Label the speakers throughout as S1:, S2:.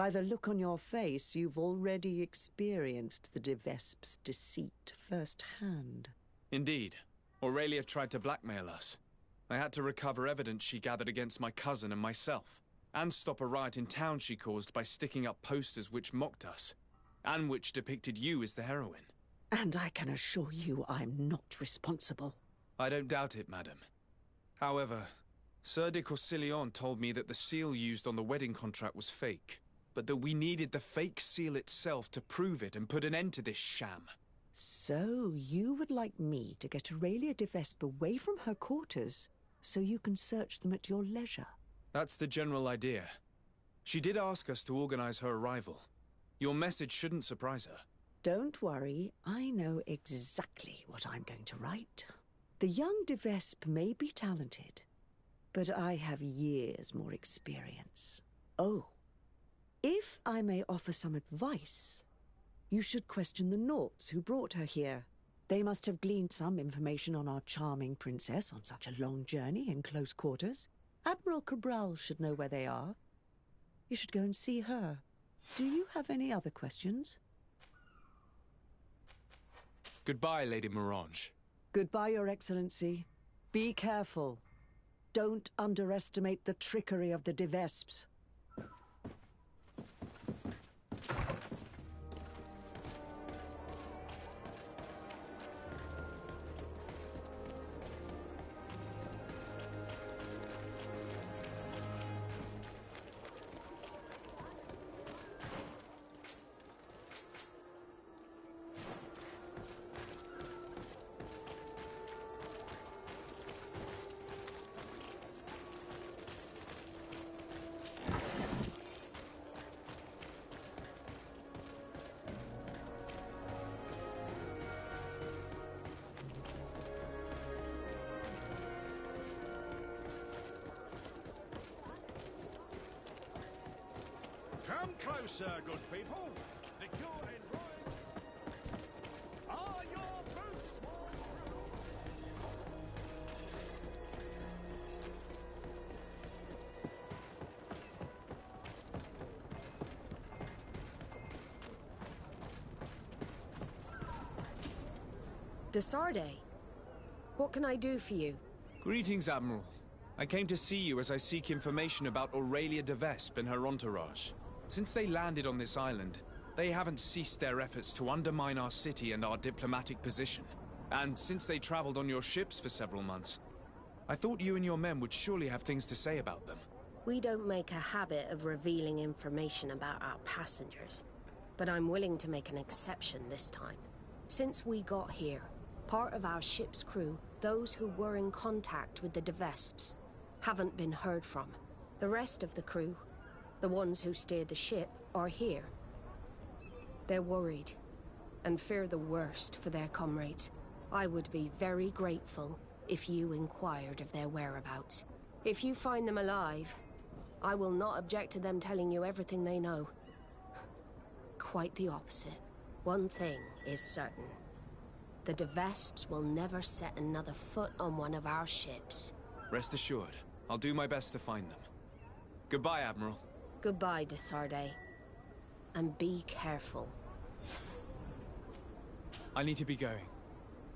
S1: By the look on your face, you've already experienced the de Vespe's deceit firsthand.
S2: Indeed. Aurelia tried to blackmail us. I had to recover evidence she gathered against my cousin and myself, and stop a riot in town she caused by sticking up posters which mocked us, and which depicted you as the heroine.
S1: And I can assure you I'm not responsible.
S2: I don't doubt it, madam. However, Sardet told me that the seal used on the wedding contract was fake, but that we needed the fake seal itself to prove it and put an end to this sham.
S1: So, you would like me to get Aurelia de Vespe away from her quarters so you can search them at your leisure?
S2: That's the general idea. She did ask us to organize her arrival. Your message shouldn't surprise her.
S1: Don't worry, I know exactly what I'm going to write. The young de Vespe may be talented, but I have years more experience. Oh, if I may offer some advice, you should question the Nauts who brought her here. They must have gleaned some information on our charming princess on such a long journey in close quarters. Admiral Cabral should know where they are. You should go and see her. Do you have any other questions?
S2: Goodbye, Lady Morange.
S1: Goodbye, Your Excellency. Be careful. Don't underestimate the trickery of the de Vespes.
S3: Come closer, good people. The cure and right. Are your boots
S4: Sardet, what can I do for you?
S2: Greetings, Admiral. I came to see you as I seek information about Aurelia de Vespe and her entourage. Since they landed on this island, they haven't ceased their efforts to undermine our city and our diplomatic position. And since they traveled on your ships for several months, I thought you and your men would surely have things to say about them.
S4: We don't make a habit of revealing information about our passengers, but I'm willing to make an exception this time. Since we got here, part of our ship's crew, those who were in contact with the de Vespes, haven't been heard from. The rest of the crew, the ones who steered the ship, are here. They're worried and fear the worst for their comrades. I would be very grateful if you inquired of their whereabouts. If you find them alive, I will not object to them telling you everything they know. Quite the opposite. One thing is certain. The de Vespes will never set another foot on one of our ships.
S2: Rest assured, I'll do my best to find them. Goodbye, Admiral.
S4: Goodbye, Sardet. And be careful.
S2: I need to be going.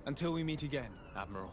S2: Until we meet again, Admiral.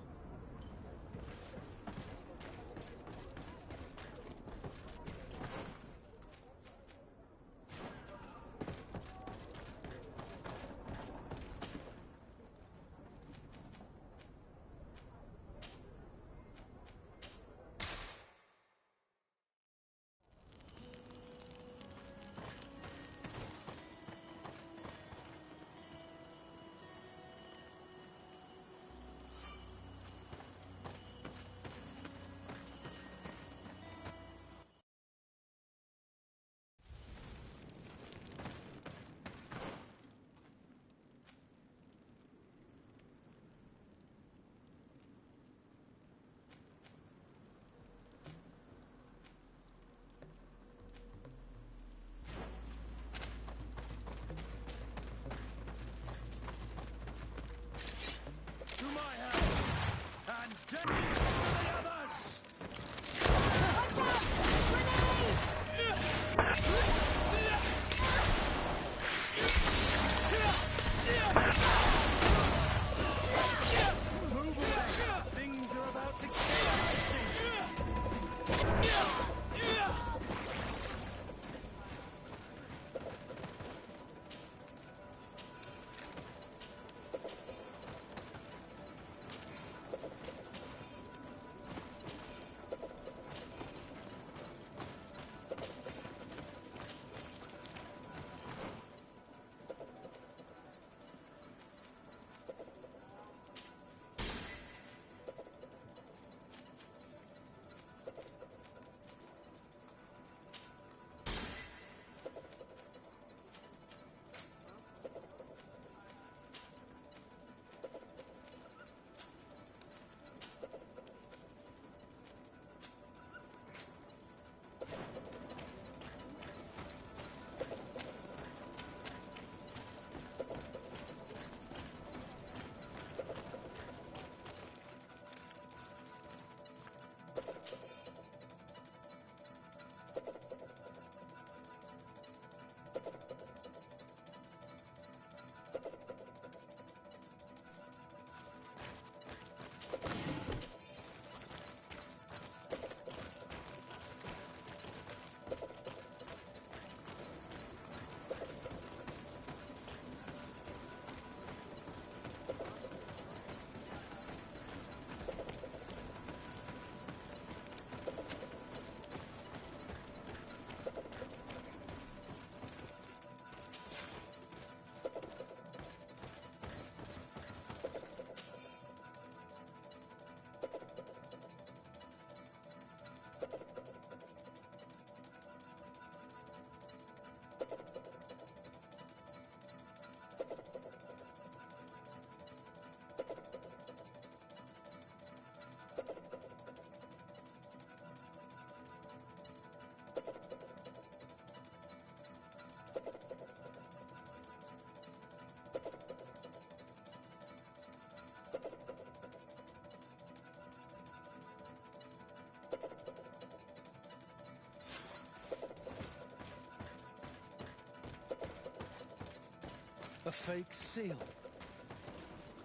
S5: A fake seal.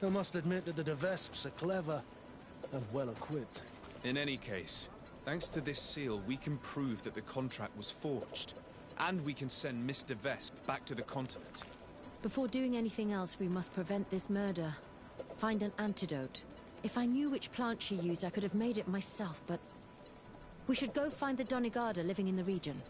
S5: I must admit that the Vesps are clever and well equipped.
S2: In any case, thanks to this seal, we can prove that the contract was forged. And we can send Mr. Vespe back to the continent.
S6: Before doing anything else, we must prevent this murder. Find an antidote. If I knew which plant she used, I could have made it myself, but... we should go find the Donegada living in the region.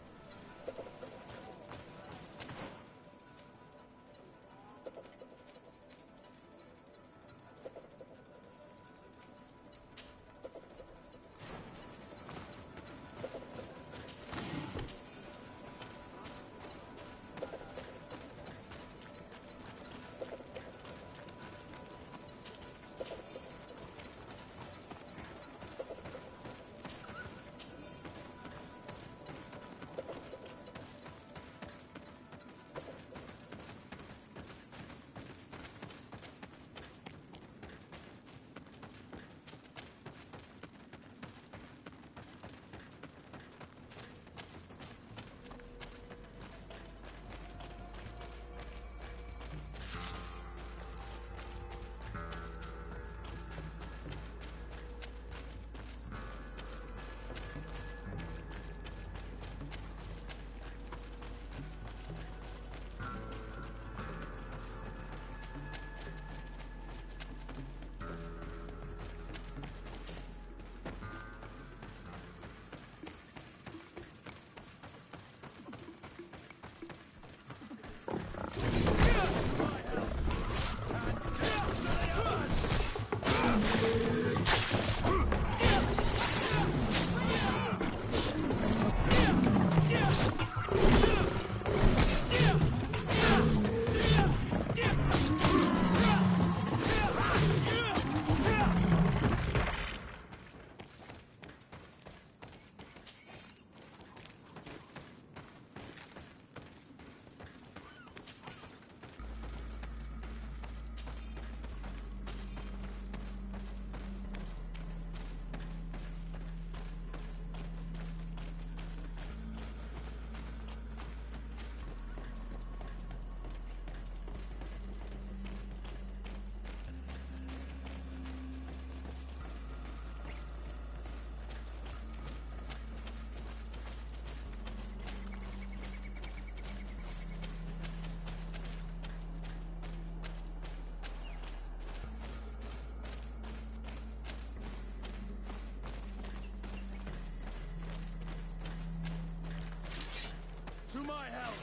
S3: To my help!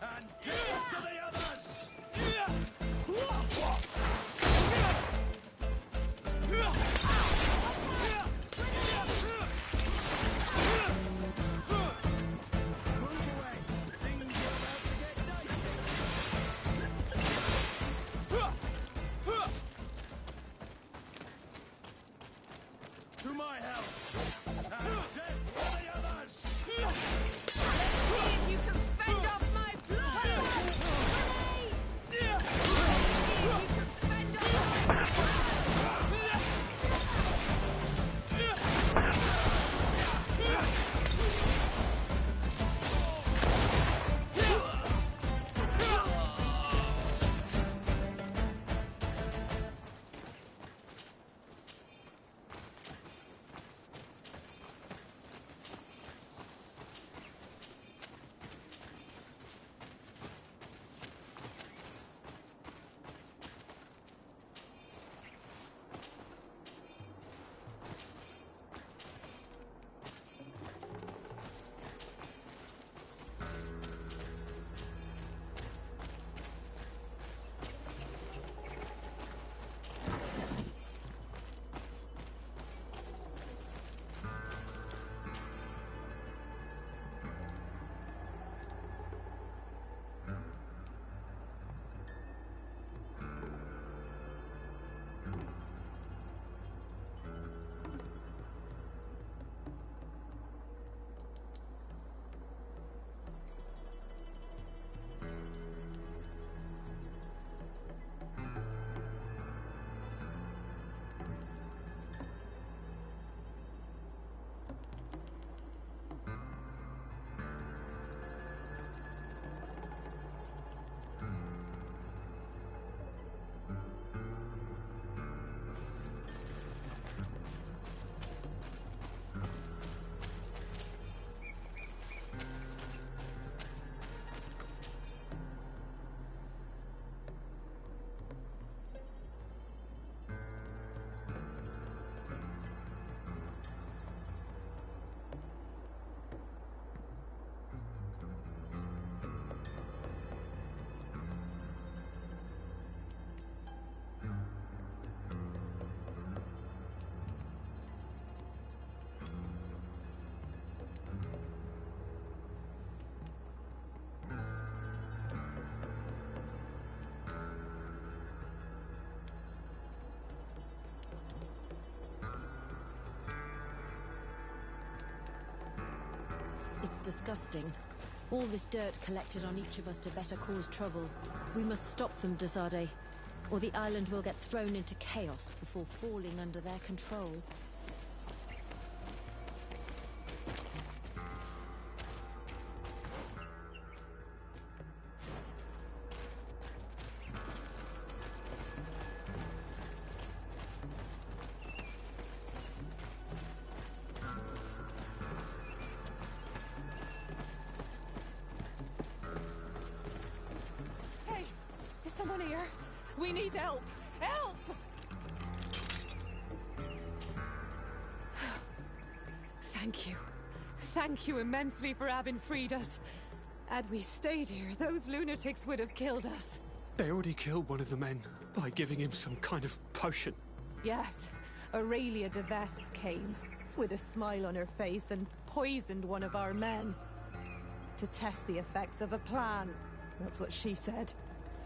S3: And death to the others! Move away! Things are about to get dicey! To my help! And death to the others!
S4: See if you can fend off my blood!
S6: disgusting. All this dirt collected on each of us to better cause trouble. We must stop them, de Sardet, or the island will get thrown into chaos before falling under their control.
S7: Someone here. We need help. Help! Thank you. Thank you immensely for having freed us. Had we stayed here, those lunatics would have killed us.
S8: They already killed one of the men by giving him some kind of potion.
S7: Yes. Aurelia de Vespe came, with a smile on her face, and poisoned one of our men. To test the effects of a plan. That's what she said.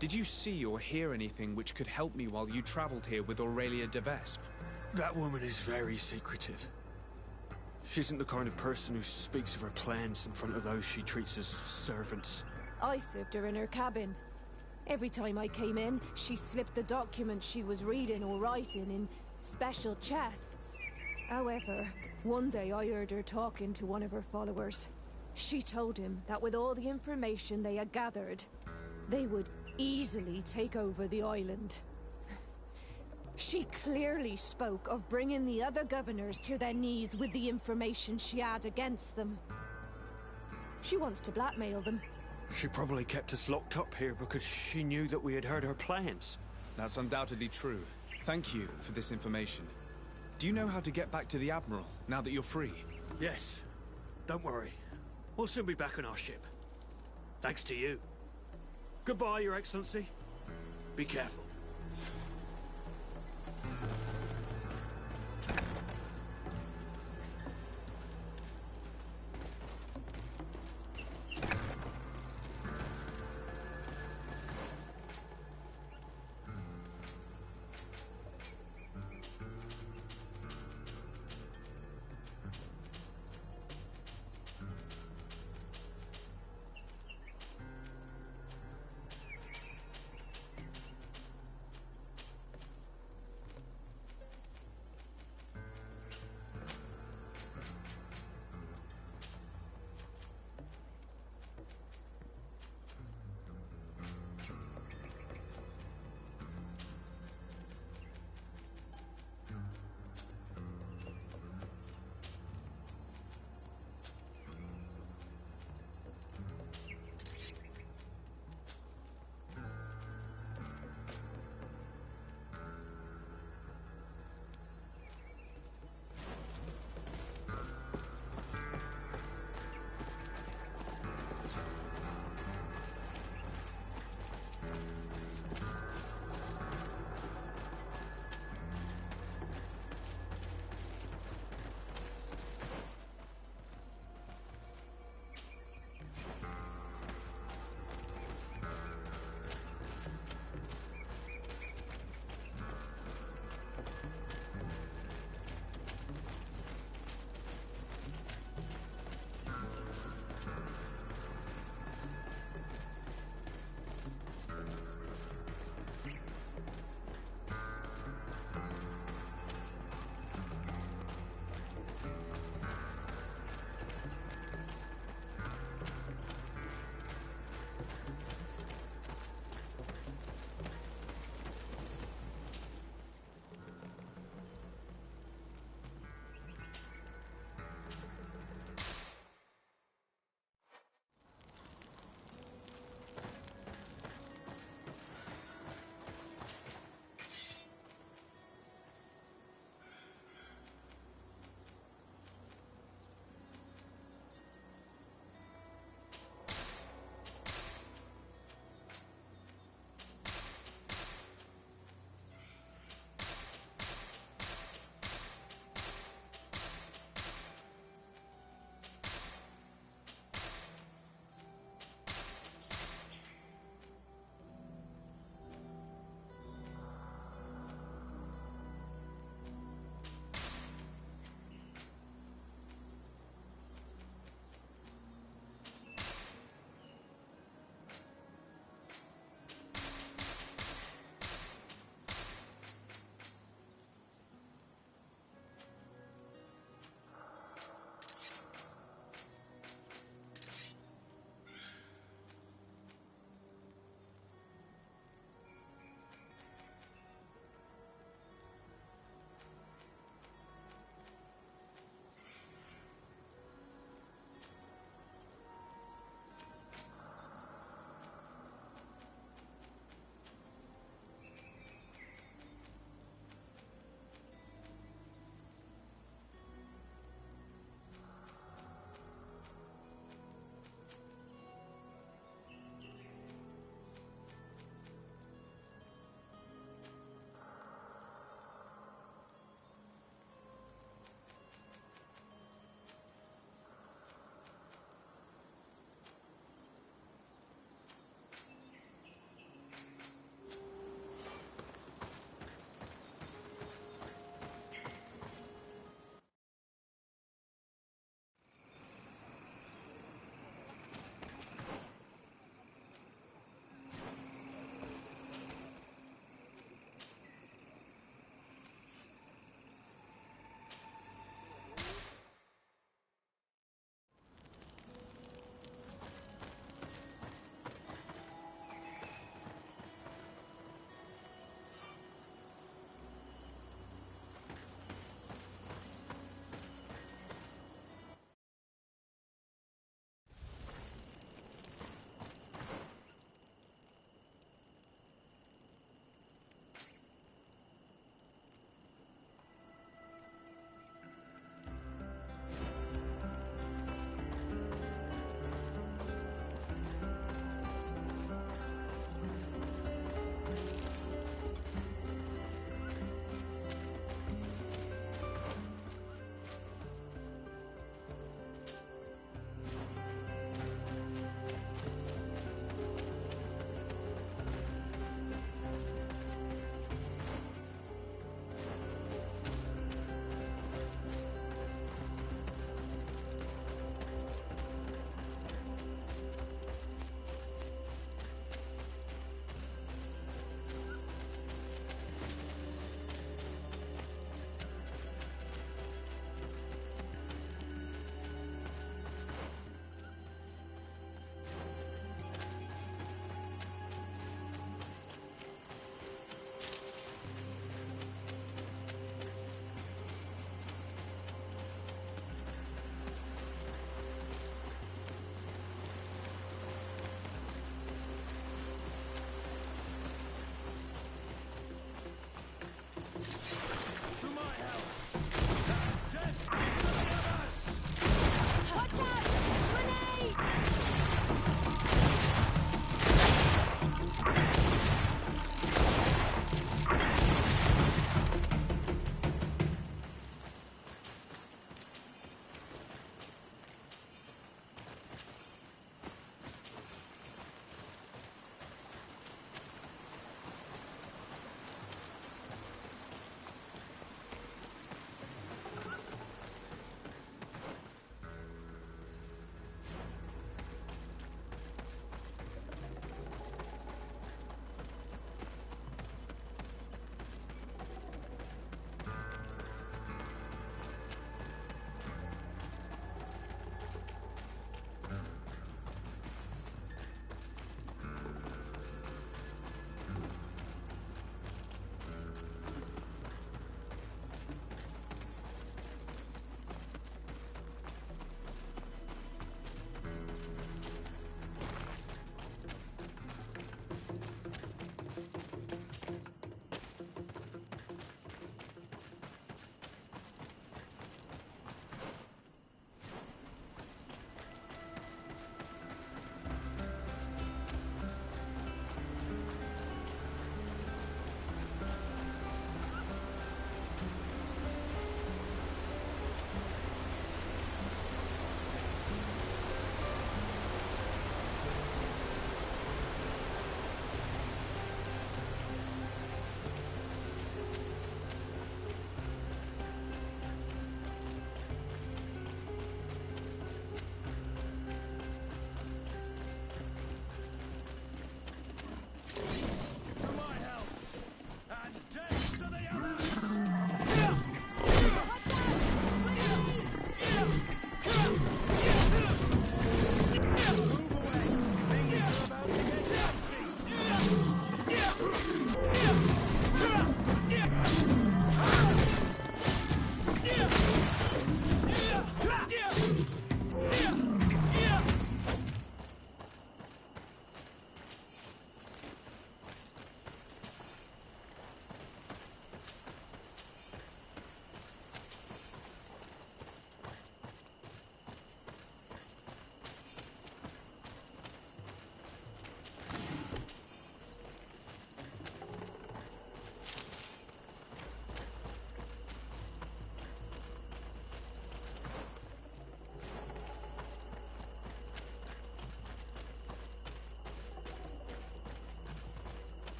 S2: Did you see or hear anything which could help me while you traveled here with Aurelia de Vespe?
S8: That woman is very secretive. She isn't the kind of person who speaks of her plans in front of those she treats as servants.
S7: I served her in her cabin. Every time I came in, she slipped the documents she was reading or writing in special chests. However, one day I heard her talking to one of her followers. She told him that with all the information they had gathered, they would easily take over the island. She clearly spoke of bringing the other governors to their knees with the information she had against them. She wants to blackmail them.
S8: She probably kept us locked up here because she knew that we had heard her plans.
S2: That's undoubtedly true. Thank you for this information. Do you know how to get back to the Admiral, now that you're free?
S8: Yes. Don't worry. We'll soon be back on our ship. Thanks to you. Goodbye, Your Excellency. Be careful.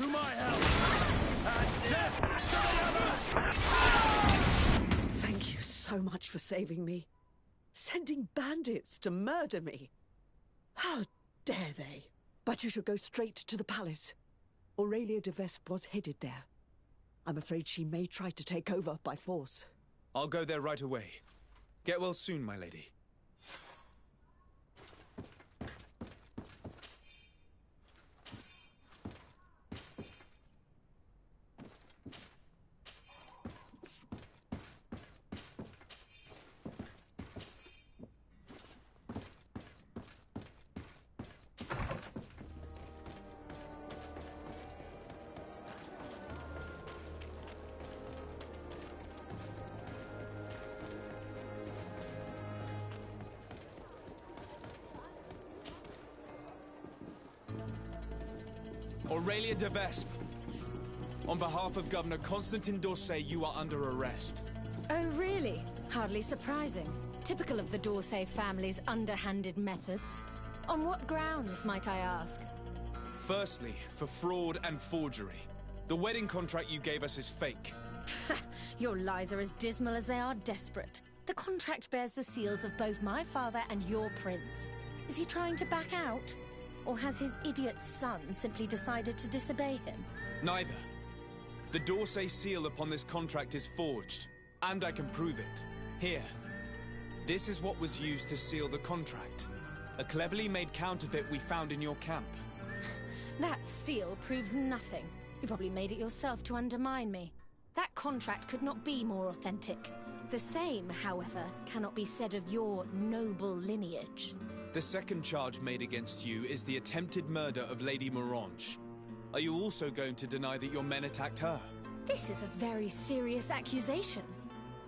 S3: to my help! And death to the others!
S1: Thank you so much for saving me. Sending bandits to murder me. How dare they? But you should go straight to the palace. Aurelia de Vespe was headed there. I'm afraid she may try to take over by force.
S2: I'll go there right away. Get well soon, my lady. Aurelia de Vespe. On behalf of Governor Constantin d'Orsay, you are under arrest.
S6: Oh, really? Hardly surprising. Typical of the d'Orsay family's underhanded methods. On what grounds, might I ask?
S2: Firstly, for fraud and forgery. The wedding contract you gave us is fake.
S6: Your lies are as dismal as they are desperate. The contract bears the seals of both my father and your prince. Is he trying to back out? Or has his idiot son simply decided to disobey him?
S2: Neither. The d'Orsay seal upon this contract is forged, and I can prove it. Here. This is what was used to seal the contract. A cleverly made counterfeit we found in your camp.
S6: That seal proves nothing. You probably made it yourself to undermine me. That contract could not be more authentic. The same, however, cannot be said of your noble lineage.
S2: The second charge made against you is the attempted murder of Lady Morange. Are you also going to deny that your men attacked her?
S6: This is a very serious accusation.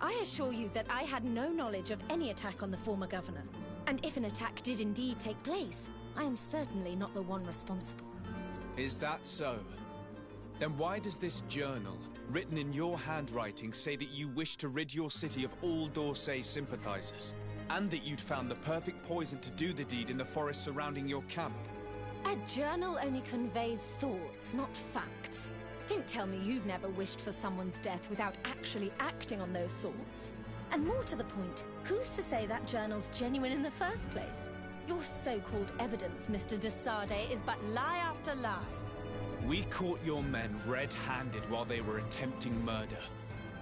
S6: I assure you that I had no knowledge of any attack on the former governor. And if an attack did indeed take place, I am certainly not the one responsible.
S2: Is that so? Then why does this journal, written in your handwriting, say that you wish to rid your city of all d'Orsay sympathizers? And that you'd found the perfect poison to do the deed in the forest surrounding your camp?
S6: A journal only conveys thoughts, not facts. Don't tell me you've never wished for someone's death without actually acting on those thoughts. And more to the point, who's to say that journal's genuine in the first place? Your so-called evidence, Mr. de Sardet, is but lie after lie.
S2: We caught your men red-handed while they were attempting murder.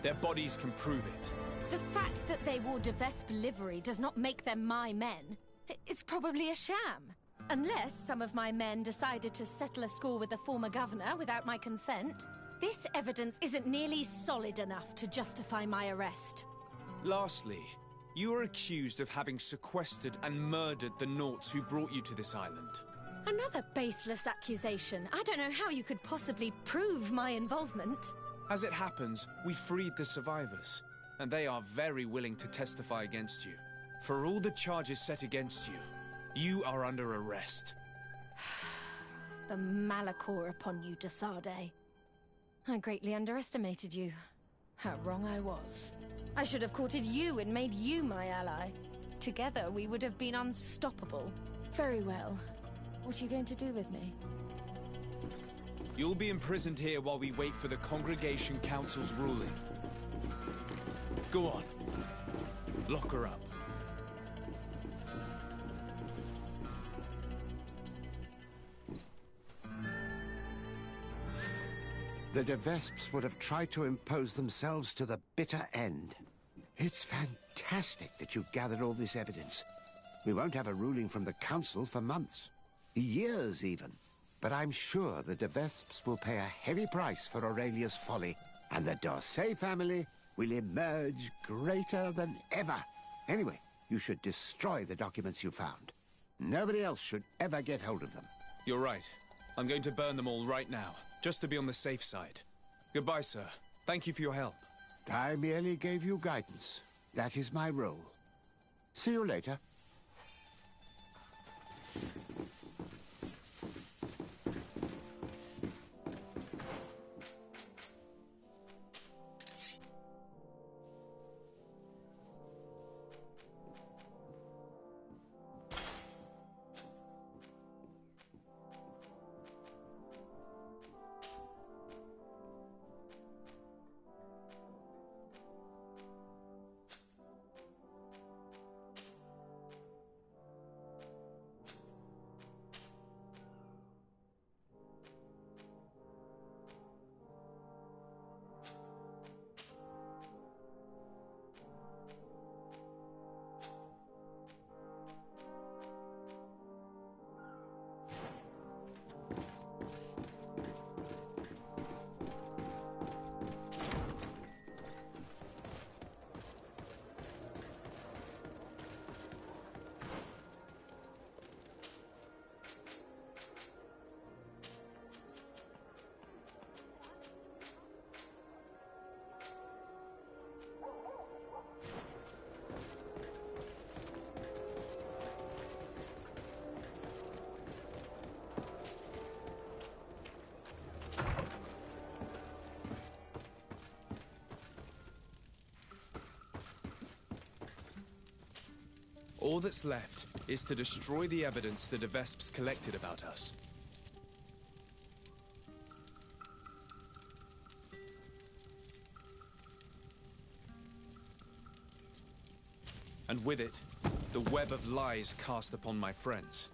S2: Their bodies can prove it.
S6: The fact that they wore de Vespe livery does not make them my men. It's probably a sham. Unless some of my men decided to settle a score with the former governor without my consent. This evidence isn't nearly solid enough to justify my arrest.
S2: Lastly, you are accused of having sequestered and murdered the Nauts who brought you to this island.
S6: Another baseless accusation. I don't know how you could possibly prove my involvement.
S2: As it happens, we freed the survivors, and they are very willing to testify against you. For all the charges set against you, you are under arrest.
S6: The Malichor upon you, de Sardet. I greatly underestimated you. How wrong I was. I should have courted you and made you my ally. Together we would have been unstoppable. Very well. What are you going to do with me?
S2: You'll be imprisoned here while we wait for the Congregation Council's ruling. Go on. Lock her up.
S9: The de Vespes would have tried to impose themselves to the bitter end. It's fantastic that you gathered all this evidence. We won't have a ruling from the Council for months. Years, even. But I'm sure the de Vespes will pay a heavy price for Aurelia's folly, and the d'Orsay family will emerge greater than ever. Anyway, you should destroy the documents you found. Nobody else should ever get hold of them.
S2: You're right. I'm going to burn them all right now, just to be on the safe side. Goodbye, sir. Thank you for your help.
S9: I merely gave you guidance. That is my role. See you later.
S2: All that's left is to destroy the evidence the Vespe's collected about us. And with it, the web of lies cast upon my friends.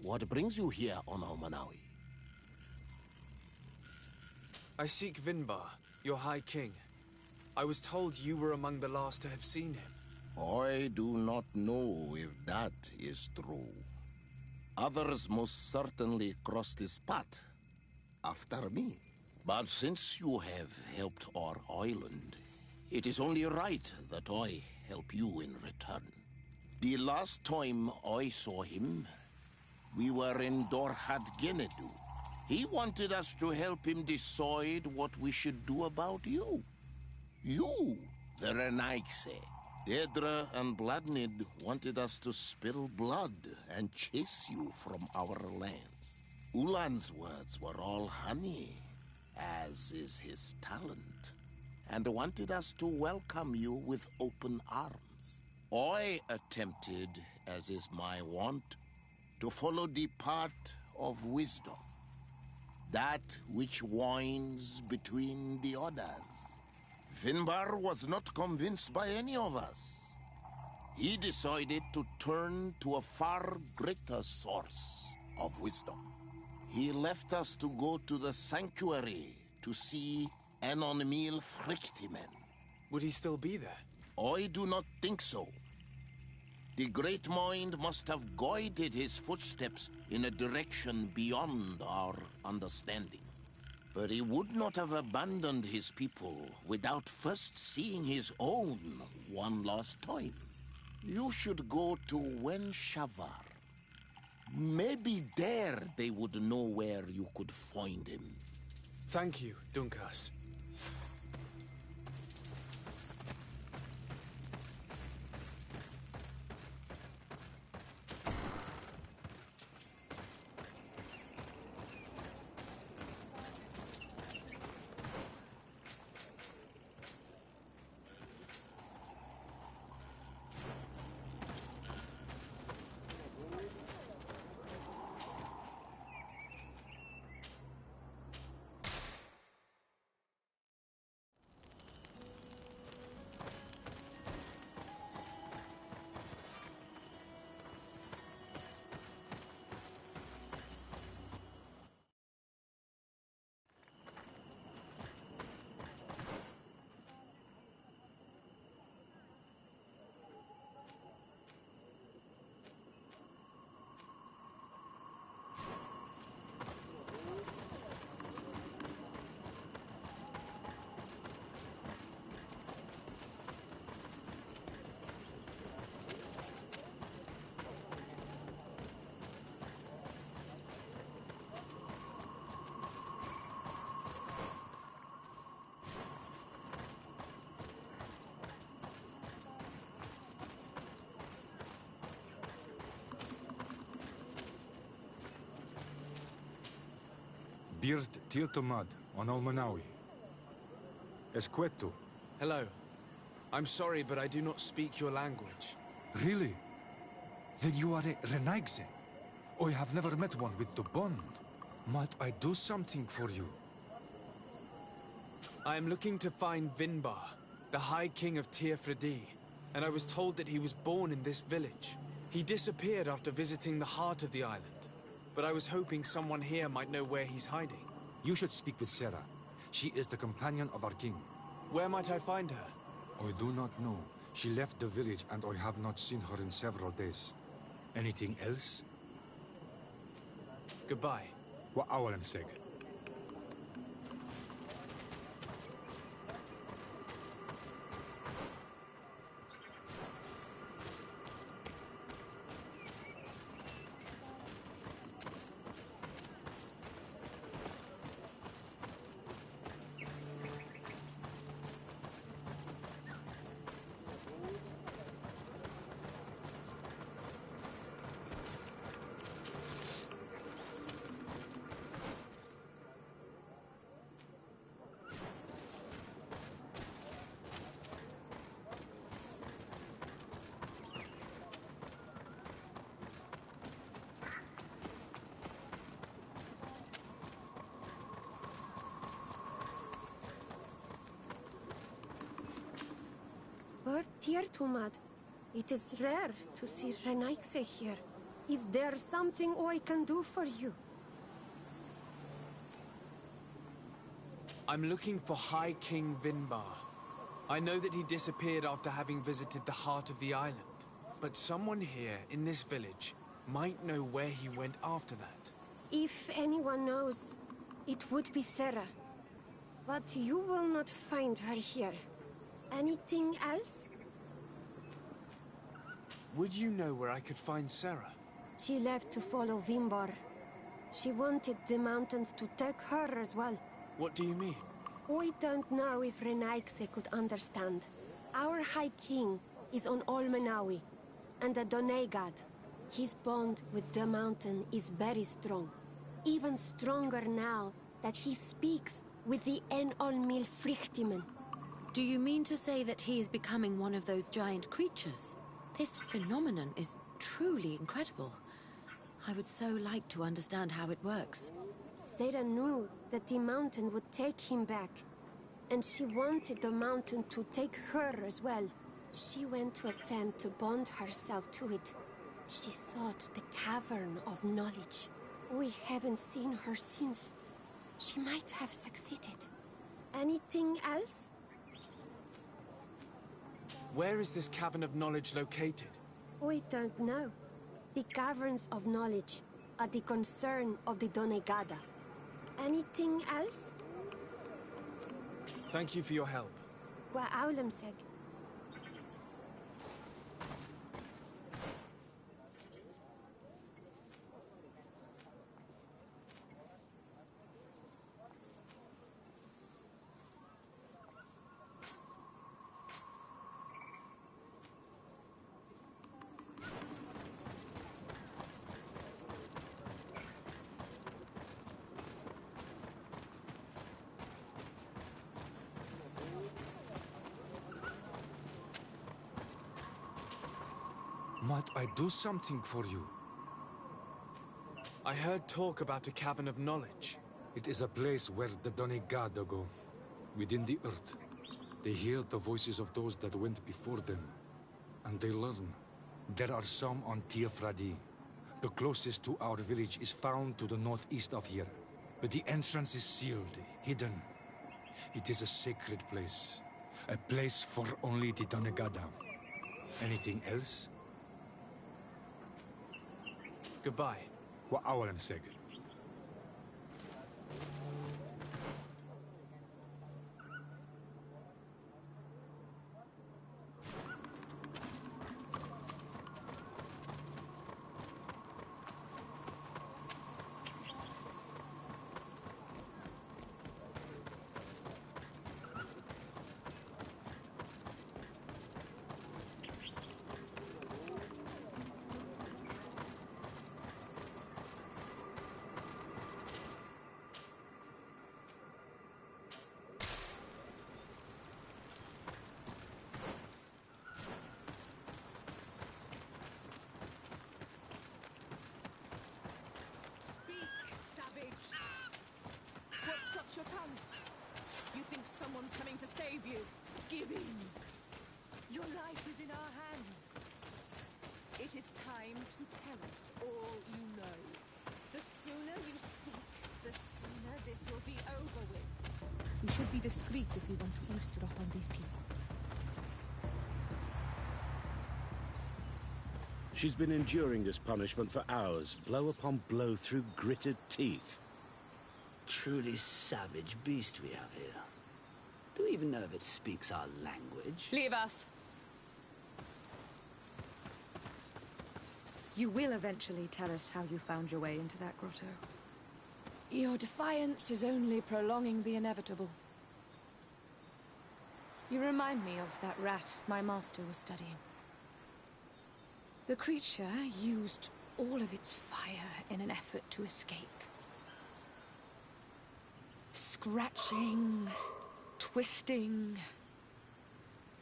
S10: What brings you here, Ono Manawi?
S2: I seek Vinbar, your High King. I was told you were among the last to have seen him.
S10: I do not know if that is true. Others most certainly crossed his path after me. But since you have helped our island, it is only right that I help you in return. The last time I saw him, we were in Dorhat Genedu. He wanted us to help him decide what we should do about you. You, the Renaigse. Dedra and Bladnid wanted us to spill blood and chase you from our lands. Ulan's words were all honey, as is his talent, and wanted us to welcome you with open arms. I attempted, as is my wont, to follow the path of wisdom, that which winds between the others. Vinbar was not convinced by any of us. He decided to turn to a far greater source of wisdom. He left us to go to the sanctuary to see Anonymil Frictimen.
S2: Would he still be there?
S10: I do not think so. The Great Mind must have guided his footsteps in a direction beyond our understanding. But he would not have abandoned his people without first seeing his own one last time. You should go to Wen Shavar. Maybe there they would know where you could find him.
S2: Thank you, Dunkas.
S11: Birt Tirtomad on Almanawi. Esqueto.
S2: Hello. I'm sorry, but I do not speak your language.
S11: Really? Then you are a Renaigse? I have never met one with the bond. Might I do something for you?
S2: I am looking to find Vinbar, the High King of Tirfredi, and I was told that he was born in this village. He disappeared after visiting the heart of the island, but I was hoping someone here might know where he's hiding.
S11: You should speak with Sarah. She is the companion of our king.
S2: Where might I find her?
S11: I do not know. She left the village and I have not seen her in several days. Anything else?
S2: Goodbye.
S11: Wa awalem seg.
S4: But Tirtumad, it is rare to see Renaigse here. Is there something I can do for you?
S2: I'm looking for High King Vinbar. I know that he disappeared after having visited the heart of the island. But someone here in this village might know where he went after that.
S4: If anyone knows, it would be Sarah. But you will not find her here. Anything else?
S2: Would you know where I could find Sarah?
S4: She left to follow Vinbar. She wanted the mountains to take her as well.
S2: What do you mean?
S4: I don't know if Renaigse could understand. Our High King is on Olmenawi, and a Doneigad. His bond with the mountain is very strong. Even stronger now that he speaks with the En-Olmil Frichtimen.
S6: Do you mean to say that he is becoming one of those giant creatures? This phenomenon is truly incredible. I would so like to understand how it works.
S4: Sarah knew that the mountain would take him back, and she wanted the mountain to take her as well. She went to attempt to bond herself to it. She sought the Cavern of Knowledge. We haven't seen her since. She might have succeeded. Anything else?
S2: Where is this Cavern of Knowledge located?
S4: We don't know. The Caverns of Knowledge are the concern of the Doneigada. Anything else?
S2: Thank you for your help.
S4: Wa Aulemseg.
S11: Might I do something for you?
S2: I heard talk about a Cavern of Knowledge.
S11: It is a place where the Doneigada go, within the earth. They hear the voices of those that went before them, and they learn. There are some on Tirfradi. The closest to our village is found to the northeast of here, but the entrance is sealed, hidden. It is a sacred place, a place for only the Doneigada. Anything else?
S2: Goodbye.
S11: Wa awalem seg.
S7: someone's coming to save you. Give in. Your life is in our hands. It is time to tell us all you know. The sooner you speak, the sooner this will be over with. We should be discreet if we want to eavesdrop on these people.
S3: She's been enduring this punishment for hours, blow upon blow through gritted teeth.
S12: Truly savage beast we have here. Do we even know if it speaks our language?
S7: Leave us.
S13: You will eventually tell us how you found your way into that grotto.
S7: Your defiance is only prolonging the inevitable.
S13: You remind me of that rat my master was studying. The creature used all of its fire in an effort to escape. Scratching, twisting,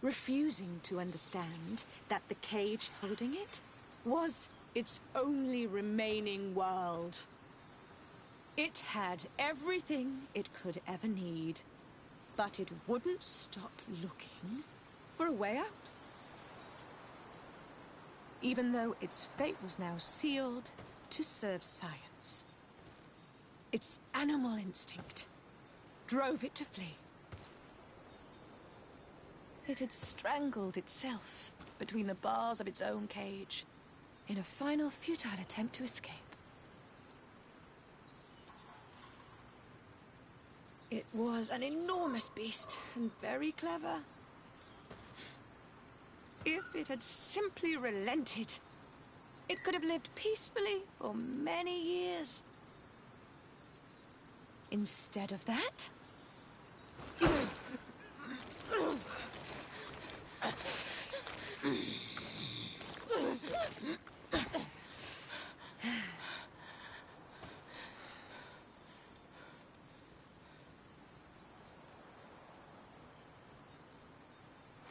S13: refusing to understand that the cage holding it was its only remaining world. It had everything it could ever need, but it wouldn't stop looking for a way out. Even though its fate was now sealed to serve science. Its animal instinct drove it to flee. It had strangled itself between the bars of its own cage in a final futile attempt to escape. It was an enormous beast and very clever. If it had simply relented, it could have lived peacefully for many years. Instead of that...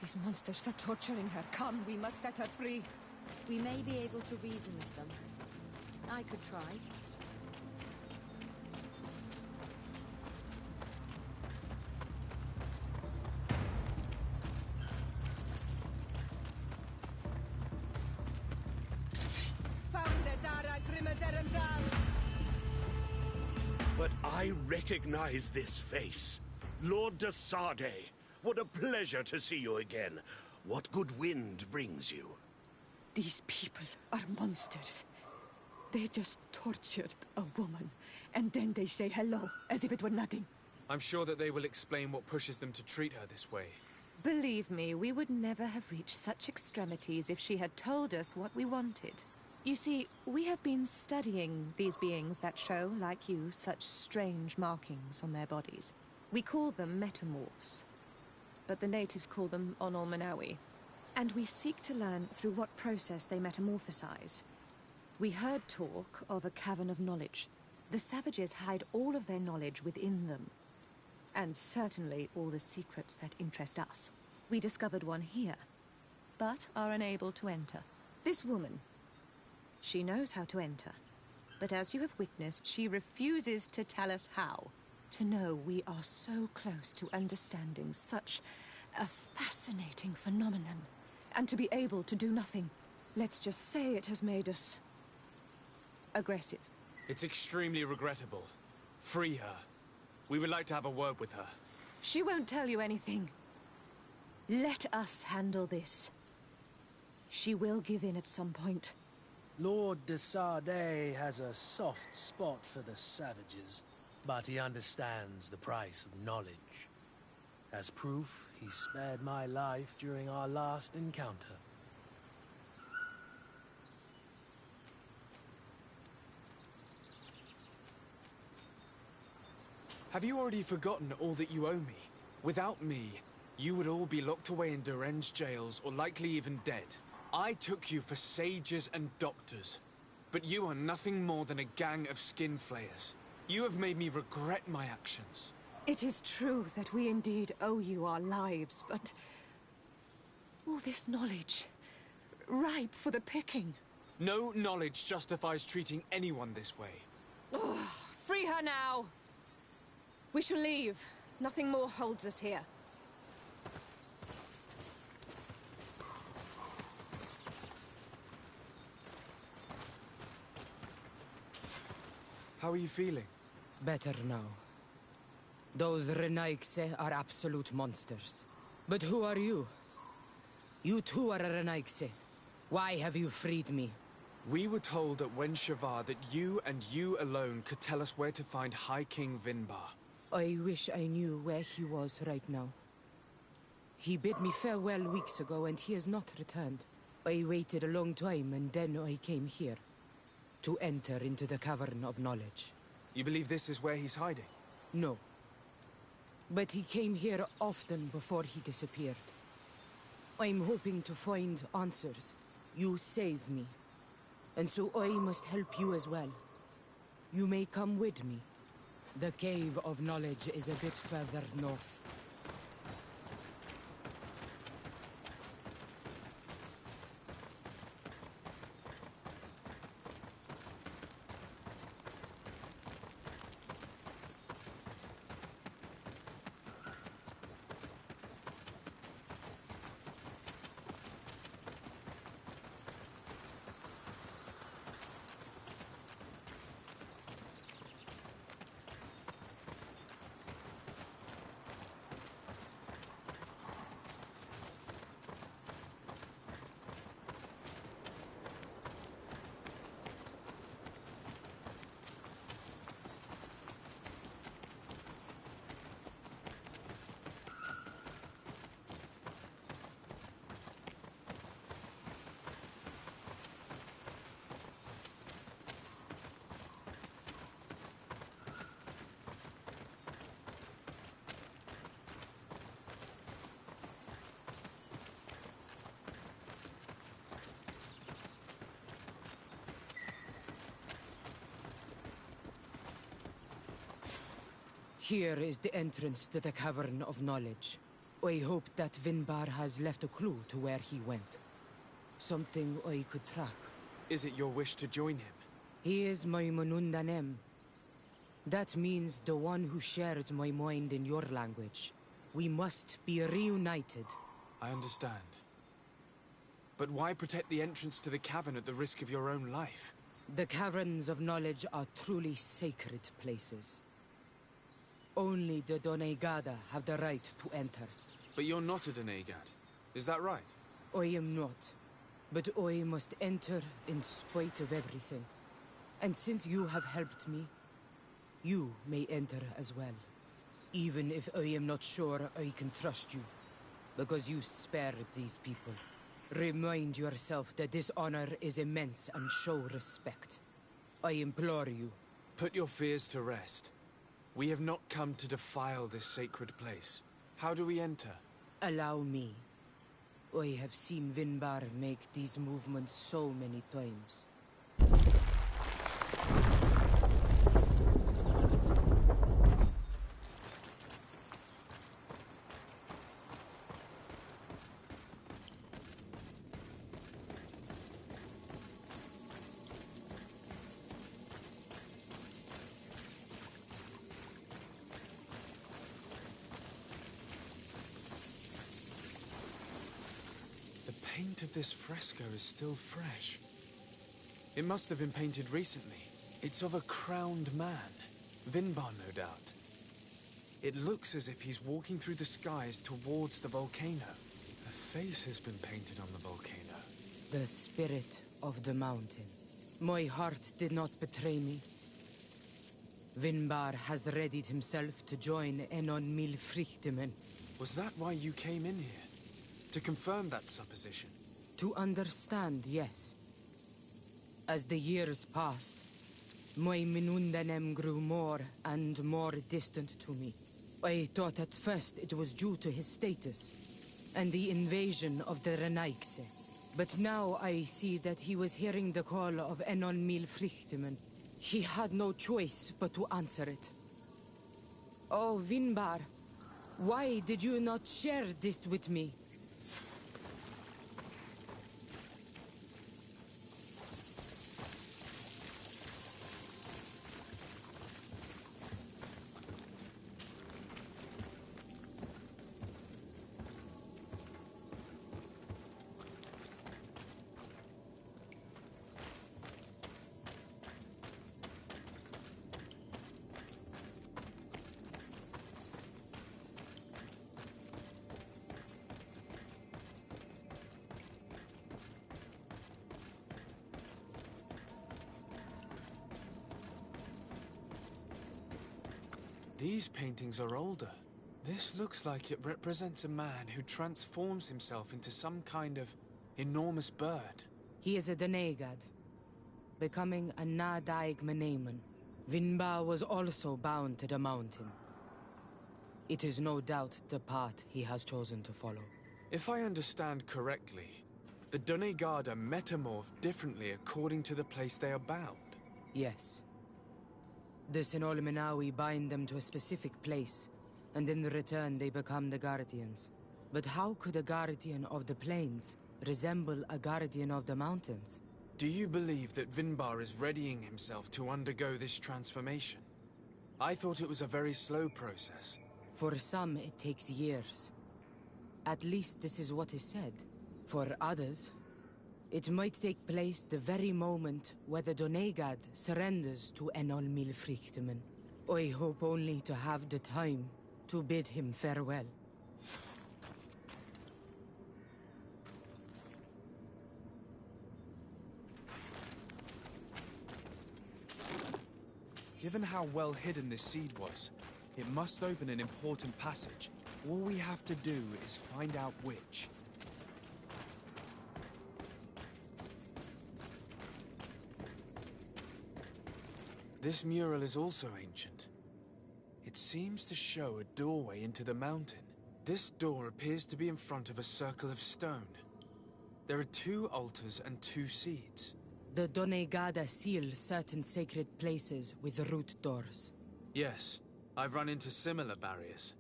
S7: These monsters are torturing her. Come, we must set her free.
S6: We may be able to reason with them. I could try.
S3: But I recognize this face. Lord de Sardet. What a pleasure to see you again. What good wind brings you?
S7: These people are monsters. They just tortured a woman, and then they say hello, as if it were nothing.
S2: I'm sure that they will explain what pushes them to treat her this way.
S13: Believe me, we would never have reached such extremities if she had told us what we wanted. You see, we have been studying these beings that show, like you, such strange markings on their bodies. We call them metamorphs, but the natives call them Onol Manawi. And we seek to learn through what process they metamorphosize. We heard talk of a cavern of knowledge. The savages hide all of their knowledge within them. And certainly all the secrets that interest us. We discovered one here, but are unable to enter. This woman, she knows how to enter. But as you have witnessed, she refuses to tell us how. To know we are so close to understanding such a fascinating phenomenon. And to be able to do nothing. Let's just say it has made us... aggressive.
S2: It's extremely regrettable. Free her. We would like to have a word with her.
S13: She won't tell you anything. Let us handle this. She will give in at some point.
S5: Lord de Sardet has a soft spot for the savages, but he understands the price of knowledge. As proof, he spared my life during our last encounter.
S2: Have you already forgotten all that you owe me? Without me, you would all be locked away in Durenge jails or likely even dead. I took you for sages and doctors, but you are nothing more than a gang of skin flayers. You have made me regret my actions.
S7: It is true that we indeed owe you our lives, but... all this knowledge, ripe for the picking.
S2: No knowledge justifies treating anyone this way.
S7: Free her now! We shall leave, Nothing more holds us here.
S2: How are you feeling?
S14: Better now. Those Renaigse are absolute monsters. But who are you? You too are a Renaigse. Why have you freed me?
S2: We were told at Wen Shavar that you and you alone could tell us where to find High King Vinbar.
S14: I wish I knew where he was right now. He bid me farewell weeks ago and he has not returned. I waited a long time and then I came here. To enter into the Cavern of Knowledge.
S2: You believe this is where he's hiding?
S14: No. But he came here often before he disappeared. I'm hoping to find answers. You saved me. And so I must help you as well. You may come with me. The Cave of Knowledge is a bit further north. Here is the entrance to the Cavern of Knowledge. I hope that Vinbar has left a clue to where he went. Something I could track.
S2: Is it your wish to join him?
S14: He is my Manundanem. That means the one who shares my mind in your language. We must be reunited.
S2: I understand. But why protect the entrance to the cavern at the risk of your own life?
S14: The Caverns of Knowledge are truly sacred places. Only the Doneigada have the right to enter.
S2: But you're not a Doneigad, is that right?
S14: I am not. But I must enter in spite of everything. And since you have helped me, you may enter as well. Even if I am not sure I can trust you. Because you spared these people. Remind yourself that this honor is immense and show respect. I implore you.
S2: Put your fears to rest. We have not come to defile this sacred place. How do we enter?
S14: Allow me. I have seen Vinbar make these movements so many times.
S2: The paint of this fresco is still fresh. It must have been painted recently. It's of a crowned man. Vinbar, no doubt. It looks as if he's walking through the skies towards the volcano. A face has been painted on the volcano.
S14: The spirit of the mountain. My heart did not betray me. Vinbar has readied himself to join Enon Milfrichtemen.
S2: Was that why you came in here? To confirm that supposition?
S14: To understand, yes. As the years passed, my Minundanem grew more and more distant to me. I thought at first it was due to his status and the invasion of the Renaigse. But now I see that he was hearing the call of Enon Milfrichtemen. He had no choice but to answer it. Oh, Vinbar, why did you not share this with me?
S2: These paintings are older. This looks like it represents a man who transforms himself into some kind of enormous bird.
S14: He is a Donegad, becoming a Nadaig Meneman. Vinbar was also bound to the mountain. It is no doubt the path he has chosen to follow.
S2: If I understand correctly, the Donegada metamorph differently according to the place they are bound.
S14: Yes. The Sinolmenawi bind them to a specific place, and in return they become the Guardians. But how could a Guardian of the Plains resemble a Guardian of the Mountains?
S2: Do you believe that Vinbar is readying himself to undergo this transformation? I thought it was a very slow process.
S14: For some, it takes years. At least this is what is said. For others, it might take place the very moment where the Donegad surrenders to Enol Milfrichtemen. I hope only to have the time to bid him farewell.
S2: Given how well hidden this seed was, it must open an important passage. All we have to do is find out which. This mural is also ancient. It seems to show a doorway into the mountain. This door appears to be in front of a circle of stone. There are 2 altars and 2 seeds.
S14: The Donegada seal certain sacred places with root doors.
S2: Yes, I've run into similar barriers.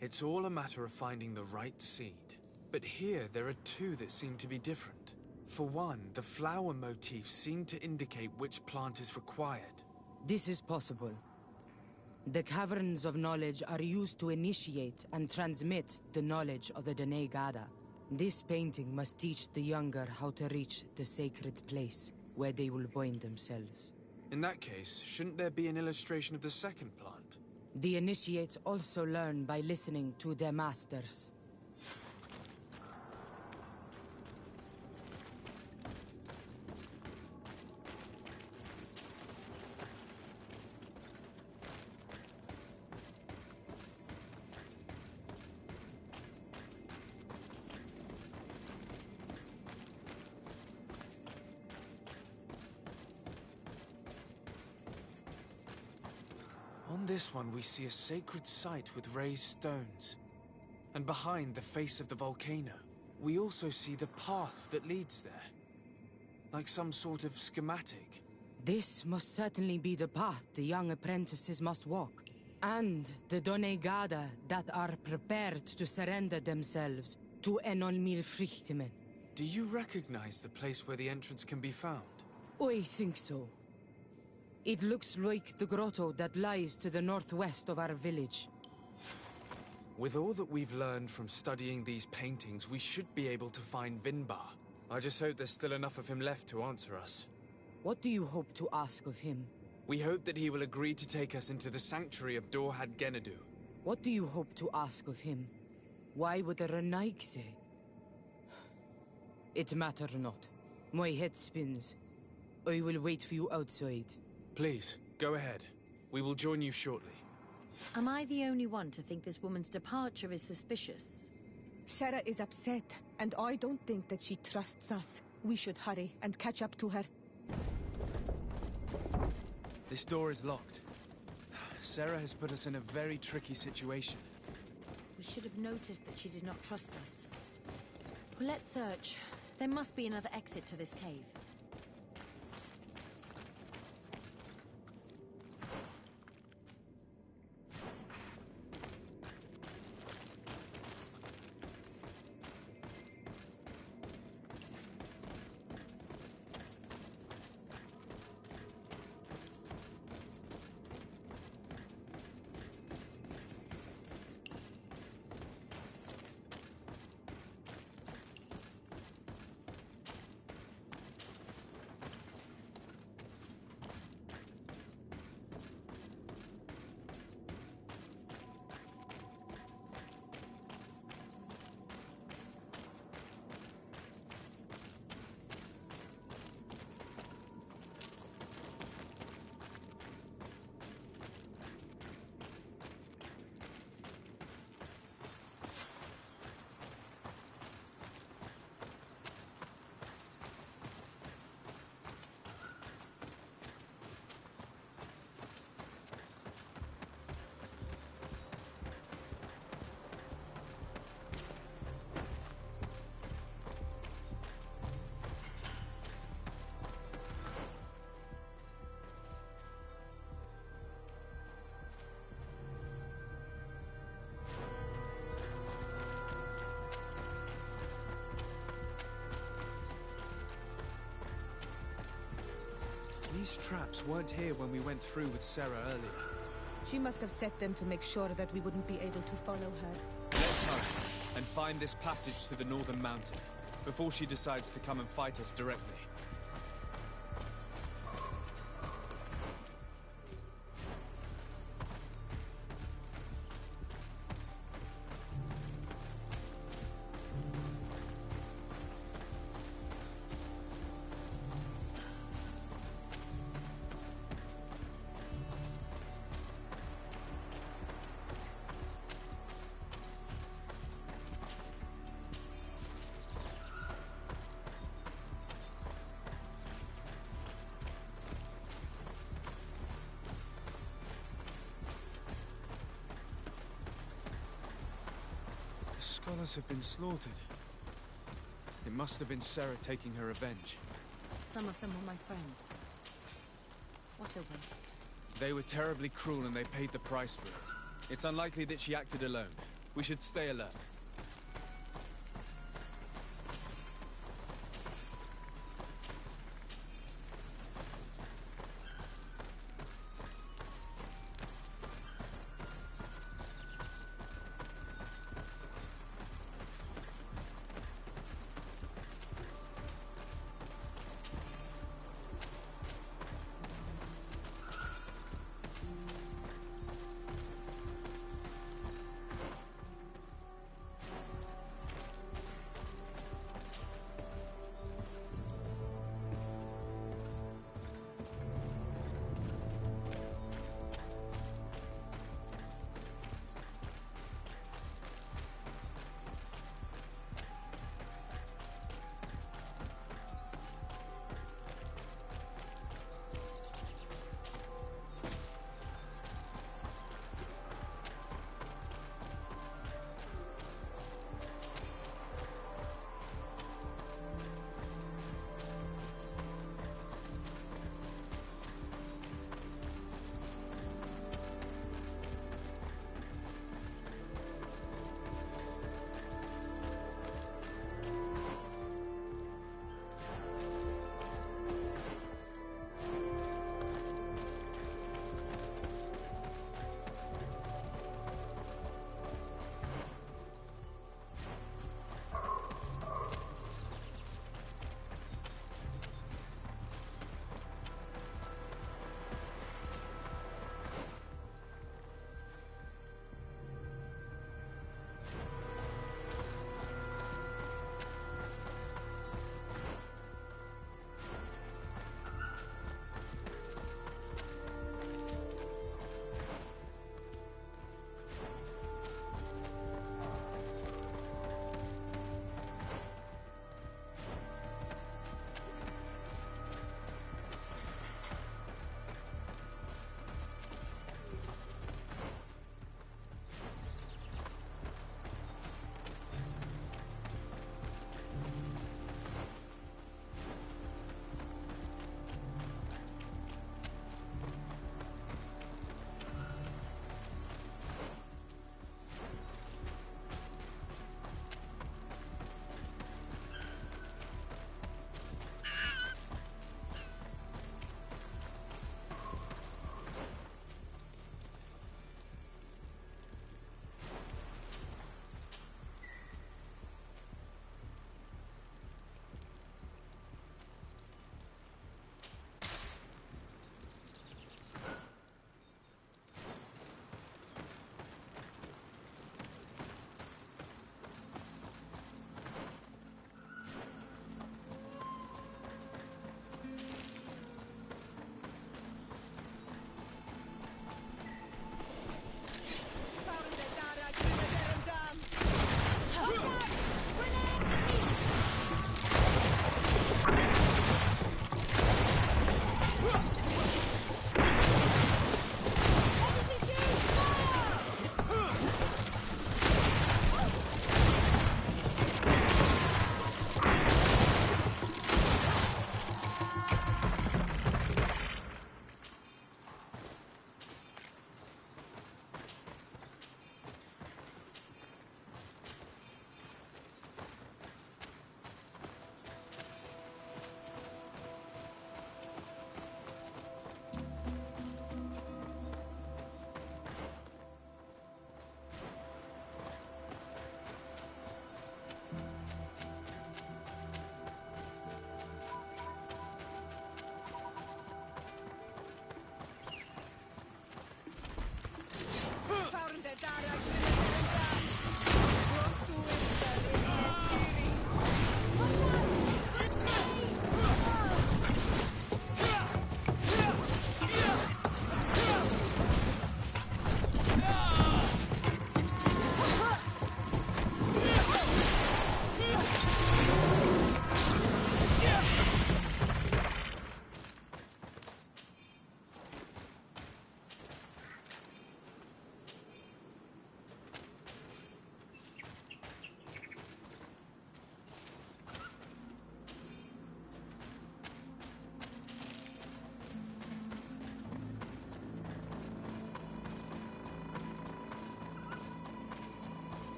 S2: It's all a matter of finding the right seed. But here there are 2 that seem to be different. For one, the flower motifs seem to indicate which plant is required.
S14: This is possible. The Caverns of Knowledge are used to initiate and transmit the knowledge of the Donegada. This painting must teach the younger how to reach the sacred place, where they will bind themselves.
S2: In that case, shouldn't there be an illustration of the second plant?
S14: The initiates also learn by listening to their masters.
S2: On this one, we see a sacred site with raised stones. And behind the face of the volcano, we also see the path that leads there. Like some sort of schematic.
S14: This must certainly be the path the young apprentices must walk. And the Donegada that are prepared to surrender themselves to Enol Milfrichtemen.
S2: Do you recognize the place where the entrance can be found?
S14: I think so. It looks like the grotto that lies to the northwest of our village.
S2: With all that we've learned from studying these paintings, we should be able to find Vinbar. I just hope there's still enough of him left to answer us.
S14: What do you hope to ask of him?
S2: We hope that he will agree to take us into the sanctuary of Dorhad Genadu.
S14: What do you hope to ask of him? Why would the Renaig say? It matter not. My head spins. I will wait for you outside.
S2: Please, go ahead. We will join you shortly.
S6: Am I the only one to think this woman's departure is suspicious?
S7: Sarah is upset, and I don't think that she trusts us. We should hurry and catch up to her.
S2: This door is locked. Sarah has put us in a very tricky situation.
S6: We should have noticed that she did not trust us. Well, let's search. There must be another exit to this cave.
S2: These traps weren't here when we went through with Sarah earlier.
S13: She must have set them to make sure that we wouldn't be able to follow her.
S2: Let's hurry and find this passage to the northern mountain before she decides to come and fight us directly. The scholars have been slaughtered. It must have been Sarah taking her revenge.
S6: Some of them were my friends. What a waste.
S2: They were terribly cruel and they paid the price for it. It's unlikely that she acted alone. We should stay alert.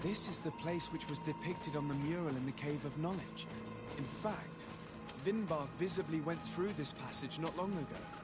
S2: This is the place which was depicted on the mural in the Cave of Knowledge. In fact, Vinbar visibly went through this passage not long ago.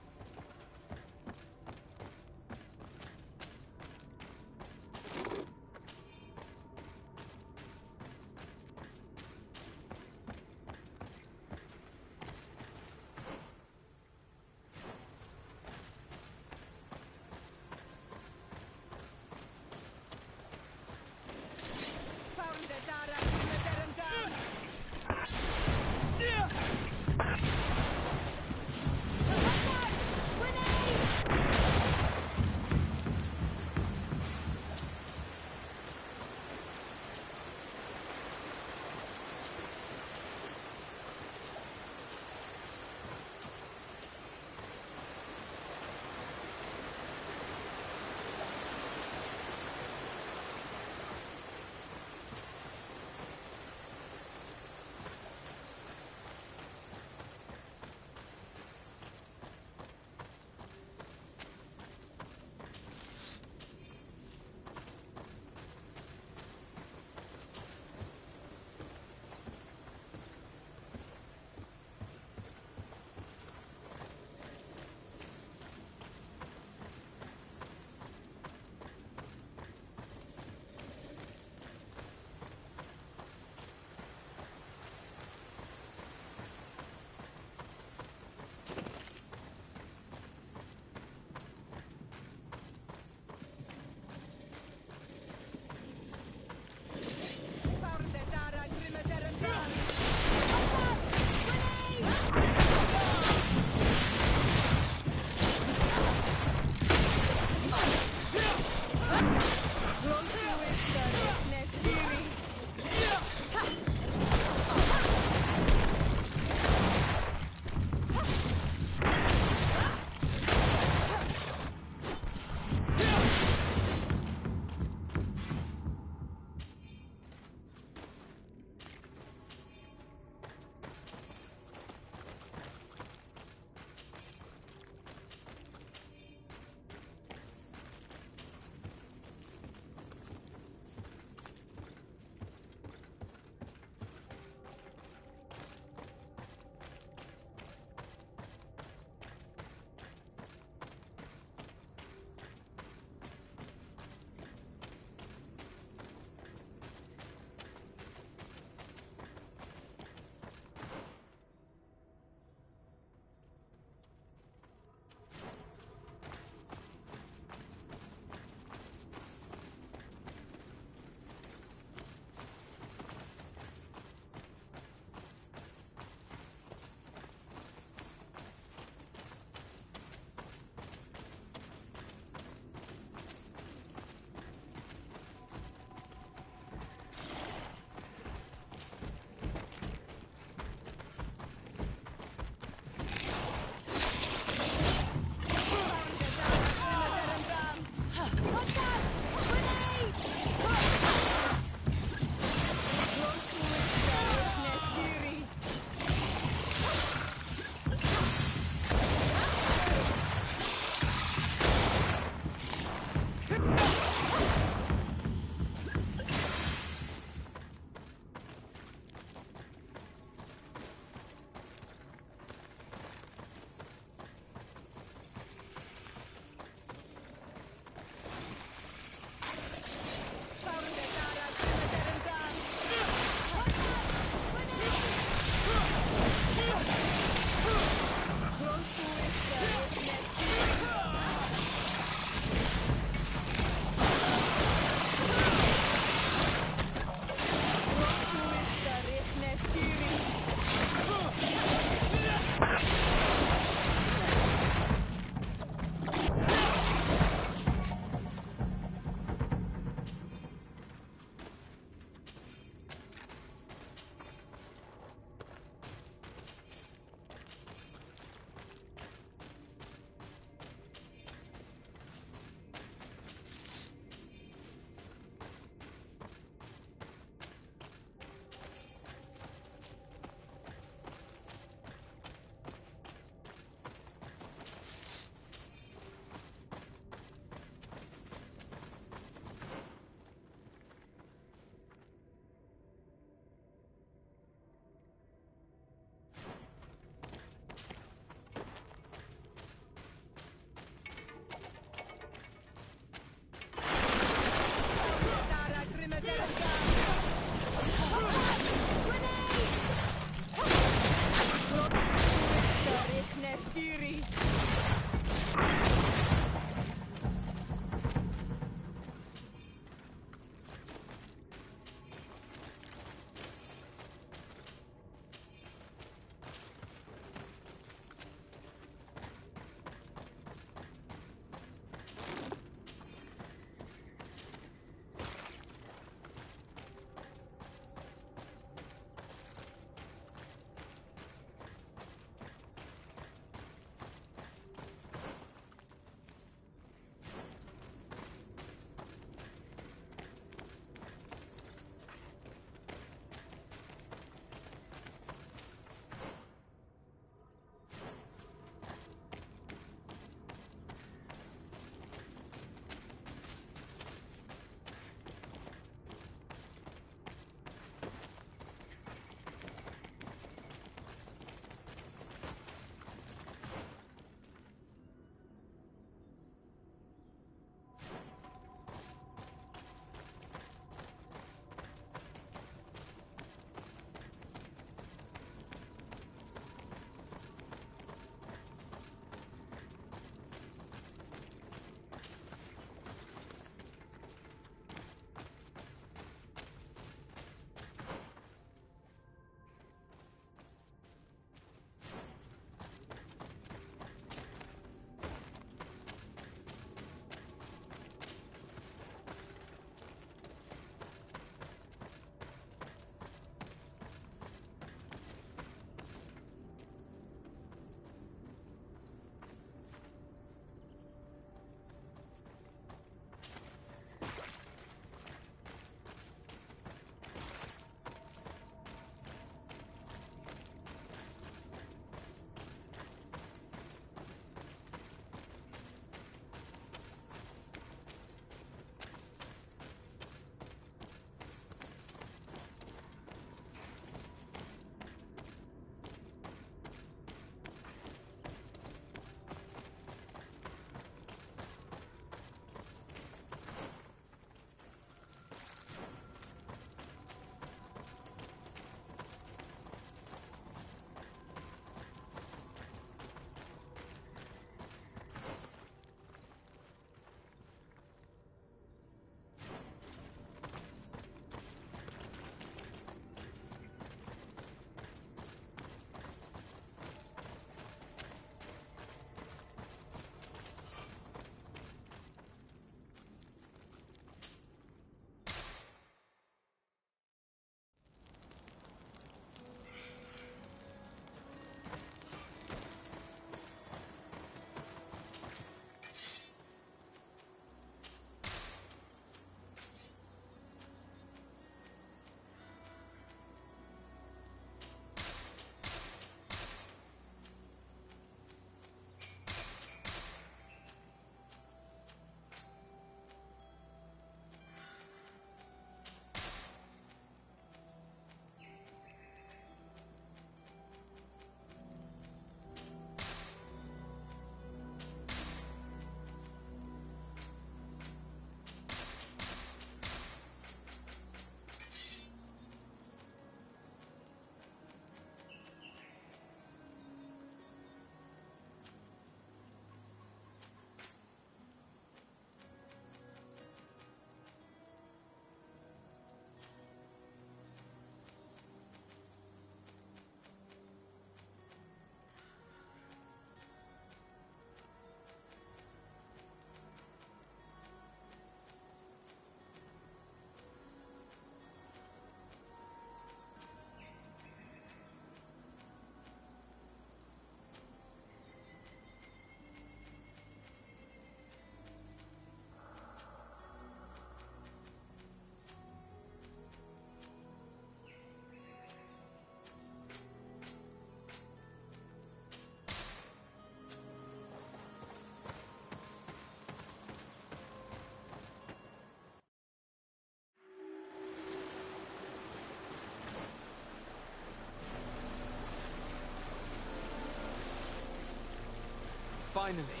S2: Finally,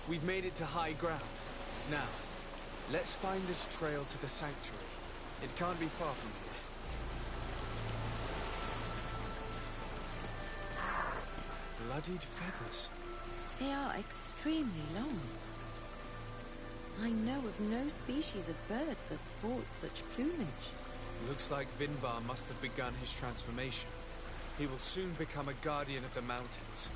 S2: we've made it to high ground. Now, let's find this trail to the sanctuary. It can't be far from here. Bloodied feathers.
S6: They are extremely long. I know of no species of bird that sports such plumage.
S2: Looks like Vinbar must have begun his transformation. He will soon become a guardian of the mountains.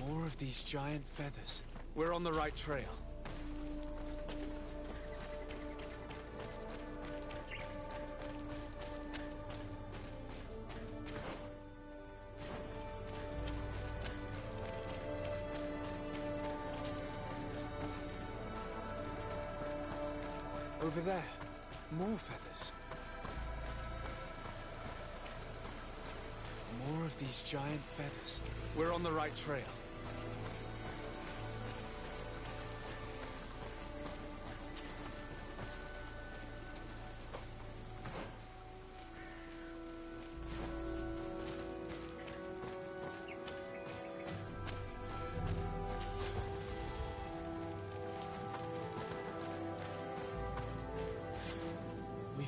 S2: More of these giant feathers. We're on the right trail. Over there, more feathers. More of these giant feathers. We're on the right trail.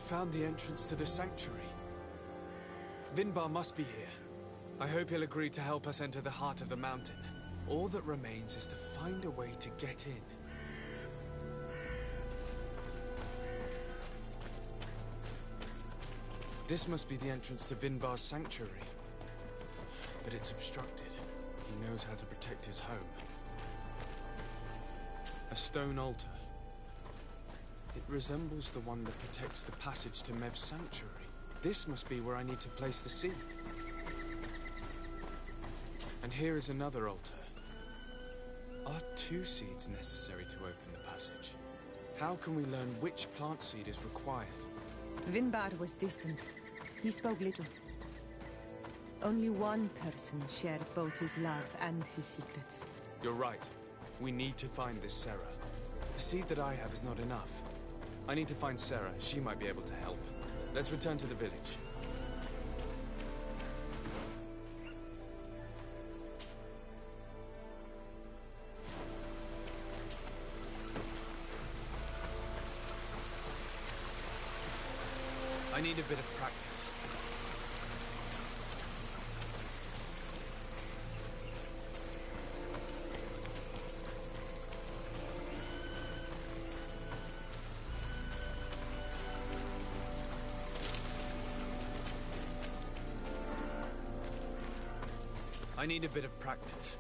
S2: Found the entrance to the sanctuary. Vinbar must be here. I hope he'll agree to help us enter the heart of the mountain. All that remains is to find a way to get in. This must be the entrance to Vinbar's sanctuary. But it's obstructed. He knows how to protect his home. A stone altar. It resembles the one that protects the passage to Mev's sanctuary. This must be where I need to place the seed. And here is another altar. Are 2 seeds necessary to open the passage? How can we learn which plant seed is required?
S13: Vinbar was distant. He spoke little. Only one person shared both his love and his secrets.
S2: You're right. We need to find this Sarah. The seed that I have is not enough. I need to find Sarah. She might be able to help. Let's return to the village. I need a bit of practice. I need a bit of practice.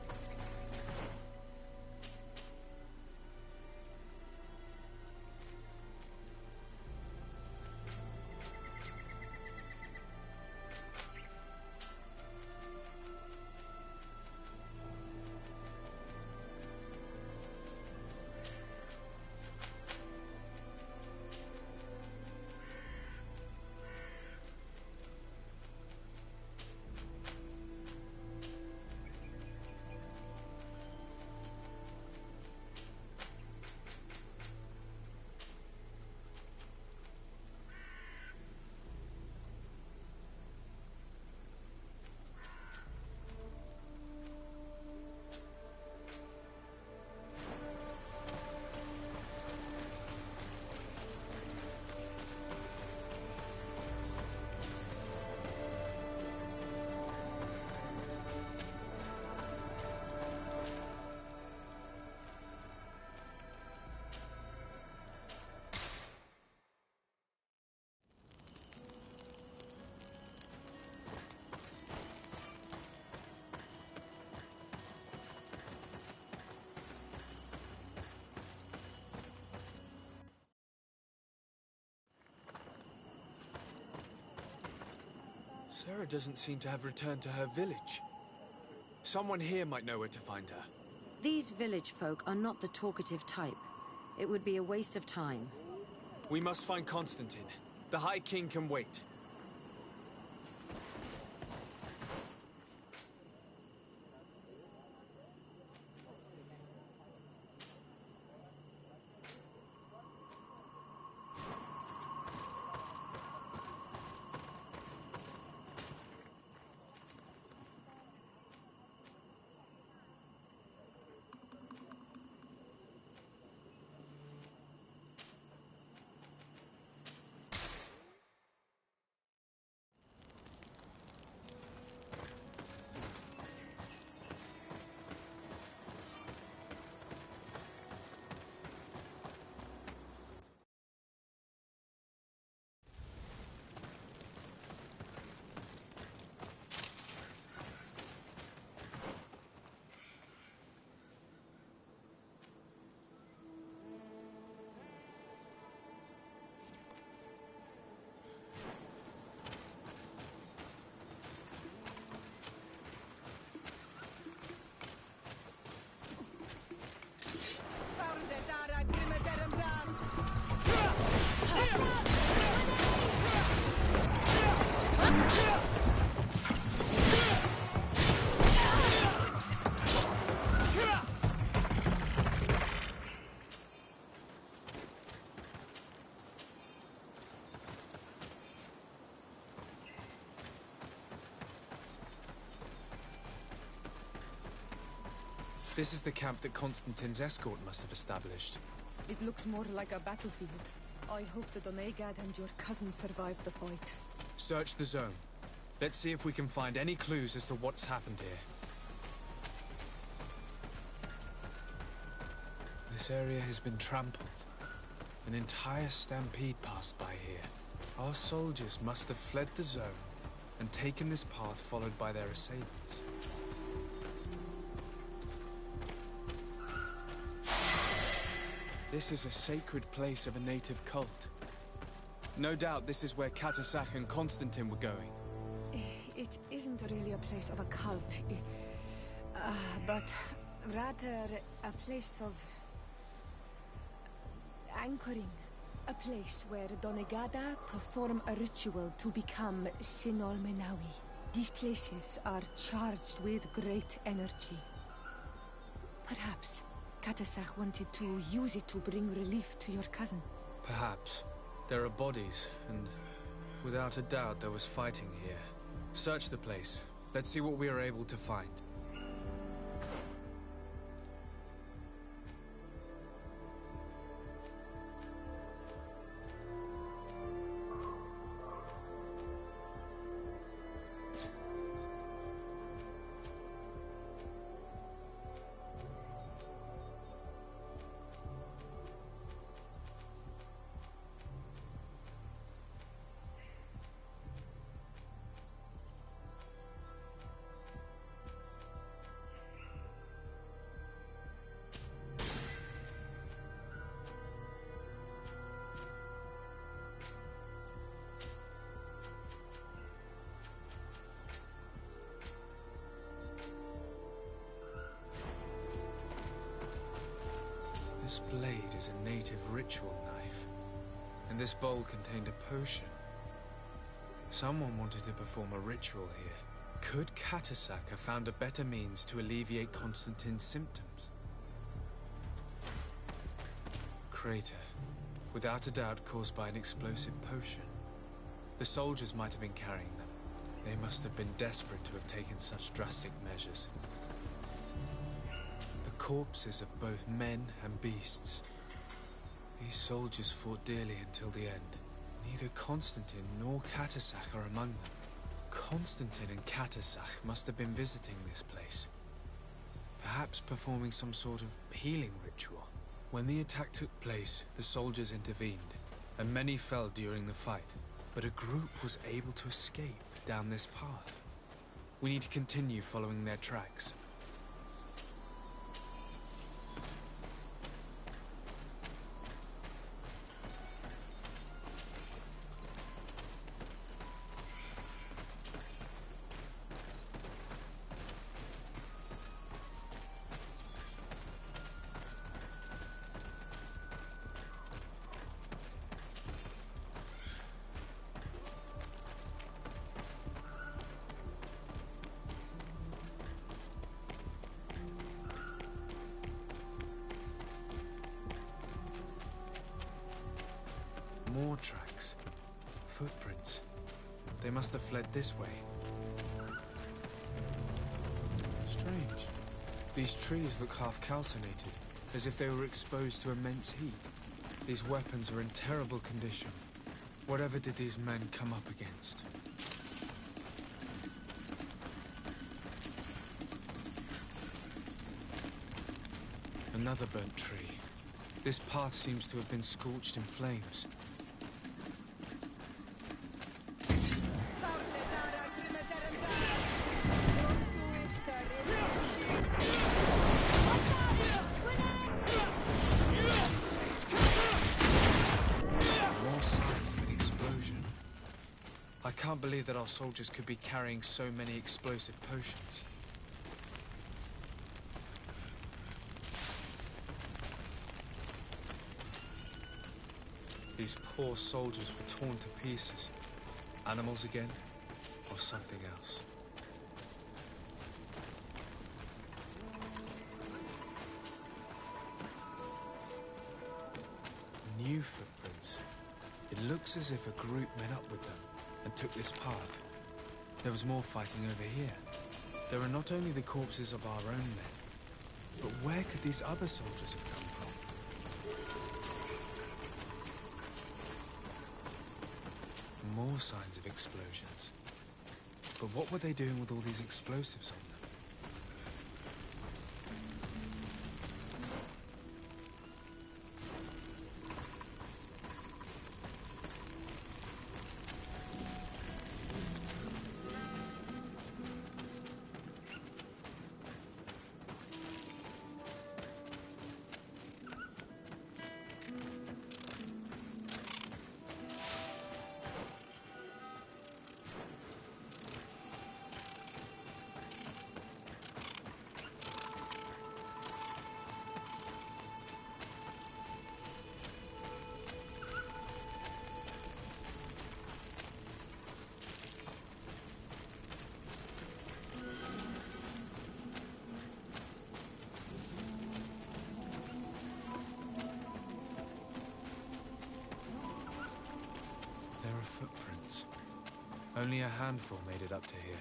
S2: Sarah doesn't seem to have returned to her village. Someone here might know where to find her.
S6: These village folk are not the talkative type. It would be a waste of time.
S2: We must find Constantine. The High King can wait. This is the camp that Constantine's escort must have established.
S7: It looks more like a battlefield. I hope the Donegad and your cousin survived the fight.
S2: Search the zone. Let's see if we can find any clues as to what's happened here. This area has been trampled. An entire stampede passed by here. Our soldiers must have fled the zone and taken this path followed by their assailants. This is a sacred place of a native cult. No doubt this is where Catasac and Constantine were going.
S7: It isn't really a place of a cult, but rather a place of anchoring. A place where Donegada perform a ritual to become Sinol Menawi. These places are charged with great energy. Perhaps Catasac wanted to use it to bring relief to your cousin.
S2: Perhaps. There are bodies, and without a doubt there was fighting here. Search the place. Let's see what we are able to find. This blade is a native ritual knife, and this bowl contained a potion. Someone wanted to perform a ritual here. Could Catasac have found a better means to alleviate Constantine's symptoms? Crater, without a doubt caused by an explosive potion. The soldiers might have been carrying them. They must have been desperate to have taken such drastic measures. Corpses of both men and beasts. These soldiers fought dearly until the end. Neither Constantine nor Catasac are among them. Constantine and Catasac must have been visiting this place. Perhaps performing some sort of healing ritual. When the attack took place, the soldiers intervened, and many fell during the fight. But a group was able to escape down this path. We need to continue following their tracks. More tracks. Footprints. They must have fled this way. Strange. These trees look half calcinated, as if they were exposed to immense heat. These weapons are in terrible condition. Whatever did these men come up against? Another burnt tree. This path seems to have been scorched in flames. I can't believe that our soldiers could be carrying so many explosive potions. these poor soldiers were torn to pieces. Animals again, or something else. New footprints. It looks as if a group met up with them and took this path. There was more fighting over here. There are not only the corpses of our own men, but where could these other soldiers have come from? More signs of explosions. But what were they doing with all these explosives on them? Footprints. Only a handful made it up to here.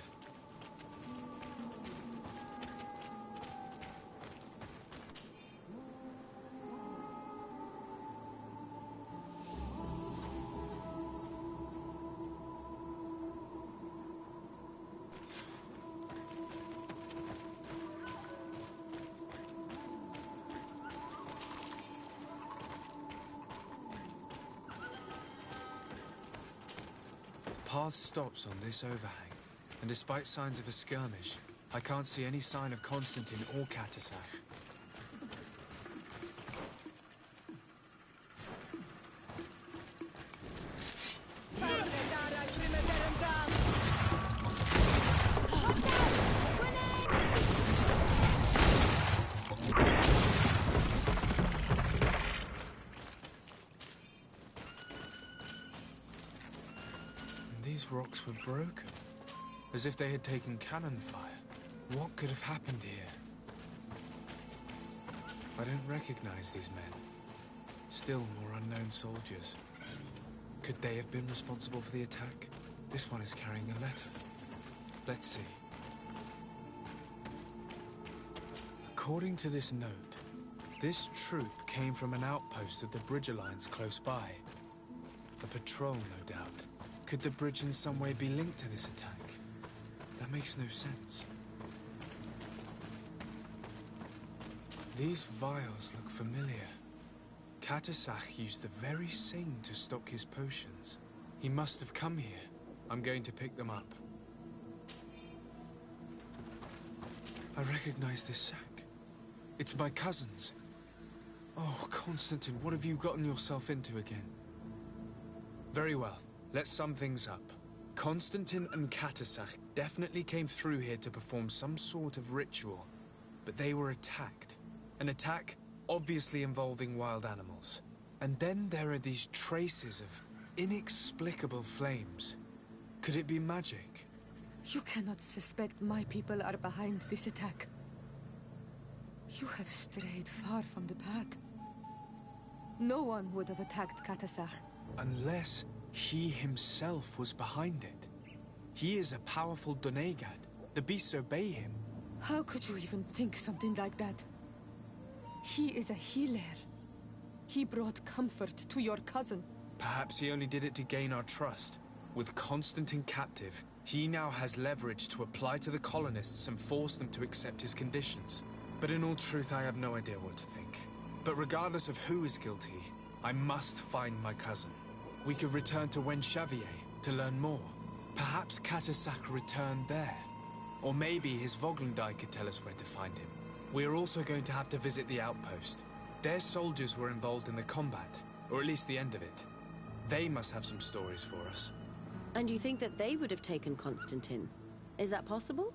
S2: Path stops on this overhang, and despite signs of a skirmish, I can't see any sign of Constantine or Katasach. These rocks were broken, as if they had taken cannon fire. What could have happened here? I don't recognize these men. Still more unknown soldiers. Could they have been responsible for the attack? This one is carrying a letter. Let's see. According to this note, this troop came from an outpost of the Bridge Alliance close by. A patrol, no doubt. Could the bridge in some way be linked to this attack? That makes no sense. These vials look familiar. Katasach used the very same to stock his potions. He must have come here. I'm going to pick them up. I recognize this sack. It's my cousin's. Oh, Constantine, what have you gotten yourself into again? Very well. Let's sum things up. Constantine and Katasach definitely came through here to perform some sort of ritual, but they were attacked. An attack obviously involving wild animals. And then there are these traces of inexplicable flames. Could it be magic?
S15: You cannot suspect my people are behind this attack. You have strayed far from the path. No one would have attacked Katasach.
S2: Unless he himself was behind it. He is a powerful Donegad. The beasts obey him.
S15: How could you even think something like that? He is a healer. He brought comfort to your cousin.
S2: Perhaps he only did it to gain our trust. With Constantine captive, he now has leverage to apply to the colonists and force them to accept his conditions. But in all truth, I have no idea what to think. But regardless of who is guilty, I must find my cousin. We could return to Wenchavier to learn more. Perhaps Katasach returned there. Or maybe his Voglendai could tell us where to find him. We are also going to have to visit the outpost. Their soldiers were involved in the combat, or at least the end of it. They must have some stories for us.
S4: And you think that they would have taken Constantine? Is that possible?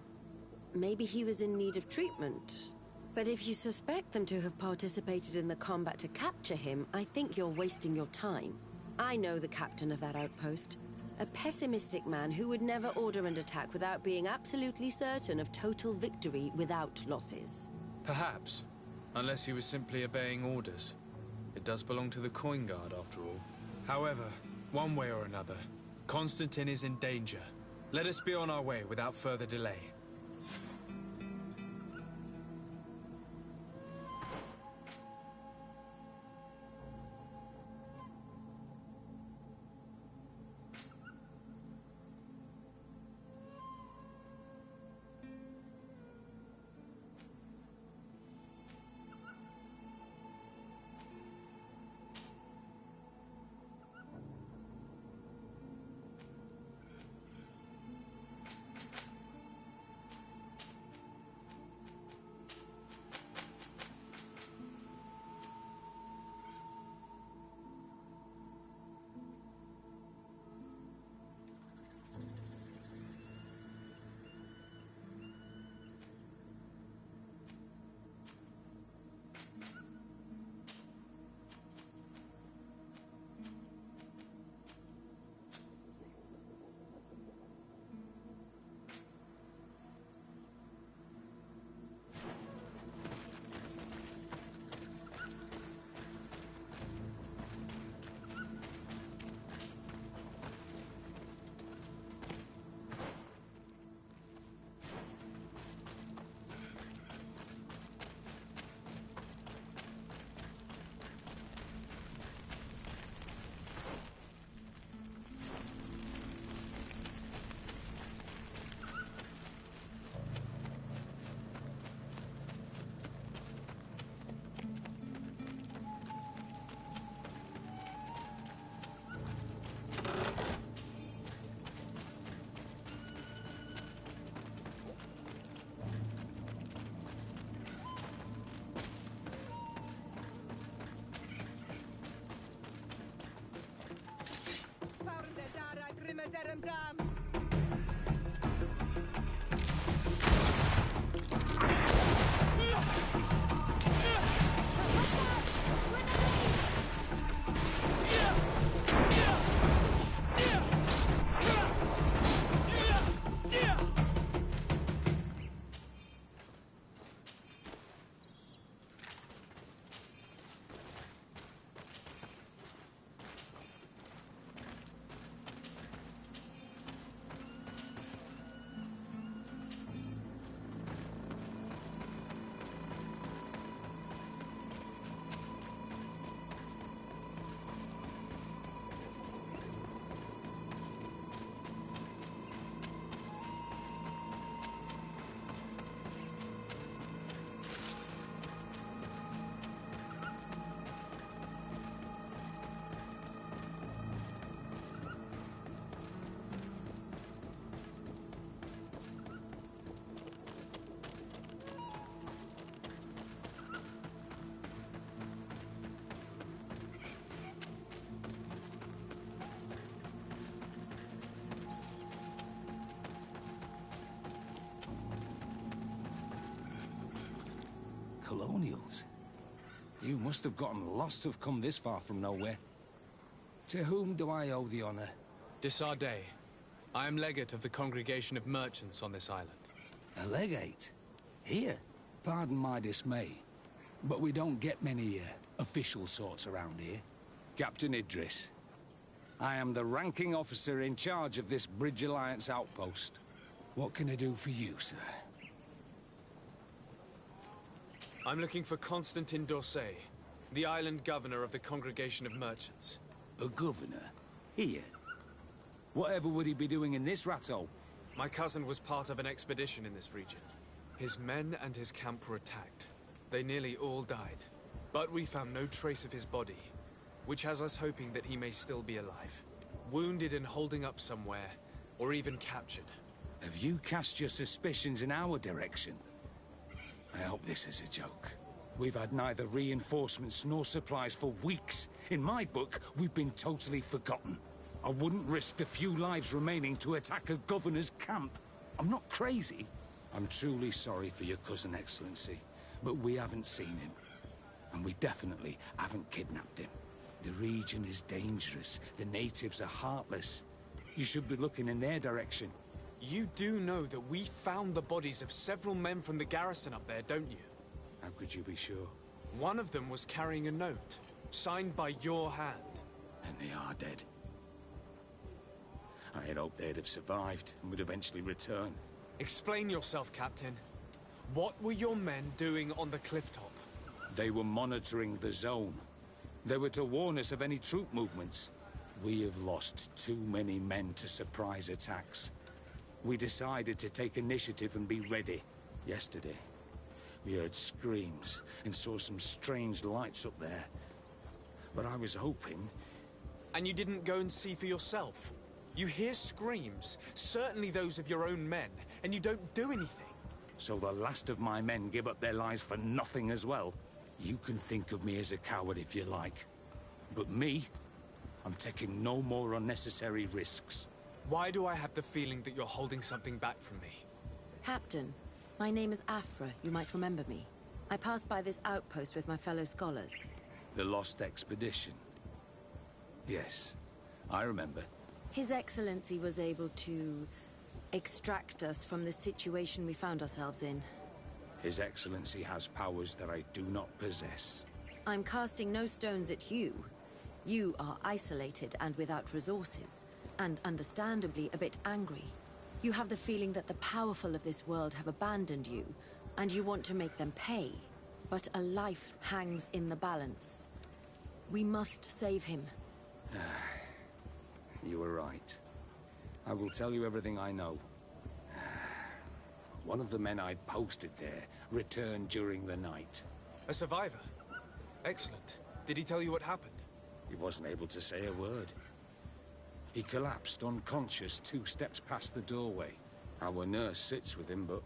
S4: Maybe he was in need of treatment. But if you suspect them to have participated in the combat to capture him, I think you're wasting your time. I know the captain of that outpost. A pessimistic man who would never order an attack without being absolutely certain of total victory without losses.
S2: Perhaps. Unless he was simply obeying orders. It does belong to the Coin Guard, after all. However, one way or another, Constantine is in danger. Let us be on our way without further delay.
S16: Colonials? You must have gotten lost to have come this far from nowhere. To whom do I owe the honor?
S2: De Sardet. I am legate of the Congregation of Merchants on this island.
S16: A legate? Here? Pardon my dismay, but we don't get many official sorts around here. Captain Idris. I am the ranking officer in charge of this Bridge Alliance outpost. What can I do for you, sir?
S2: I'm looking for Constantine d'Orsay, the island governor of the Congregation of Merchants.
S16: A governor? Here? Whatever would he be doing in this rattle?
S2: My cousin was part of an expedition in this region. His men and his camp were attacked. They nearly all died. But we found no trace of his body, which has us hoping that he may still be alive. Wounded and holding up somewhere, or even captured.
S16: Have you cast your suspicions in our direction? I hope this is a joke. We've had neither reinforcements nor supplies for weeks. In my book, we've been totally forgotten. I wouldn't risk the few lives remaining to attack a governor's camp. I'm not crazy. I'm truly sorry for your cousin, Excellency, but we haven't seen him. And we definitely haven't kidnapped him. The region is dangerous. The natives are heartless. You should be looking in their direction.
S2: You do know that we found the bodies of several men from the garrison up there, don't you?
S16: How could you be sure?
S2: One of them was carrying a note, signed by your hand.
S16: And they are dead. I had hoped they'd have survived and would eventually return.
S2: Explain yourself, Captain. What were your men doing on the clifftop?
S16: They were monitoring the zone. They were to warn us of any troop movements. We have lost too many men to surprise attacks. We decided to take initiative and be ready. Yesterday, we heard screams and saw some strange lights up there. But I was hoping...
S2: And you didn't go and see for yourself? You hear screams, certainly those of your own men, and you don't do anything.
S16: So the last of my men give up their lives for nothing as well? You can think of me as a coward if you like. But me, I'm taking no more unnecessary risks.
S2: Why do I have the feeling that you're holding something back from me?
S6: Captain, my name is Afra. You might remember me. I passed by this outpost with my fellow scholars.
S16: The Lost Expedition. Yes, I remember.
S6: His Excellency was able to extract us from the situation we found ourselves in.
S16: His Excellency has powers that I do not possess.
S6: I'm casting no stones at you. You are isolated and without resources, and understandably a bit angry. You have the feeling that the powerful of this world have abandoned you, and you want to make them pay. But a life hangs in the balance. We must save him.
S16: You were right. I will tell you everything I know. One of the men I'd posted there returned during the night.
S2: A survivor? Excellent. Did he tell you what happened?
S16: He wasn't able to say a word. He collapsed unconscious 2 steps past the doorway. Our nurse sits with him, but...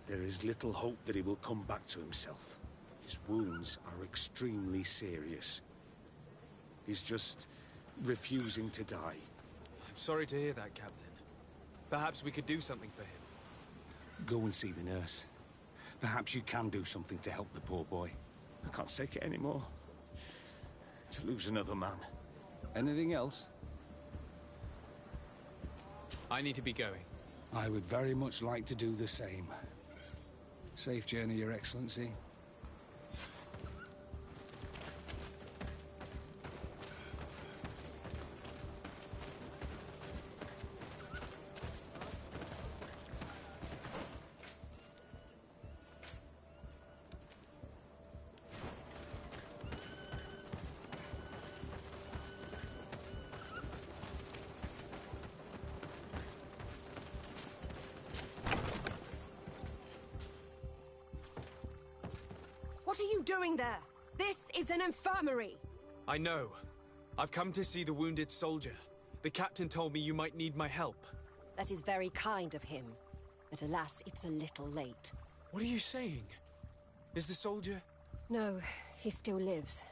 S16: there is little hope that he will come back to himself. His wounds are extremely serious. He's just refusing to die.
S2: I'm sorry to hear that, Captain. Perhaps we could do something for him.
S16: Go and see the nurse. Perhaps you can do something to help the poor boy. I can't take it anymore. To lose another man. Anything else?
S2: I need to be going.
S16: I would very much like to do the same. Safe journey, Your Excellency.
S4: What are you doing there? This is an infirmary!
S2: I know. I've come to see the wounded soldier. The captain told me you might need my help.
S4: That is very kind of him. But alas, it's a little late.
S2: What are you saying? Is the soldier...
S4: No, he still lives.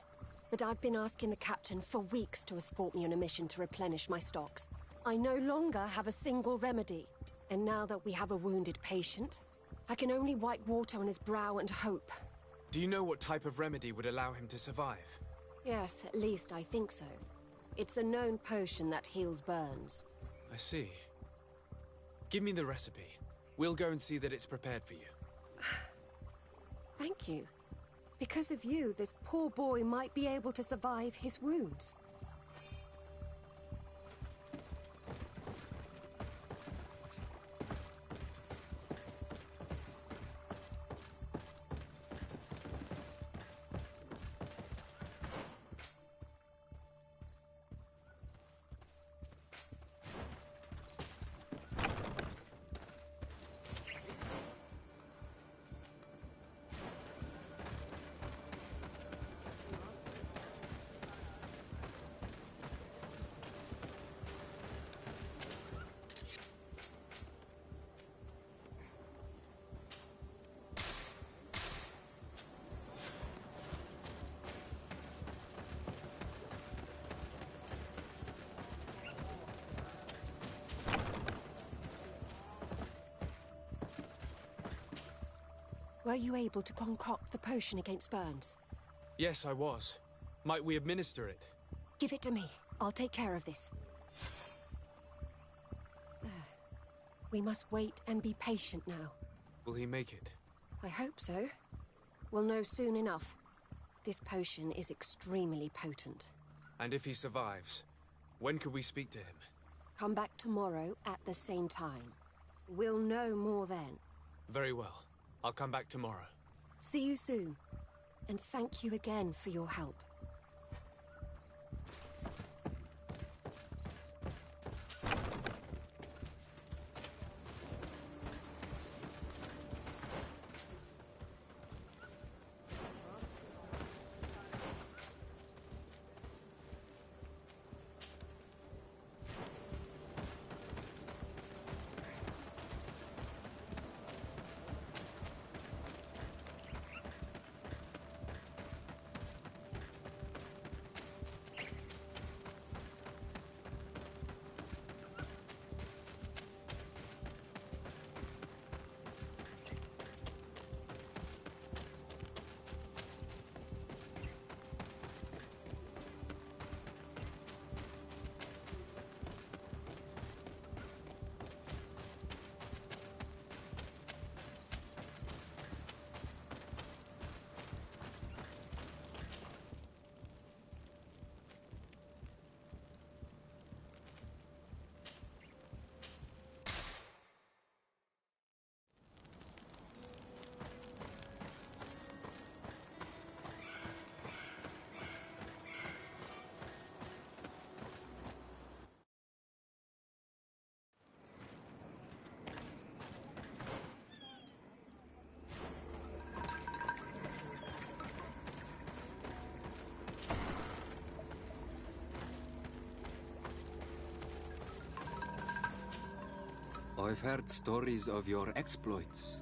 S4: But I've been asking the captain for weeks to escort me on a mission to replenish my stocks. I no longer have a single remedy. And now that we have a wounded patient, I can only wipe water on his brow and hope.
S2: Do you know what type of remedy would allow him to survive?
S4: Yes, at least I think so. It's a known potion that heals burns.
S2: I see. Give me the recipe. We'll go and see that it's prepared for you.
S4: Thank you. Because of you, this poor boy might be able to survive his wounds. Were you able to concoct the potion against burns?
S2: Yes, I was. Might we administer it?
S4: Give it to me. I'll take care of this. We must wait and be patient now.
S2: Will he make it?
S4: I hope so. We'll know soon enough. This potion is extremely potent.
S2: And if he survives, when could we speak to him?
S4: Come back tomorrow at the same time. We'll know more then.
S2: Very well. I'll come back tomorrow.
S4: See you soon. And thank you again for your help.
S17: I've heard stories of your exploits.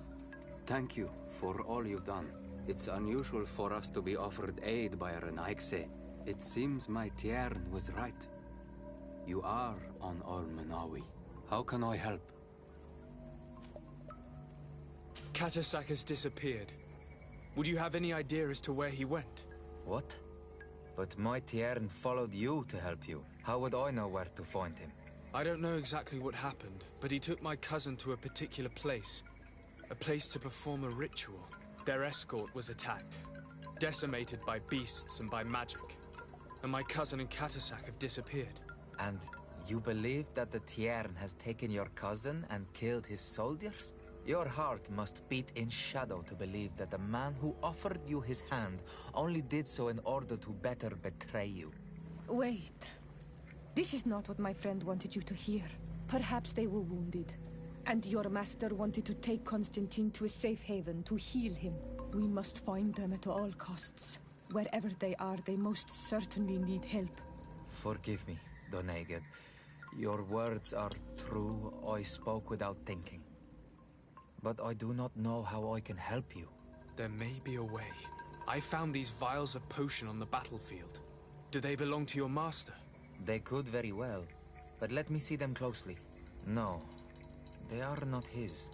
S17: Thank you for all you've done. It's unusual for us to be offered aid by a Renaigse. It seems my Tiern was right. You are on Almenawi. How can I help?
S2: Katasak has disappeared. Would you have any idea as to where he went?
S18: What? But my Tiern followed you to help you. How would I know where to find him?
S2: I don't know exactly what happened, but he took my cousin to a particular place. A place to perform a ritual. Their escort was attacked, decimated by beasts and by magic. And my cousin and Katasak have disappeared.
S18: And you believe that the Tiern has taken your cousin and killed his soldiers? Your heart must beat in shadow to believe that the man who offered you his hand only did so in order to better betray you.
S15: Wait. This is not what my friend wanted you to hear. Perhaps they were wounded, and your master wanted to take Constantine to a safe haven to heal him. We must find them at all costs. Wherever they are, they most certainly need help.
S18: Forgive me, Doneged. Your words are true. I spoke without thinking. But I do not know how I can help you.
S2: There may be a way. I found these vials of potion on the battlefield. Do they belong to your master?
S18: They could very well, but let me see them closely. No, they are not his.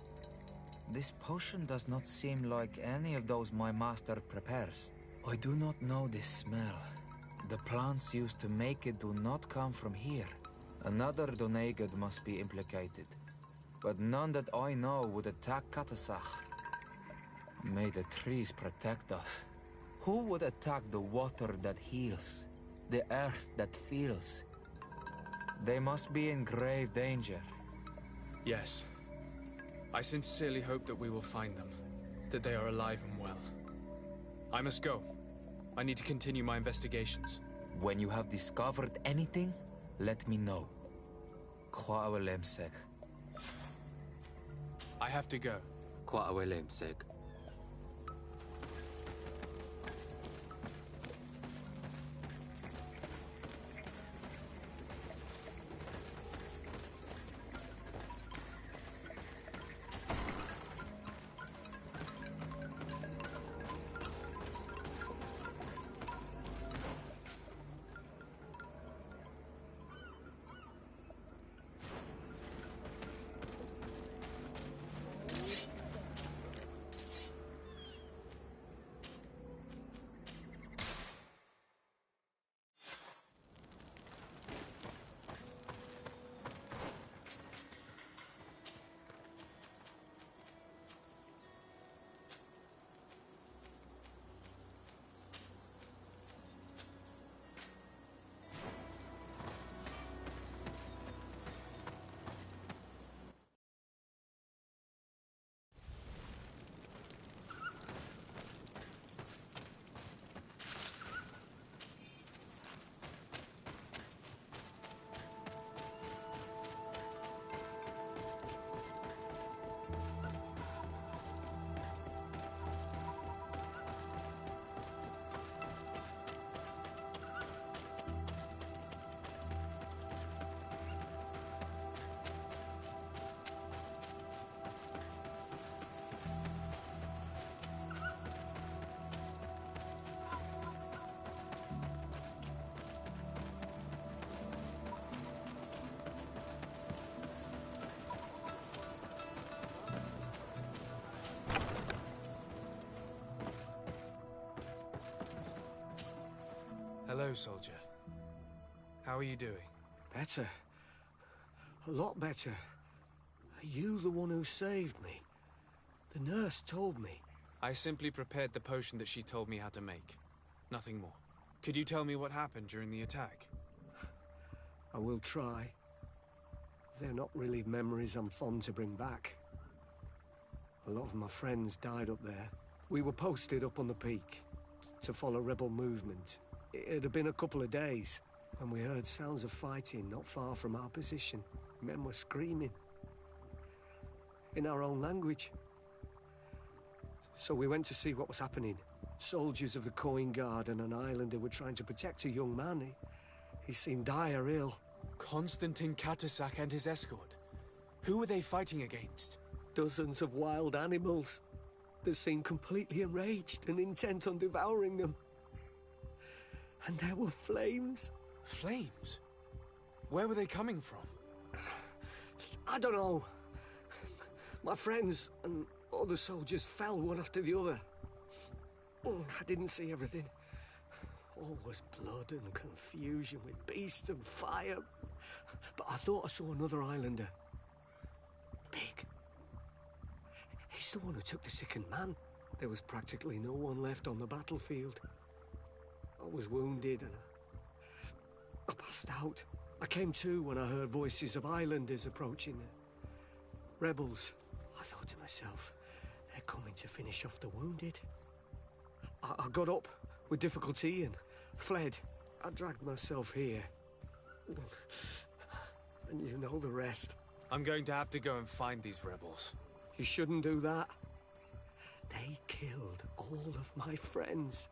S18: This potion does not seem like any of those my master prepares. I do not know this smell. The plants used to make it do not come from here. Another Doneged must be implicated, but none that I know would attack Katasach. May the trees protect us. Who would attack the water that heals? The earth that feels? They must be in grave danger.
S2: Yes. I sincerely hope that we will find them. That they are alive and well. I must go. I need to continue my investigations.
S18: When you have discovered anything, let me know.
S2: I have to go. Hello, soldier. How are you doing?
S5: Better. A lot better. Are you the one who saved me? The nurse told me.
S2: I simply prepared the potion that she told me how to make. Nothing more. Could you tell me what happened during the attack?
S5: I will try. They're not really memories I'm fond to bring back. A lot of my friends died up there. We were posted up on the peak to follow rebel movement. It had been a couple of days when we heard sounds of fighting not far from our position. Men were screaming in our own language. So we went to see what was happening. Soldiers of the Coin Guard and an islander were trying to protect a young man. He seemed dire ill.
S2: Constantine Katasak and his escort. Who were they fighting against?
S5: Dozens of wild animals. They seemed completely enraged and intent on devouring them. And there were flames.
S2: Flames? Where were they coming from?
S5: I don't know. My friends and other soldiers fell one after the other. I didn't see everything. All was blood and confusion with beasts and fire. But I thought I saw another islander. Big. He's the one who took the sickened man. There was practically no one left on the battlefield. I was wounded and I passed out. I came to when I heard voices of islanders approaching. Rebels. I thought to myself, they're coming to finish off the wounded. I got up with difficulty and fled. I dragged myself here. And you know the rest.
S2: I'm going to have to go and find these rebels.
S5: You shouldn't do that. They killed all of my friends.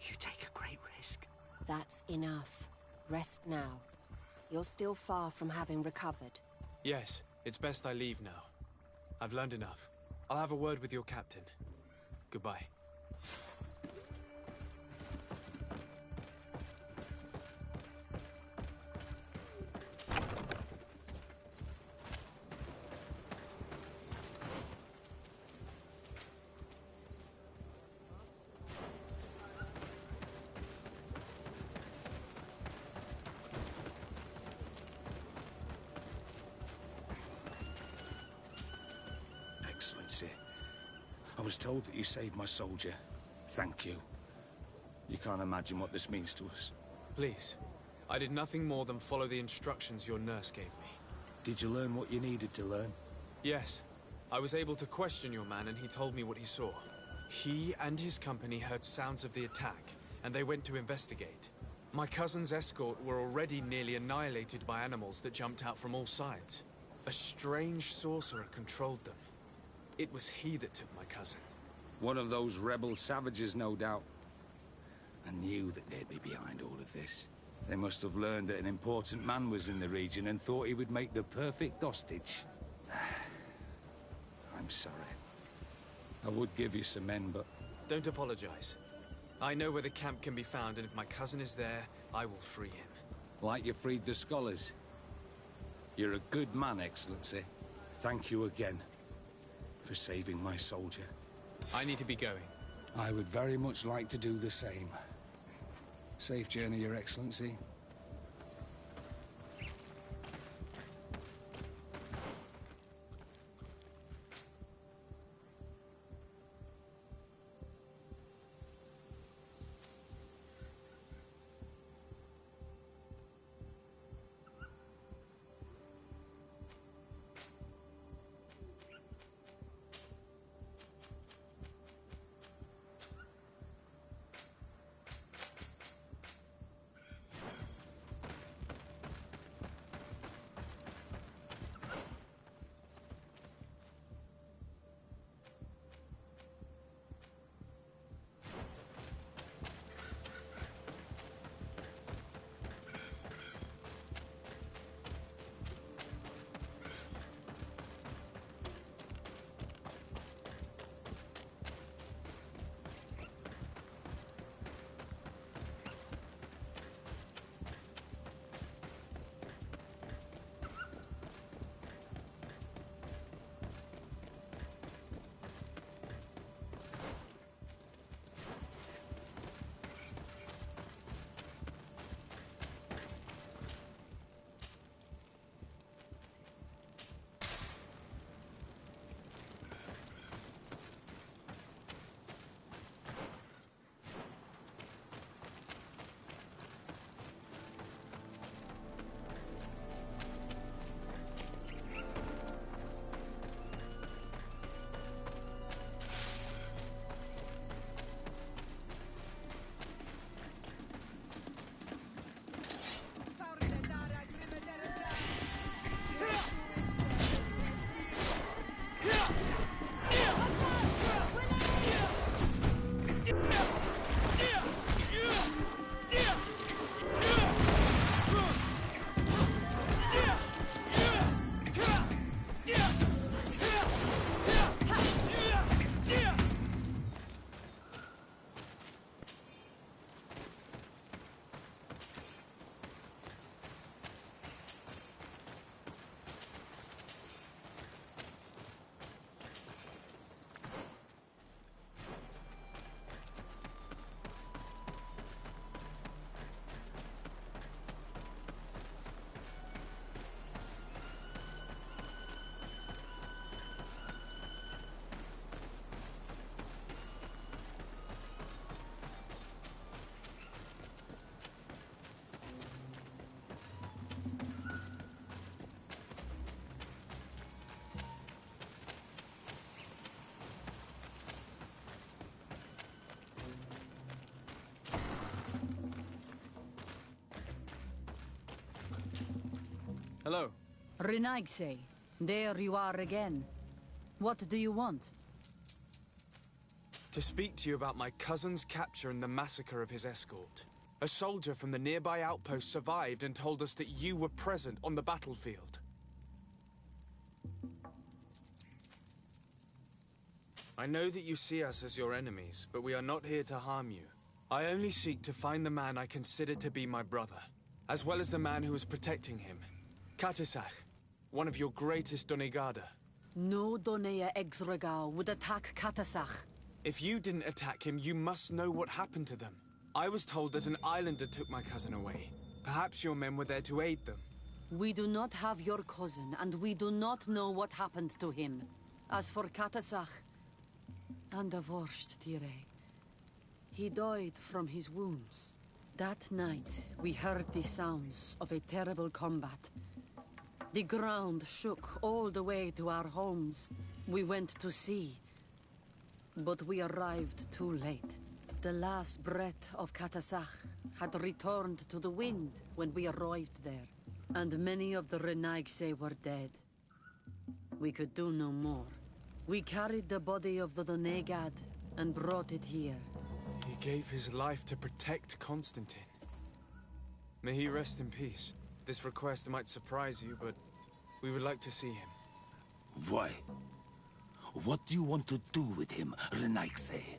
S5: You take a great risk.
S4: That's enough. Rest now. You're still far from having recovered.
S2: Yes, it's best I leave now. I've learned enough. I'll have a word with your captain. Goodbye.
S16: Excellency, I was told that you saved my soldier. Thank you. You can't imagine what this means to us.
S2: Please. I did nothing more than follow the instructions your nurse gave me.
S16: Did you learn what you needed to learn?
S2: Yes. I was able to question your man and he told me what he saw. He and his company heard sounds of the attack, and they went to investigate. My cousin's escort were already nearly annihilated by animals that jumped out from all sides. A strange sorcerer controlled them. It was he that took my cousin.
S16: One of those rebel savages, no doubt. I knew that they'd be behind all of this. They must have learned that an important man was in the region and thought he would make the perfect hostage. I'm sorry. I would give you some men, but...
S2: Don't apologize. I know where the camp can be found, and if my cousin is there, I will free him.
S16: Like you freed the scholars. You're a good man, Excellency. Thank you again for saving my soldier.
S2: I need to be going.
S16: I would very much like to do the same. Safe journey, Your Excellency.
S2: Hello.
S19: Renaigse, there you are again. What do you want?
S2: To speak to you about my cousin's capture and the massacre of his escort. A soldier from the nearby outpost survived and told us that you were present on the battlefield. I know that you see us as your enemies, but we are not here to harm you. I only seek to find the man I consider to be my brother, as well as the man who was protecting him. Katisach, one of your greatest Donegada.
S19: No Donea Exregao would attack Katasach.
S2: If you didn't attack him, you must know what happened to them. I was told that an islander took my cousin away. Perhaps your men were there to aid them.
S19: We do not have your cousin, and we do not know what happened to him. As for Katasach, and the worst, Tire, he died from his wounds. That night, we heard the sounds of a terrible combat. The ground shook all the way to our homes. We went to see, but we arrived too late. The last breath of Katasach had returned to the wind when we arrived there, and many of the Renaigse were dead. We could do no more. We carried the body of the Donegad and brought it here.
S2: He gave his life to protect Constantine. May he rest in peace. This request might surprise you, but we would like to see him.
S16: Why? What do you want to do with him, Renaigse?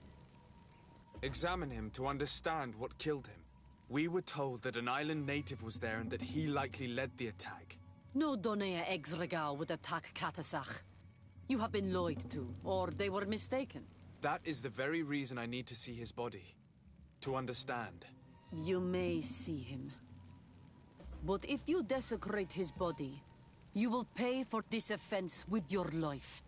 S2: Examine him to understand what killed him. We were told that an island native was there and that he likely led the attack.
S19: No Donea Exregao would attack Katasach. You have been lied to, or they were mistaken.
S2: That is the very reason I need to see his body. To understand.
S19: You may see him. But if you desecrate his body, you will pay for this offense with your life.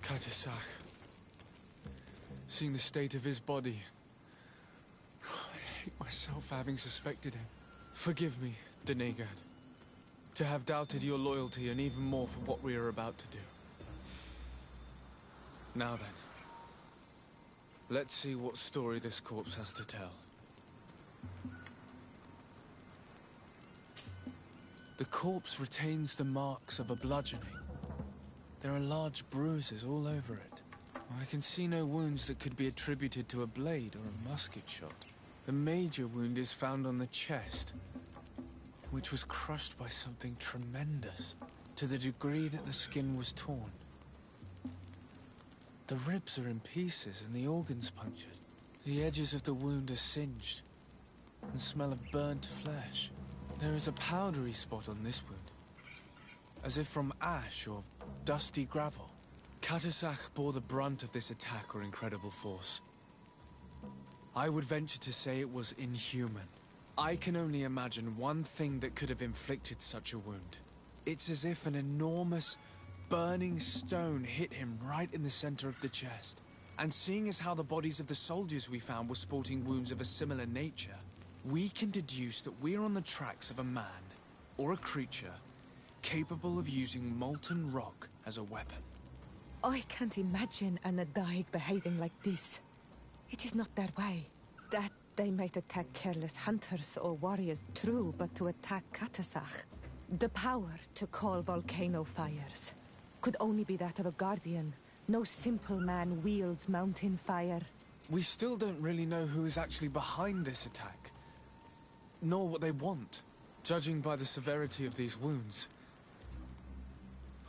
S2: Katisach. Seeing the state of his body, I hate myself for having suspected him. Forgive me, Donegad, to have doubted your loyalty and even more for what we are about to do. Now then, let's see what story this corpse has to tell. The corpse retains the marks of a bludgeoning. There are large bruises all over it. I can see no wounds that could be attributed to a blade or a musket shot. The major wound is found on the chest, which was crushed by something tremendous, to the degree that the skin was torn. The ribs are in pieces and the organs punctured. The edges of the wound are singed and smell of burnt flesh. There is a powdery spot on this wound, as if from ash or dusty gravel. Katasach bore the brunt of this attack or incredible force. I would venture to say it was inhuman. I can only imagine one thing that could have inflicted such a wound. It's as if an enormous, burning stone hit him right in the center of the chest. And seeing as how the bodies of the soldiers we found were sporting wounds of a similar nature, we can deduce that we're on the tracks of a man, or a creature, capable of using molten rock as a weapon.
S7: I can't imagine an Adaig behaving like this. It is not their way. That they might attack careless hunters or warriors, true, but to attack Katasach, the power to call volcano fires, could only be that of a guardian. No simple man wields mountain fire.
S2: We still don't really know who is actually behind this attack, nor what they want. Judging by the severity of these wounds,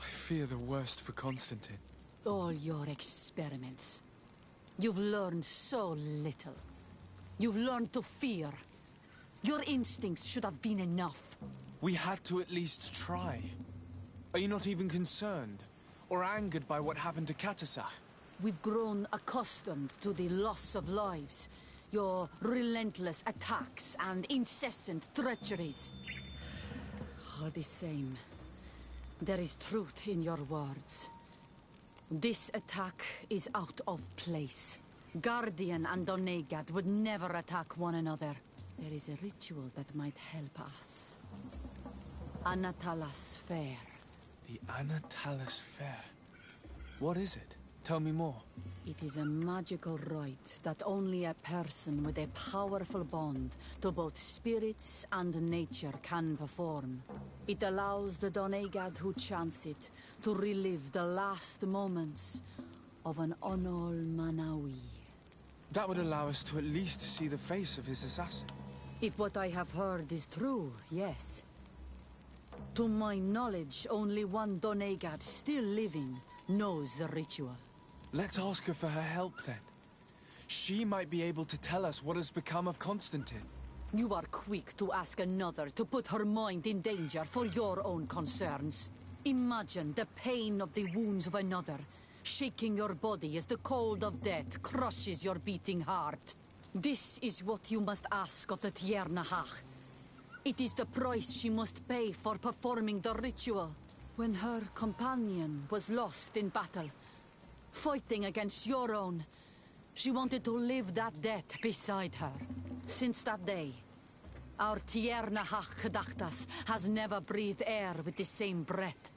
S2: I fear the worst for Constantine.
S19: All your experiments. You've learned so little. You've learned to fear. Your instincts should have been enough.
S2: We had to at least try. Are you not even concerned or angered by what happened to Katasach?
S19: We've grown accustomed to the loss of lives, your relentless attacks and incessant treacheries. All the same, there is truth in your words. This attack is out of place. Guardian and Donegad would never attack one another. There is a ritual that might help us. Anatalas Fair.
S2: The Anatalas Fair? What is it? Tell me more.
S19: It is a magical rite that only a person with a powerful bond to both spirits and nature can perform. It allows the Donegad who chants it to relive the last moments of an Onol Manawi.
S2: That would allow us to at least see the face of his assassin.
S19: If what I have heard is true, yes. To my knowledge, only one Donegad still living knows the ritual.
S2: Let's ask her for her help, then. She might be able to tell us what has become of Constantine.
S19: You are quick to ask another to put her mind in danger for your own concerns. Imagine the pain of the wounds of another, shaking your body as the cold of death crushes your beating heart. This is what you must ask of the Tiernahach. It is the price she must pay for performing the ritual. When her companion was lost in battle, fighting against your own, she wanted to live that death beside her. Since that day, our Tiernahach Gedachtas has never breathed air with the same breath.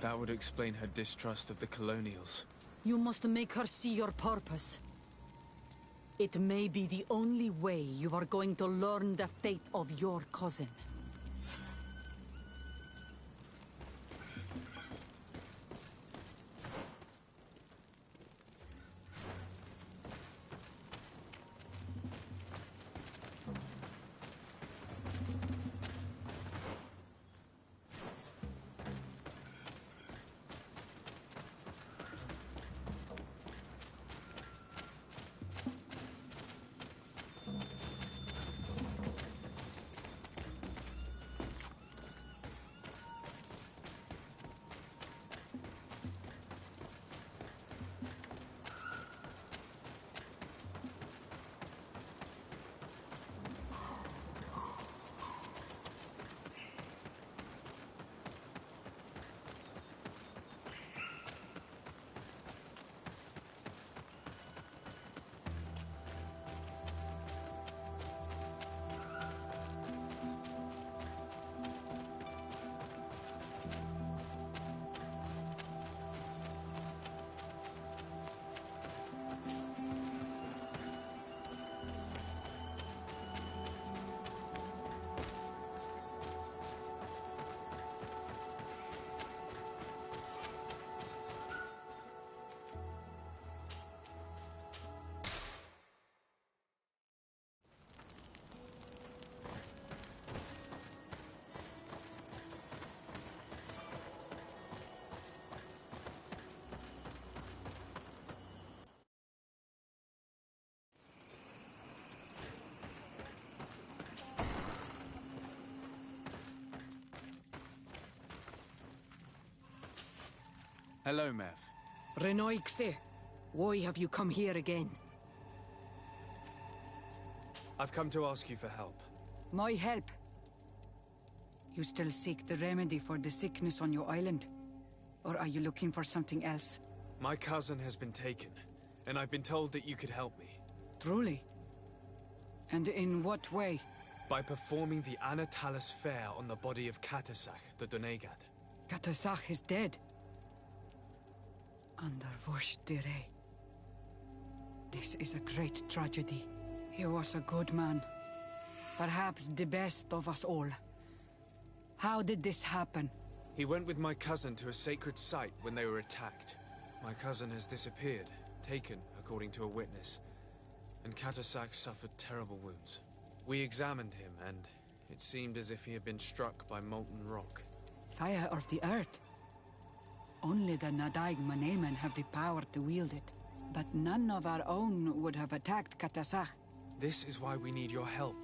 S2: That would explain her distrust of the colonials.
S19: You must make her see your purpose. It may be the only way you are going to learn the fate of your cousin.
S2: Hello, Mev.
S12: Renoixe, why have you come here again?
S2: I've come to ask you for help.
S12: My help? You still seek the remedy for the sickness on your island? Or are you looking for something else?
S2: My cousin has been taken, and I've been told that you could help me.
S12: Truly? And in what way?
S2: By performing the Anatalas Fair on the body of Katasach, the Donegad.
S12: Katasach is dead. Under Vosh Dire. This is a great tragedy. He was a good man. Perhaps the best of us all. How did this happen?
S2: He went with my cousin to a sacred site when they were attacked. My cousin has disappeared, taken, according to a witness. And Katasach suffered terrible wounds. We examined him, and it seemed as if he had been struck by molten rock.
S12: Fire of the earth. Only the Nadaig Manemen have the power to wield it. But none of our own would have attacked Katasach.
S2: This is why we need your help.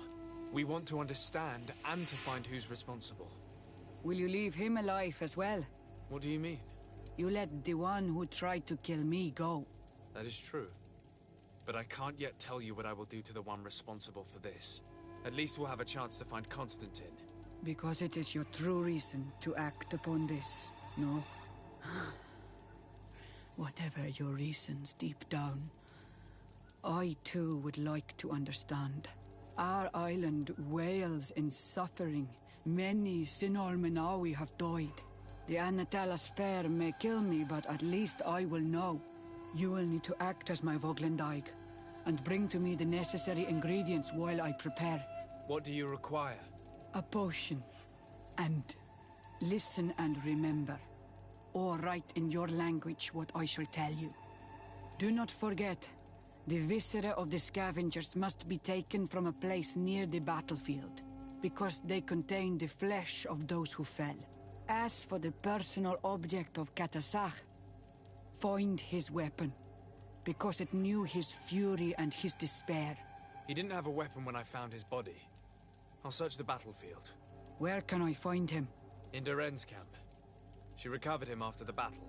S2: We want to understand and to find who's responsible.
S12: Will you leave him alive as well?
S2: What do you mean?
S12: You let the one who tried to kill me go.
S2: That is true. But I can't yet tell you what I will do to the one responsible for this. At least we'll have a chance to find Constantine.
S12: Because it is your true reason to act upon this, no? Whatever your reasons deep down, I too would like to understand. Our island wails in suffering. Many Sinol Menawi have died. The Anatalas Fair may kill me, but at least I will know. You will need to act as my Voglendaig, and bring to me the necessary ingredients while I prepare.
S2: What do you require?
S12: A potion. And listen and remember, or write in your language what I shall tell you. Do not forget, the viscera of the scavengers must be taken from a place near the battlefield, because they contain the flesh of those who fell. As for the personal object of Katasach, find his weapon, because it knew his fury and his despair.
S2: He didn't have a weapon when I found his body. I'll search the battlefield.
S12: Where can I find him?
S2: In Duren's camp. She recovered him after the battle.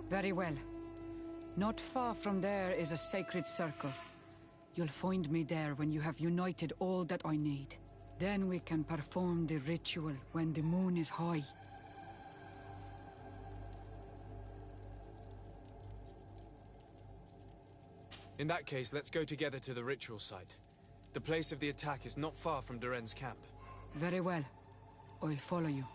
S12: Very well. Not far from there is a sacred circle. You'll find me there when you have united all that I need. Then we can perform the ritual when the moon is high.
S2: In that case, let's go together to the ritual site. The place of the attack is not far from Duren's camp.
S12: Very well. I'll follow you.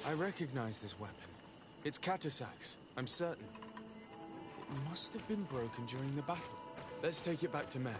S2: I recognize this weapon. It's Katasak's, I'm certain. It must have been broken during the battle. Let's take it back to Mev.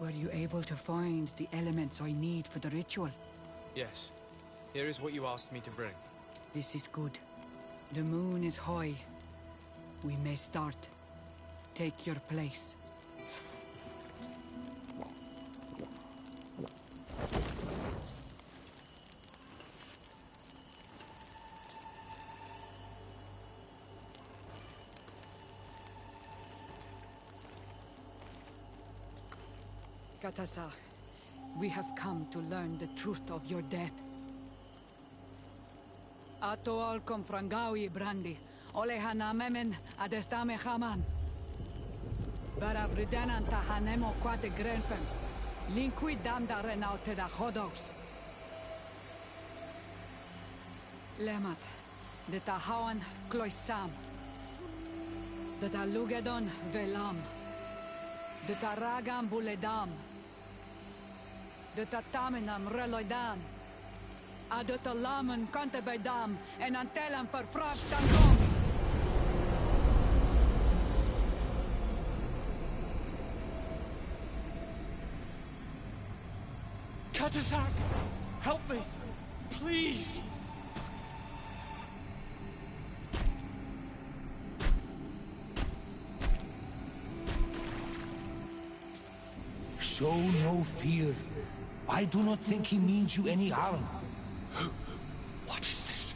S12: Were you able to find the elements I need for the ritual?
S2: Yes. Here is what you asked me to bring.
S12: This is good. The moon is high. We may start. Take your place. Katasar, we have come to learn the truth of your death. Ato al confrangawi brandi, olehana memen adestame haman. Baravridenan tahanemo quate grenfem, linqui damda renaute da hodox. Lemat, de tahawan kloisam, de talugedon velam, de taragam buledam, de tataminam reloidan, de talamen kantebeidam, en antelam verfragt tangom.
S8: Katasar, help me, please.
S16: Show no fear. I do not think he means you any harm.
S8: What is this?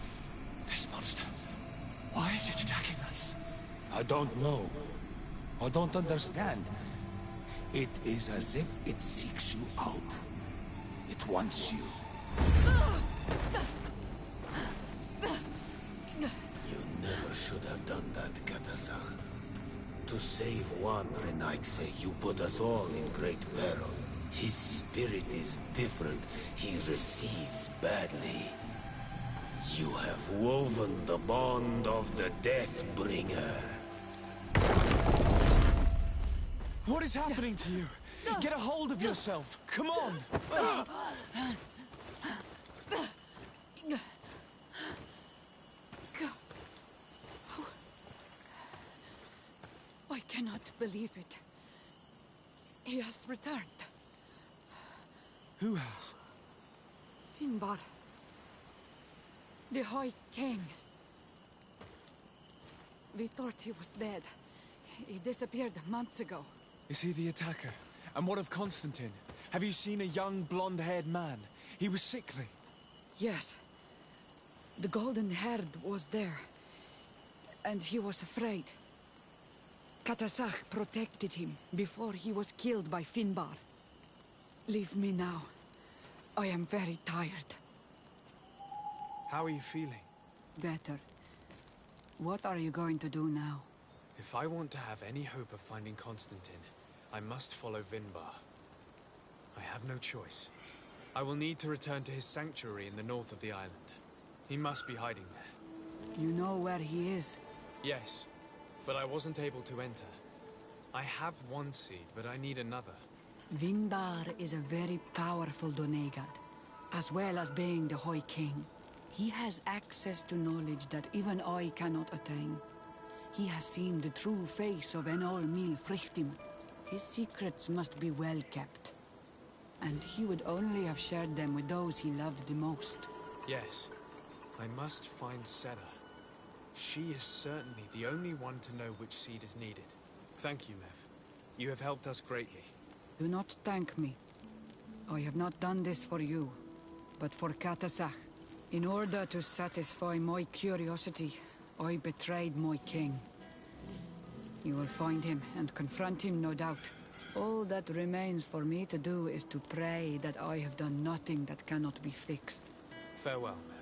S8: This monster? Why is it attacking us?
S16: I don't know. I don't understand. It is as if it seeks you out. It wants you.
S10: You never should have done that, Katasach. To save one Renaigse, you put us all in great peril. His spirit is different. He receives badly. You have woven the bond of the Deathbringer.
S2: What is happening to you? Get a hold of yourself. Come on.
S12: believe it. He has returned.
S2: Who has?
S12: Finbar. The High King. We thought he was dead. He disappeared months ago.
S2: Is he the attacker? And what of Constantine? Have you seen a young, blonde-haired man? He was sickly.
S12: Yes. The golden haired was there. And he was afraid. Katasach protected him before he was killed by Finbar. Leave me now. I am very tired.
S2: How are you feeling?
S12: Better. What are you going to do now?
S2: If I want to have any hope of finding Constantine, I must follow Vinbar. I have no choice. I will need to return to his sanctuary in the north of the island. He must be hiding there.
S12: You know where he is?
S2: Yes, but I wasn't able to enter. I have one seed, but I need another.
S12: Vinbar is a very powerful Donegad, as well as being the High King. He has access to knowledge that even I cannot attain. He has seen the true face of Enol Mil Frichtim. His secrets must be well kept. And he would only have shared them with those he loved the most.
S2: Yes, I must find Sardet. She is certainly the only one to know which seed is needed. Thank you, Mev. You have helped us greatly.
S12: Do not thank me. I have not done this for you, but for Katasach. In order to satisfy my curiosity, I betrayed my king. You will find him and confront him, no doubt. All that remains for me to do is to pray that I have done nothing that cannot be fixed.
S2: Farewell, Mev.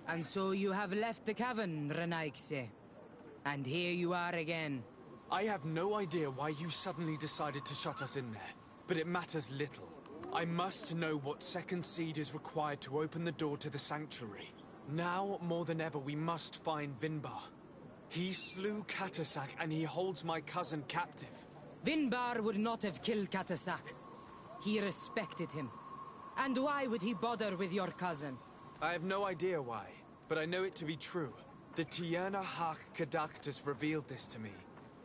S14: And so you have left the cavern, Renaigse. And here you are again.
S2: I have no idea why you suddenly decided to shut us in there, but it matters little. I must know what second seed is required to open the door to the sanctuary. Now, more than ever, we must find Vinbar. He slew Katasach, and he holds my cousin captive.
S14: Vinbar would not have killed Katasach. He respected him. And why would he bother with your cousin?
S2: I have no idea why, but I know it to be true. The Tierna Hach Kadaktus revealed this to me.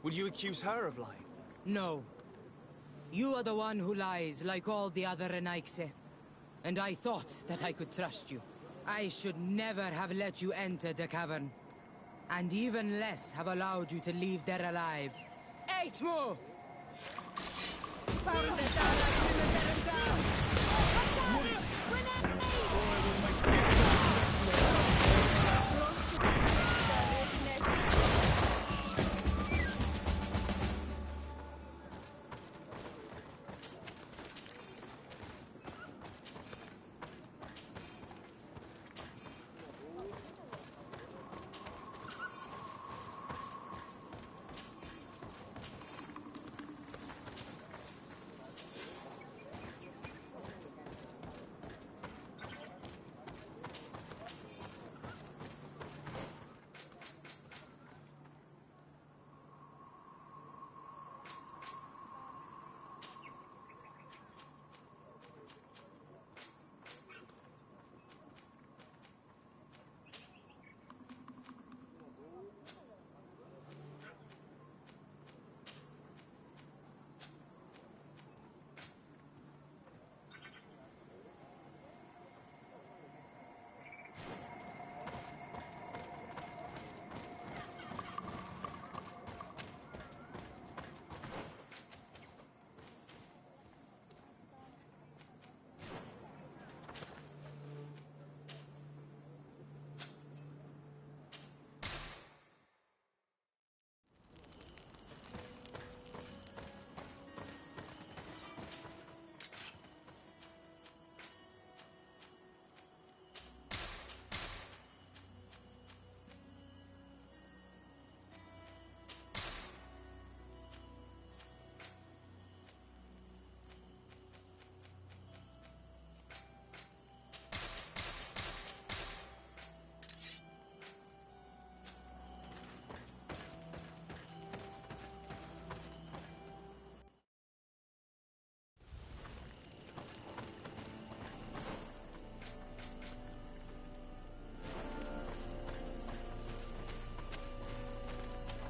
S2: Would you accuse her of lying?
S14: No. You are the one who lies, like all the other Renaigse. And I thought that I could trust you. I should never have let you enter the cavern. And even less have allowed you to leave there alive. Eight more!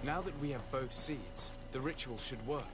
S2: Now that we have both seeds, the ritual should work.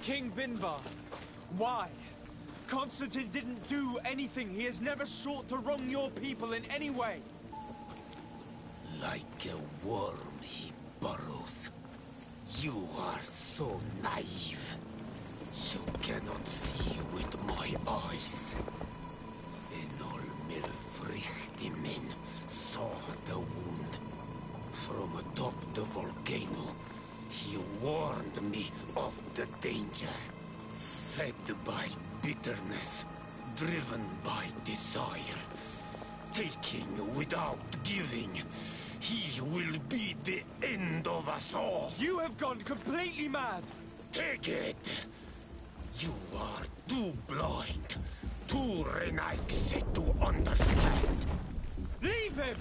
S2: King Vinbar, why? Constantine didn't do anything. He has never sought to wrong your people in any way.
S10: Like a worm he burrows. You are so naive. You cannot see with my eyes. Enol Milfrichtimin saw the wound. From atop the volcano, he warned me of the danger. Fed by bitterness, driven by desire, taking without giving, he will be the end of us all.
S2: You have gone completely mad!
S10: Take it! You are too blind, too Renaikse to understand.
S2: Leave him!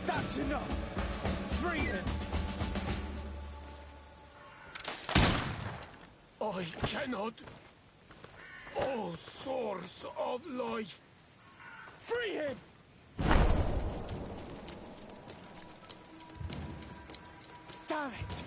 S2: That's enough! Free him!
S10: I cannot. O source of life!
S2: Free him! Damn it!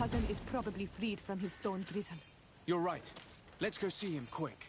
S12: cousin is probably freed from his stone prison.
S2: You're right. Let's go see him quick.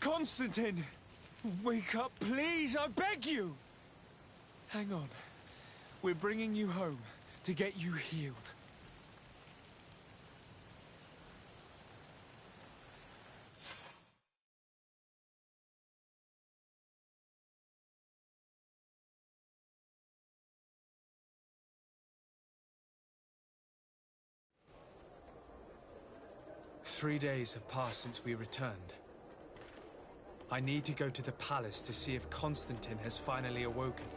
S2: Constantine! Wake up, please, I beg you! Hang on. We're bringing you home to get you healed. Three days have passed since we returned. I need to go to the palace to see if Constantine has finally awoken.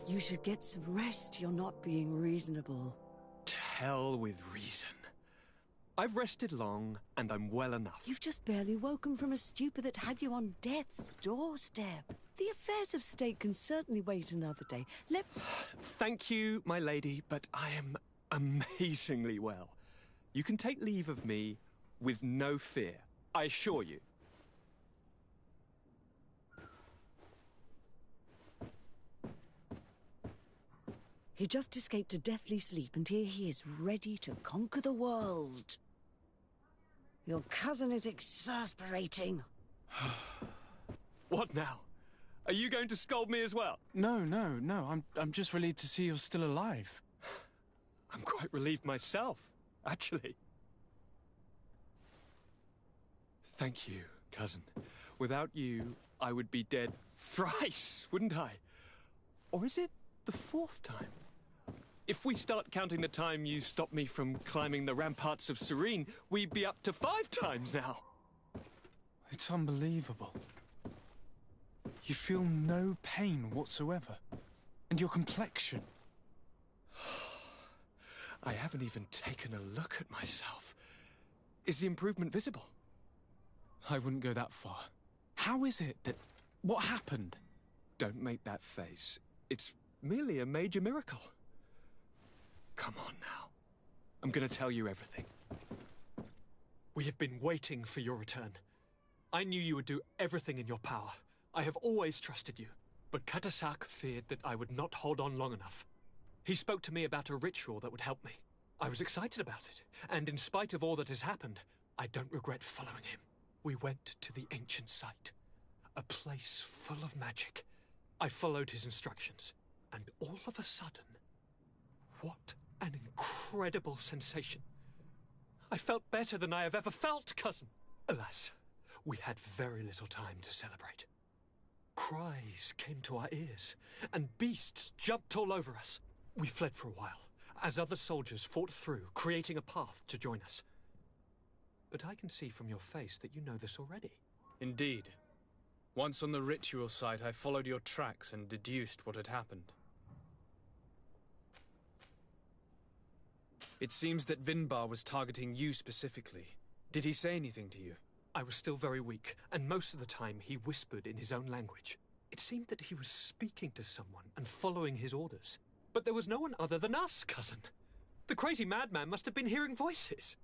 S1: You should get some rest. You're not being reasonable.
S20: To hell with reason. I've rested long, and I'm well enough.
S1: You've just barely woken from a stupor that had you on death's doorstep. The affairs of state can certainly wait another day.
S20: Thank you, my lady, but I am amazingly well. You can take leave of me with no fear, I assure you.
S1: He just escaped a deathly sleep, and here he is, ready to conquer the world. Your cousin is exasperating.
S20: What now? Are you going to scold me as well?
S2: No. I'm just relieved to see you're still alive.
S20: I'm quite relieved myself, actually. Thank you, cousin. Without you, I would be dead thrice, wouldn't I? Or is it the fourth time? If we start counting the time you stopped me from climbing the ramparts of Serene, we'd be up to 5 times now.
S2: It's unbelievable. You feel no pain whatsoever. And your complexion.
S20: I haven't even taken a look at myself. Is the improvement visible?
S2: I wouldn't go that far. How is it that... What happened?
S20: Don't make that face. It's merely a major miracle. Come on now. I'm gonna tell you everything. We have been waiting for your return. I knew you would do everything in your power. I have always trusted you. But Katasak feared that I would not hold on long enough. He spoke to me about a ritual that would help me. I was excited about it, and in spite of all that has happened, I don't regret following him. We went to the ancient site, a place full of magic. I followed his instructions, and all of a sudden, what an incredible sensation. I felt better than I have ever felt, cousin. Alas, we had very little time to celebrate. Cries came to our ears, and beasts jumped all over us. We fled for a while, as other soldiers fought through, creating a path to join us. But I can see from your face that you know this already.
S2: Indeed. Once on the ritual site, I followed your tracks and deduced what had happened. It seems that Vinbar was targeting you specifically. Did he say anything to you?
S20: I was still very weak, and most of the time he whispered in his own language. It seemed that he was speaking to someone and following his orders. But there was no one other than us, cousin. The crazy madman must have been hearing voices.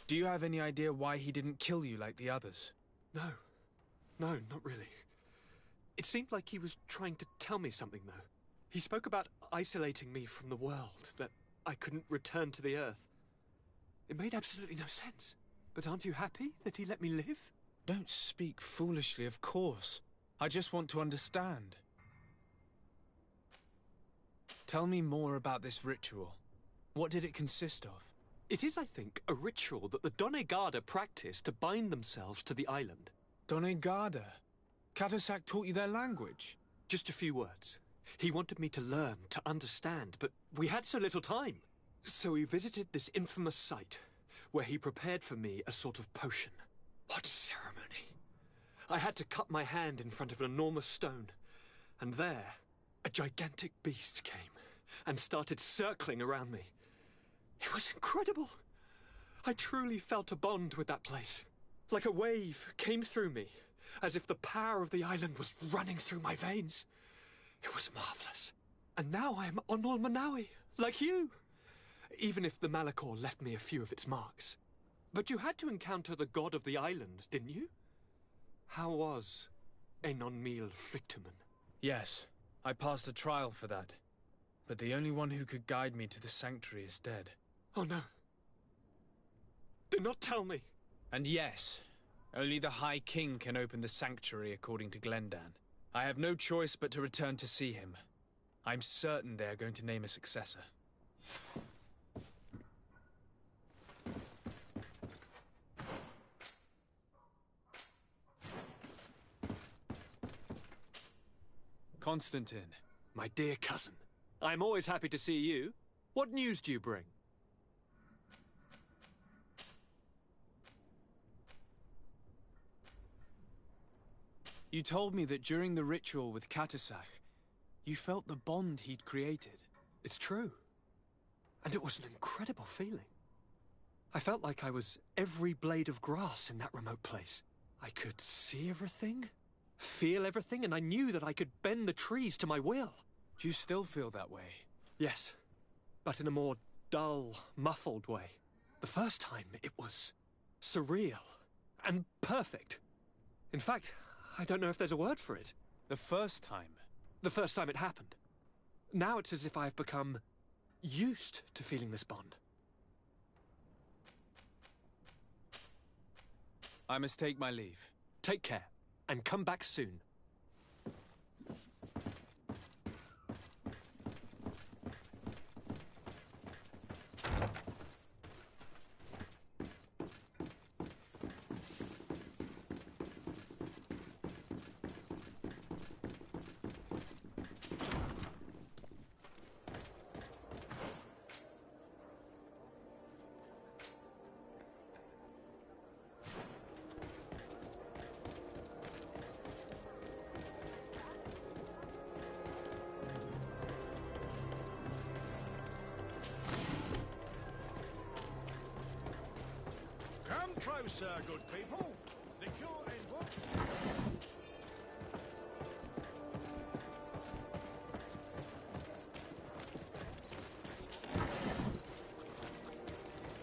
S2: Do you have any idea why he didn't kill you like the others?
S20: No, not really. It seemed like he was trying to tell me something, though. He spoke about isolating me from the world, that I couldn't return to the Earth. It made absolutely no sense. But aren't you happy that he let me live?
S2: Don't speak foolishly, of course. I just want to understand. Tell me more about this ritual. What did it consist of?
S20: It is, I think, a ritual that the Donegada practice to bind themselves to the island.
S2: Donegada? Katasak taught you their language?
S20: Just a few words. He wanted me to learn, to understand, but we had so little time. So we visited this infamous site, where he prepared for me a sort of potion. What ceremony! I had to cut my hand in front of an enormous stone, and there, a gigantic beast came and started circling around me. It was incredible. I truly felt a bond with that place. Like a wave came through me, as if the power of the island was running through my veins. It was marvelous. And now I am Onol Manawi, like you. Even if the Malichor left me a few of its marks. But you had to encounter the god of the island, didn't you? How was Enon Mil Frictumen?
S2: Yes, I passed a trial for that. But the only one who could guide me to the sanctuary is dead.
S20: Oh no. Do not tell me.
S2: And yes, only the High King can open the sanctuary according to Glendan. I have no choice but to return to see him. I'm certain they are going to name a successor. Constantine.
S20: My dear cousin, I'm always happy to see you. What news do you bring?
S2: You told me that during the ritual with Katasak, you felt the bond he'd created.
S20: It's true. And it was an incredible feeling. I felt like I was every blade of grass in that remote place. I could see everything, feel everything, and I knew that I could bend the trees to my will.
S2: Do you still feel that way?
S20: Yes, but in a more dull, muffled way. The first time, it was surreal and perfect. In fact, I don't know if there's a word for it.
S2: The first time?
S20: The first time it happened. Now it's as if I've become used to feeling this bond.
S2: I must take my leave.
S20: Take care, and come back soon.
S3: closer, good people. The curtain will...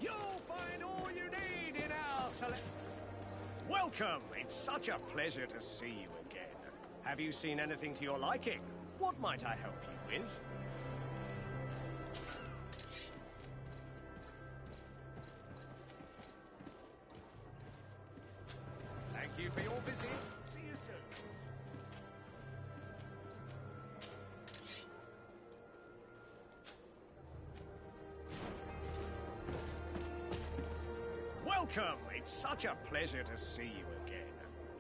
S8: You'll find all you need in our select... Welcome! It's such a pleasure to see you again. Have you seen anything to your liking? What might I help you with? Thank you for your visit. See you soon. Welcome! It's such a pleasure to see you again.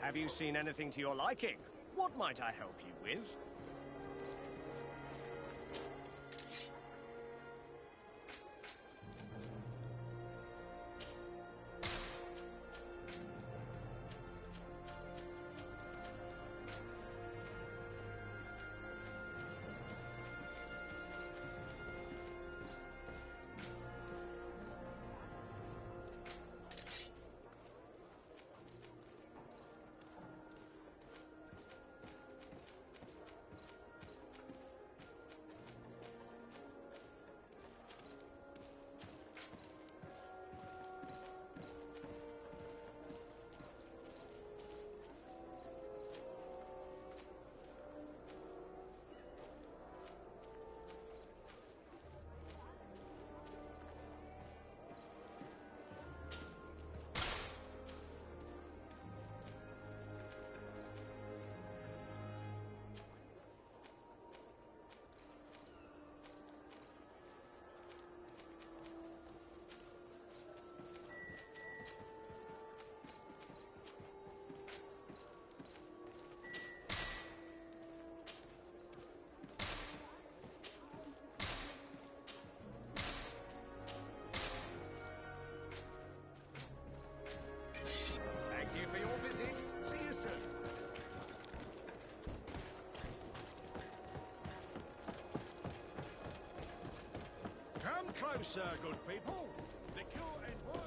S8: Have you seen anything to your liking? What might I help you with?
S3: Closer, good people. The curtain will...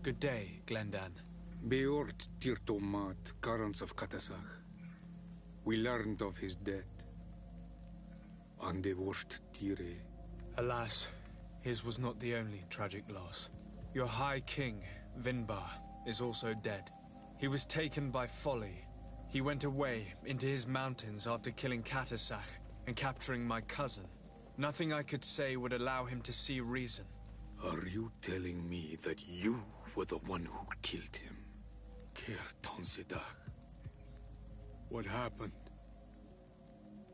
S2: Good day, Glendan.
S11: Beort Tirtomat, Garants of Katasach. We learned of his death. Andevosht Tire.
S2: Alas, his was not the only tragic loss. Your High King, Vinbar, is also dead. He was taken by folly. He went away into his mountains after killing Katasach and capturing my cousin. Nothing I could say would allow him to see reason.
S11: Are you telling me that you were the one who killed him? Kerton Sidak. What happened?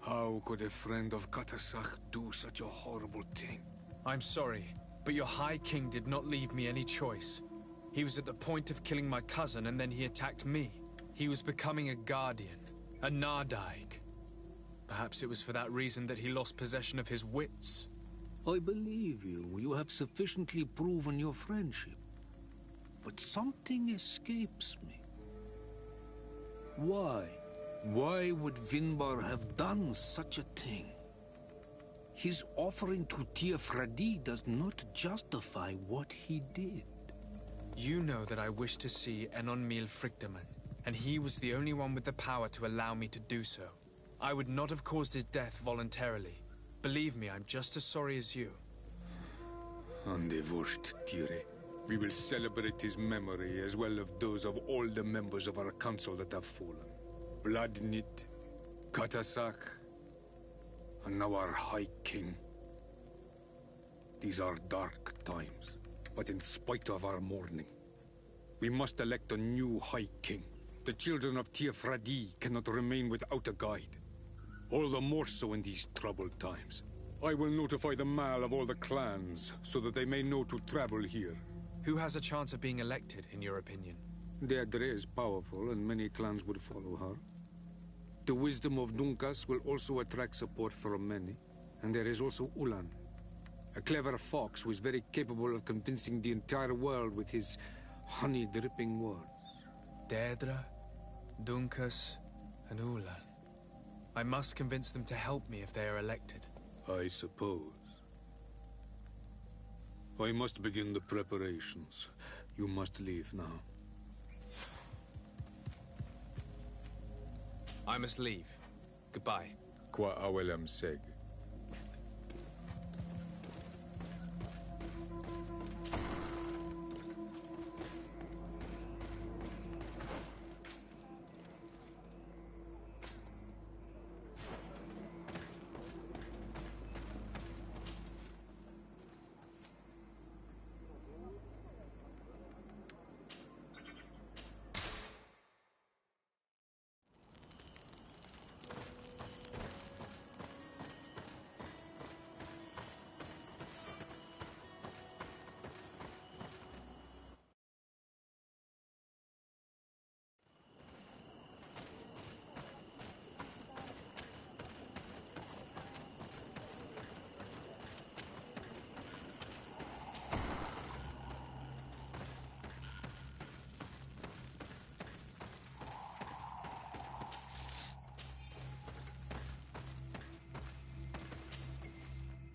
S11: How could a friend of Katasach do such a horrible thing?
S2: I'm sorry. But your High King did not leave me any choice. He was at the point of killing my cousin, and then he attacked me. He was becoming a guardian, a Nardaig. Perhaps it was for that reason that he lost possession of his wits.
S16: I believe you. You have sufficiently proven your friendship. But something escapes me. Why? Why would Vinbar have done such a thing? His offering to Teofradi does not justify what he did.
S2: You know that I wish to see Enon Mil Frictamen, and he was the only one with the power to allow me to do so. I would not have caused his death voluntarily. Believe me, I'm just as sorry as you.
S11: Undivorced, Tire. We will celebrate his memory as well as those of all the members of our council that have fallen. Vladnit, Katasak, and now our High King. These are dark times, but in spite of our mourning, we must elect a new High King. The children of Teofradi cannot remain without a guide. All the more so in these troubled times. I will notify the Mal of all the clans, so that they may know to travel here.
S2: Who has a chance of being elected, in your opinion?
S11: Deirdre is powerful, and many clans would follow her. The wisdom of Dunkas will also attract support from many. And there is also Ulan, a clever fox who is very capable of convincing the entire world with his honey-dripping words.
S2: Deirdre, Dunkas, and Ulan. I must convince them to help me if they are elected.
S11: I suppose. I must begin the preparations. You must leave now.
S2: I must leave. Goodbye.
S11: Qua awelem seg.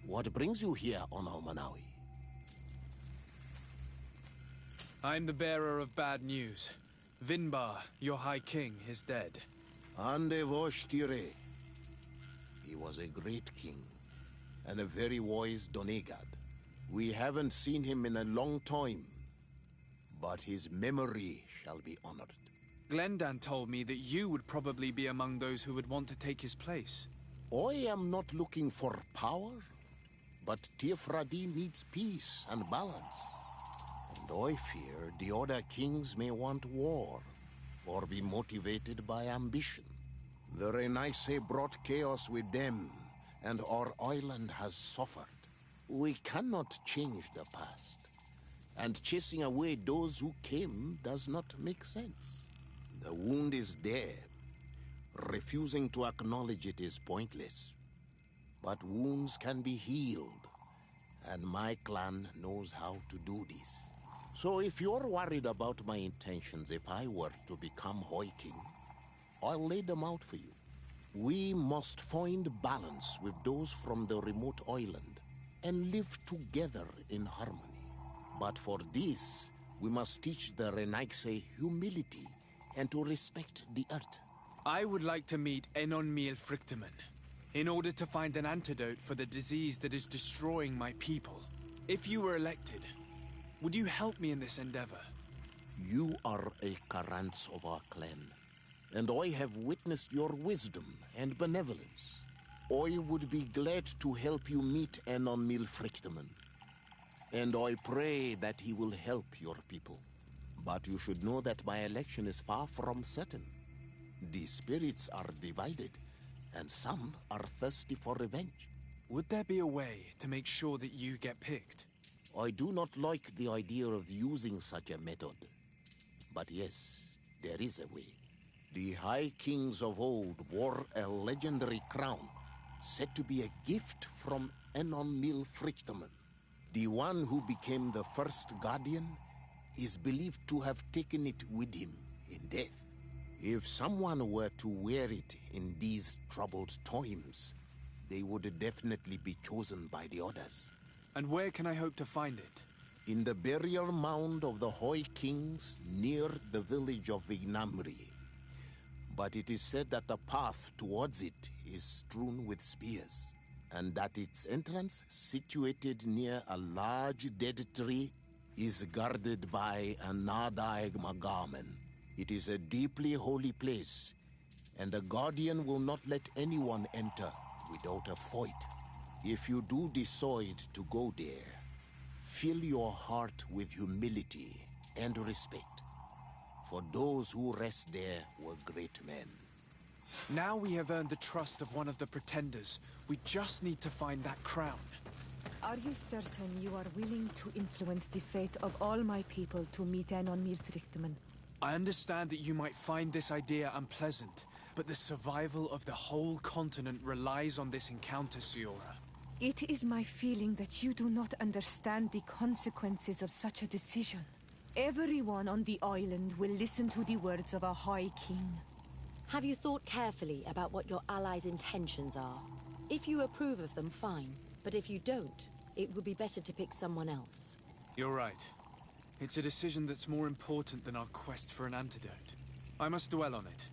S3: What brings you here, Ono Manawi?
S2: I'm the bearer of bad news. Vinbar, your High King, is dead.
S3: Ande vosh tire. He was a great king, and a very wise Donegad. We haven't seen him in a long time, but his memory shall be honored.
S2: Glendan told me that you would probably be among those who would want to take his place.
S3: I am not looking for power, but Teofradi needs peace and balance. And I fear the other kings may want war, or be motivated by ambition. The Renaisse brought chaos with them, and our island has suffered. We cannot change the past, and chasing away those who came does not make sense. The wound is there. Refusing to acknowledge it is pointless. But wounds can be healed, and my clan knows how to do this. So if you're worried about my intentions if I were to become High King, I'll lay them out for you. We must find balance with those from the remote island and live together in harmony. But for this, we must teach the Renaisse humility and to respect the earth.
S2: I would like to meet Enon Mil Frictamen, in order to find an antidote for the disease that is destroying my people. If you were elected, would you help me in this endeavor?
S3: You are a Karants of our clan, and I have witnessed your wisdom and benevolence. I would be glad to help you meet Enon Mil Frictamen, and I pray that he will help your people. But you should know that my election is far from certain. The spirits are divided, and some are thirsty for revenge.
S2: Would there be a way to make sure that you get picked?
S3: I do not like the idea of using such a method. But yes, there is a way. The High Kings of old wore a legendary crown, said to be a gift from Enon Mil Frichterman. The one who became the first Guardian is believed to have taken it with him in death. If someone were to wear it in these troubled times, they would definitely be chosen by the others.
S2: And where can I hope to find it?
S3: In the burial mound of the High Kings near the village of Vignamri. But it is said that the path towards it is strewn with spears, and that its entrance, situated near a large dead tree, is guarded by a Nadaig Magaman. It is a deeply holy place, and the Guardian will not let anyone enter without a fight. If you do decide to go there, fill your heart with humility and respect. For those who rest there were great men.
S2: Now we have earned the trust of one of the pretenders. We just need to find that crown.
S15: Are you certain you are willing to influence the fate of all my people to meet Enon Mil Frichterman?
S2: I understand that you might find this idea unpleasant, but the survival of the whole continent relies on this encounter, Siora.
S15: It is my feeling that you do not understand the consequences of such a decision. Everyone on the island will listen to the words of a High King.
S6: Have you thought carefully about what your allies' intentions are? If you approve of them, fine. But if you don't, it would be better to pick someone else.
S2: You're right. It's a decision that's more important than our quest for an antidote. I must dwell on it.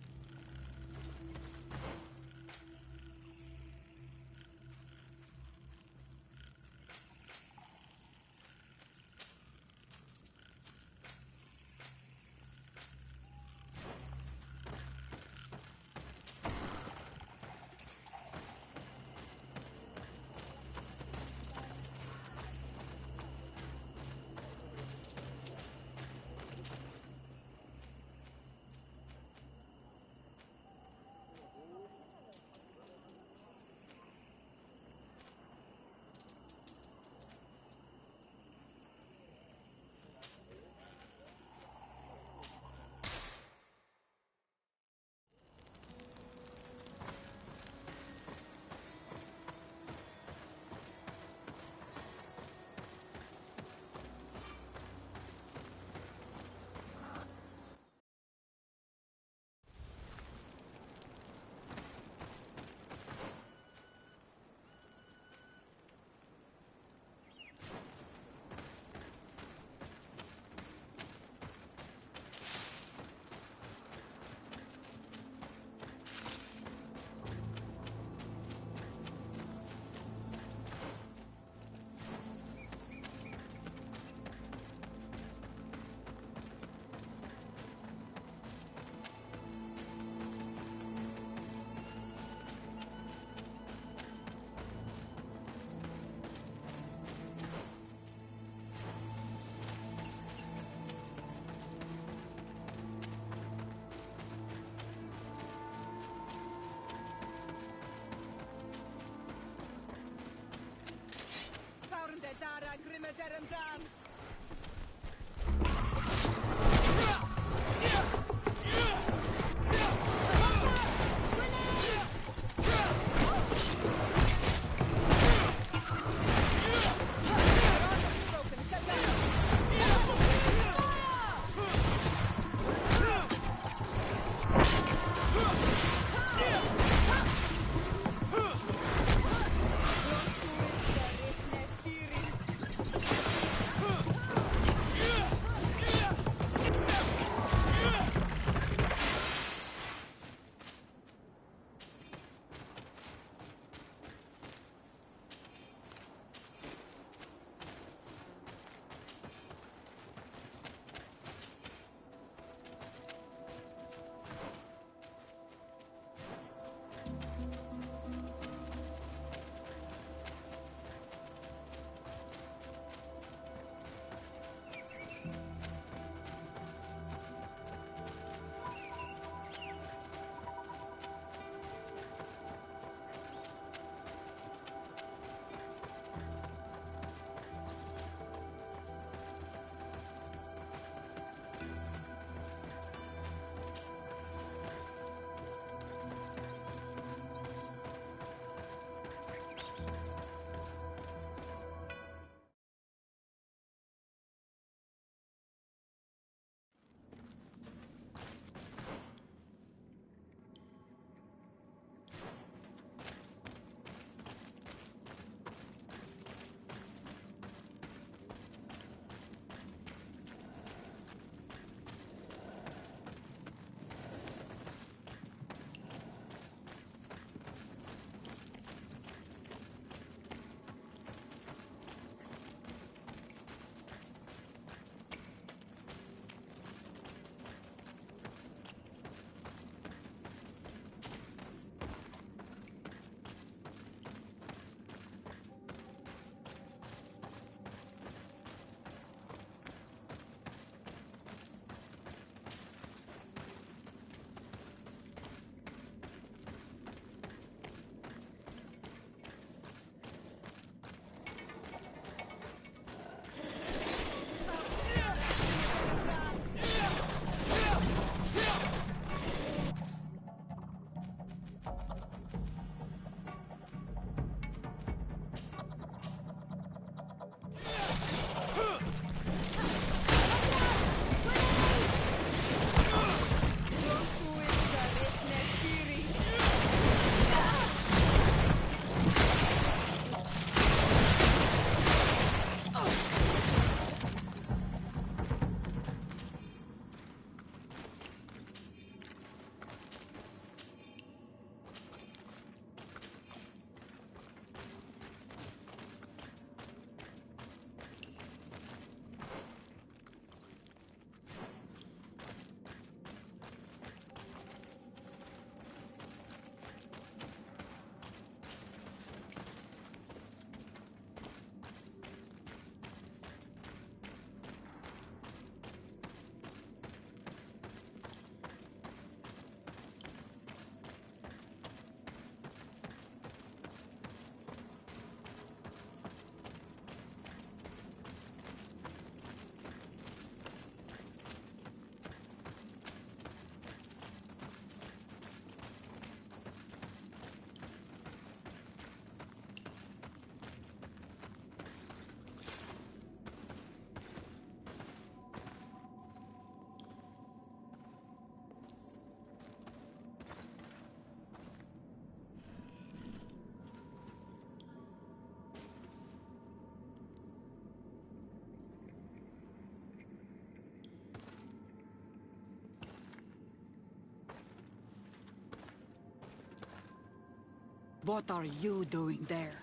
S12: What are you doing there?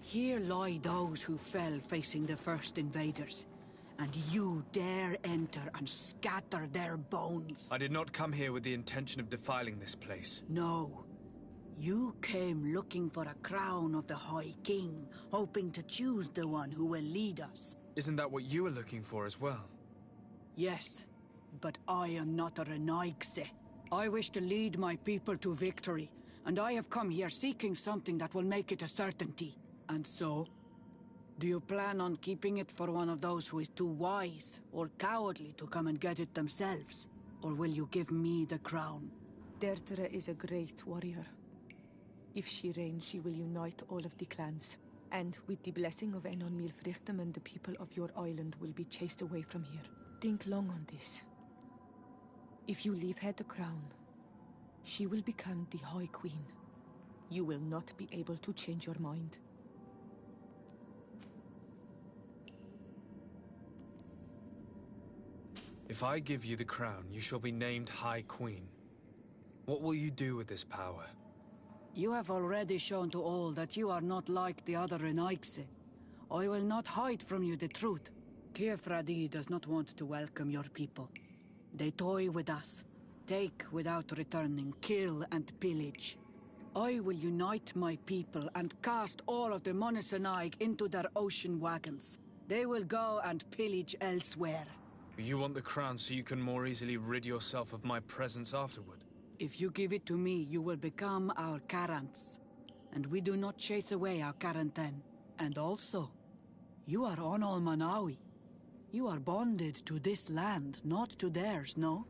S12: Here lie those who fell facing the first invaders, and you dare enter and scatter their bones.
S2: I did not come here with the intention of defiling this place.
S12: No. You came looking for a crown of the High King, hoping to choose the one who will lead us.
S2: Isn't that what you were looking for as well?
S12: Yes, but I am not a Renaigse. I wish to lead my people to victory, and I have come here seeking something that will make it a certainty. And so, do you plan on keeping it for one of those who is too wise or cowardly to come and get it themselves? Or will you give me the crown?
S15: Deirdre is a great warrior. If she reigns, she will unite all of the clans. And with the blessing of Enon Milfrichtem, the people of your island will be chased away from here. Think long on this. If you leave her the crown, she will become the High Queen. You will not be able to change your mind.
S2: If I give you the crown, you shall be named High Queen. What will you do with this power?
S12: You have already shown to all that you are not like the other Renaigse. I will not hide from you the truth. Tiefradi does not want to welcome your people. They toy with us, take without returning, kill and pillage. I will unite my people and cast all of the Monesenaig into their ocean wagons. They will go and pillage elsewhere.
S2: You want the crown so you can more easily rid yourself of my presence afterward?
S12: If you give it to me, you will become our Karants. And we do not chase away our Karanten. And also, you are Onol Manawi. You are bonded to this land, not to theirs, no?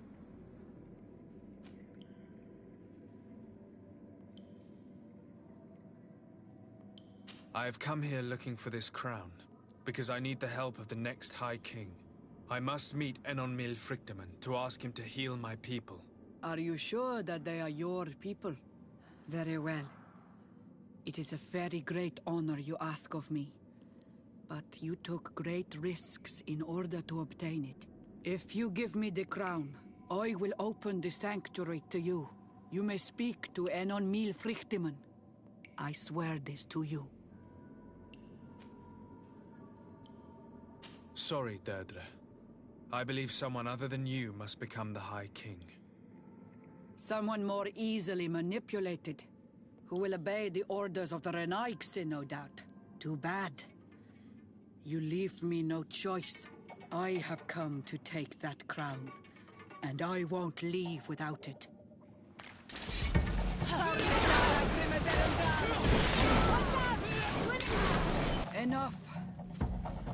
S2: I have come here looking for this crown, because I need the help of the next High King. I must meet Enon Milfrichtem to ask him to heal my people.
S12: Are you sure that they are your people? Very well. It is a very great honor you ask of me. But you took great risks in order to obtain it. If you give me the crown, I will open the sanctuary to you. You may speak to Enon Milfrichtem. I swear this to you.
S2: Sorry, Deirdre. I believe someone other than you must become the High King.
S12: Someone more easily manipulated, who will obey the orders of the Renaigse, no doubt. Too bad. You leave me no choice. I have come to take that crown, and I won't leave without it. Enough.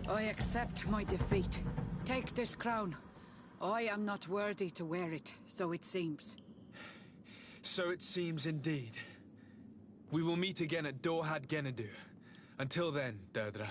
S12: I accept my defeat. Take this crown. I am not worthy to wear it, so it seems.
S2: So it seems indeed. We will meet again at Dorhad Genadu. Until then, Deirdre.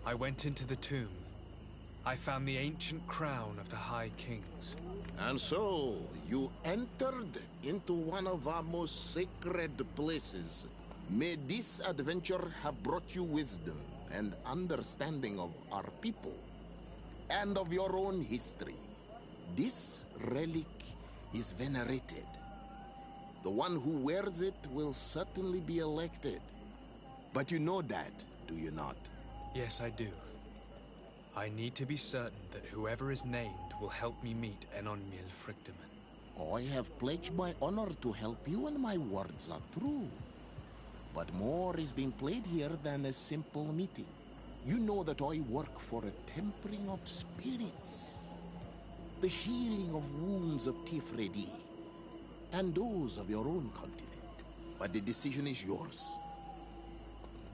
S2: I went into the tomb. I found the ancient crown of the High Kings.
S10: And so, you entered into one of our most sacred places. May this adventure have brought you wisdom and understanding of our people, and of your own history. This relic is venerated. The one who wears it will certainly be elected. But you know that, do you not?
S2: Yes, I do. I need to be certain that whoever is named will help me meet Enon Milfrictamen.
S10: I have pledged my honor to help you, and my words are true. But more is being played here than a simple meeting. You know that I work for a tempering of spirits, the healing of wounds of Tifredi, and those of your own continent. But the decision is yours.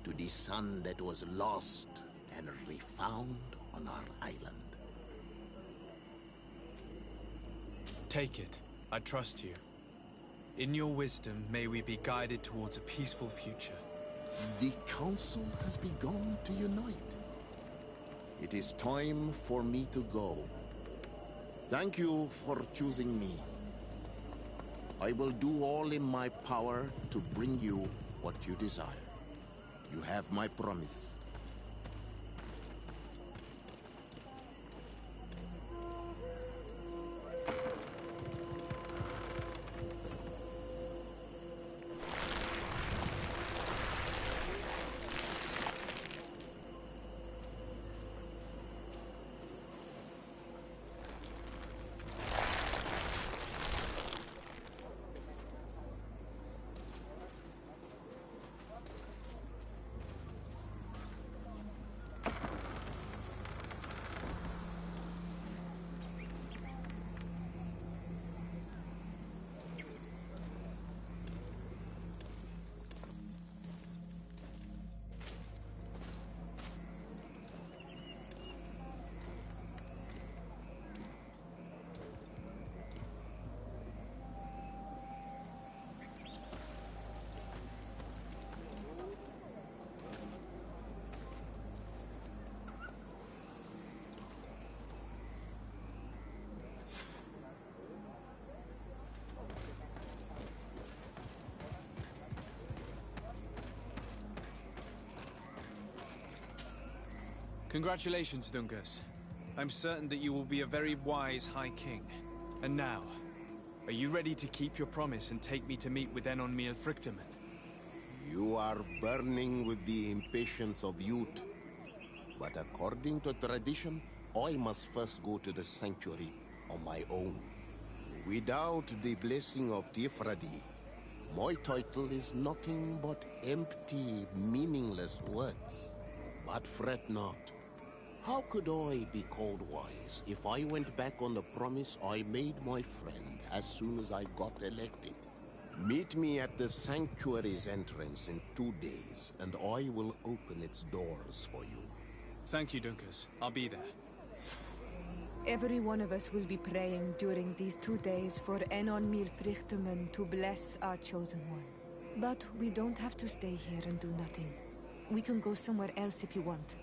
S10: To the son that was lost and refound on our island.
S2: Take it. I trust you. In your wisdom, may we be guided towards a peaceful future.
S10: The Council has begun to unite. It is time for me to go. Thank you for choosing me. I will do all in my power to bring you what you desire. You have my promise.
S2: Congratulations, Dungus. I'm certain that you will be a very wise High King. And now, are you ready to keep your promise and take me to meet with Enon Milfrictamen?
S10: You are burning with the impatience of youth. But according to tradition, I must first go to the sanctuary on my own. Without the blessing of Tifradi, my title is nothing but empty, meaningless words. But fret not. How could I be called wise if I went back on the promise I made my friend as soon as I got elected? Meet me at the sanctuary's entrance in 2 days, and I will open its doors for you.
S2: Thank you, Dunkus. I'll be there.
S15: Every one of us will be praying during these 2 days for Enon Milfrictamen to bless our chosen one. But we don't have to stay here and do nothing. We can go somewhere else if you want.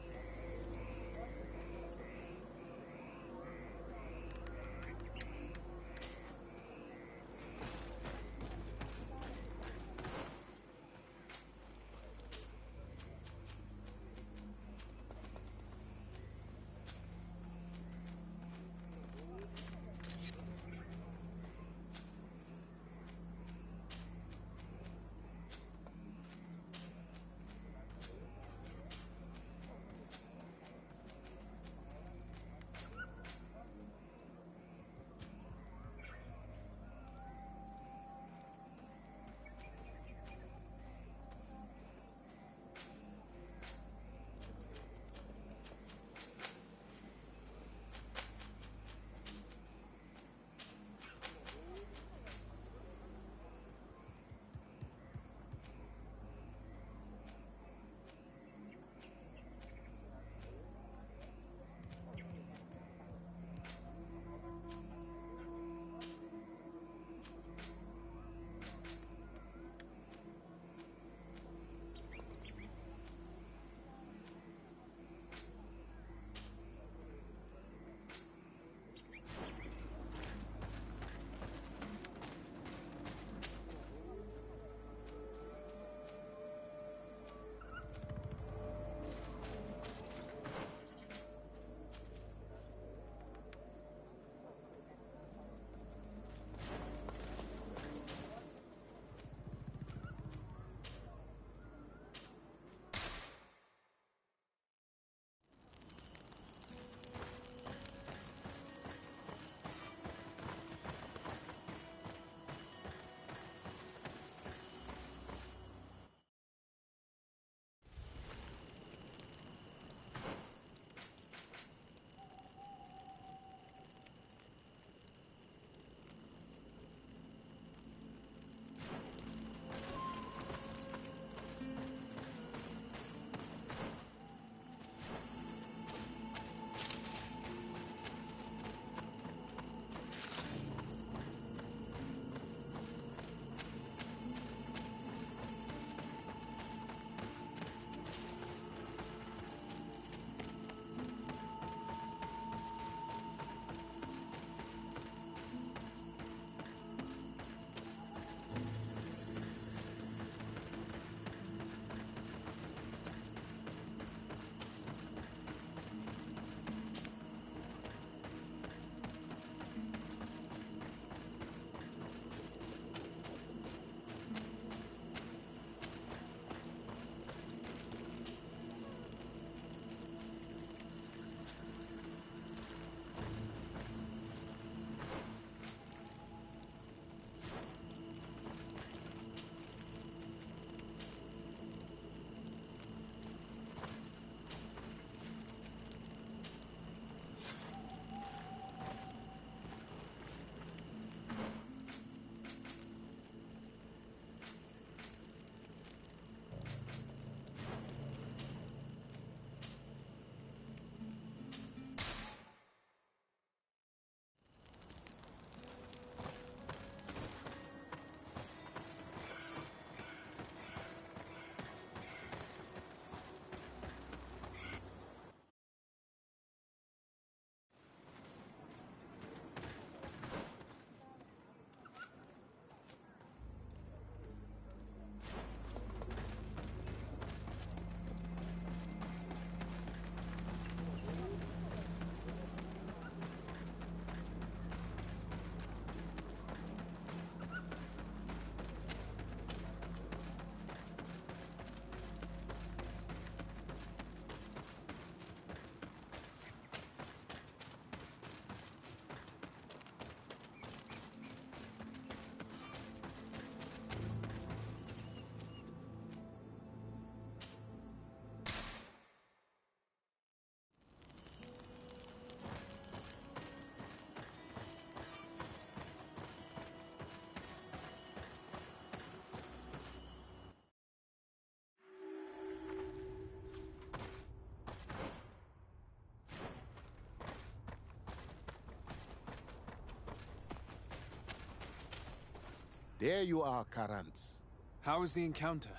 S3: There you are, Karantz.
S2: How was the encounter?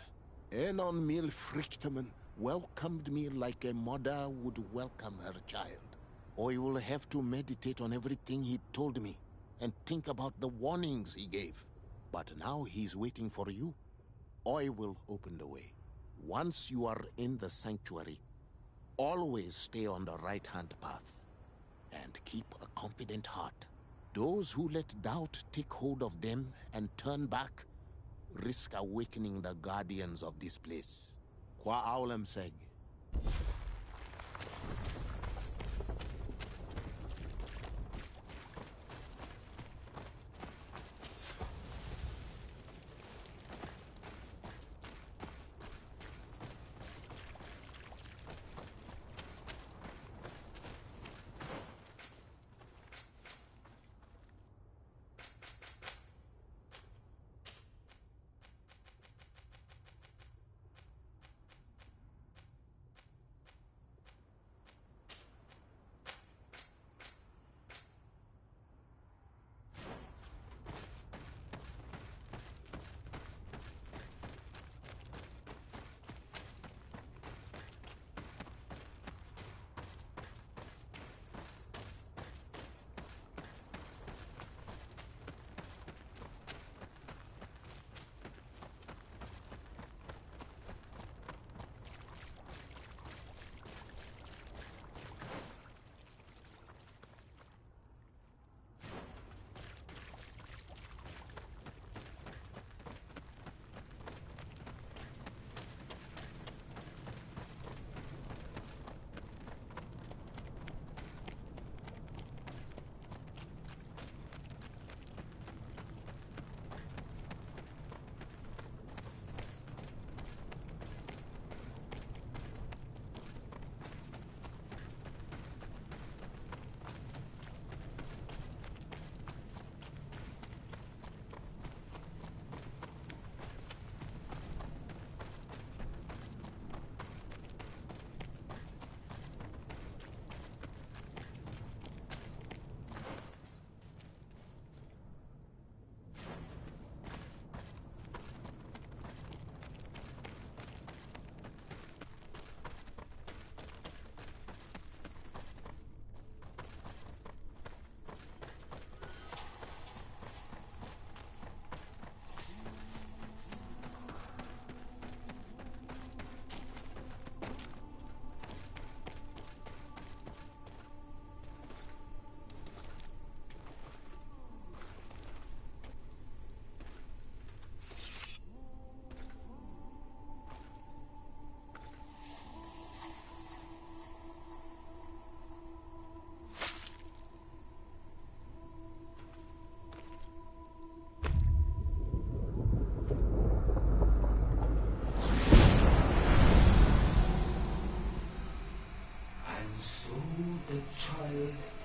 S3: Enon Mil Frichterman welcomed me like a mother would welcome her child. I will have to meditate on everything he told me and think about the warnings he gave. But now he's waiting for you. I will open the way. Once you are in the sanctuary, always stay on the right-hand path. And keep a confident heart. Those who let doubt take hold of them and turn back risk awakening the guardians of this place. Qua aulem seg.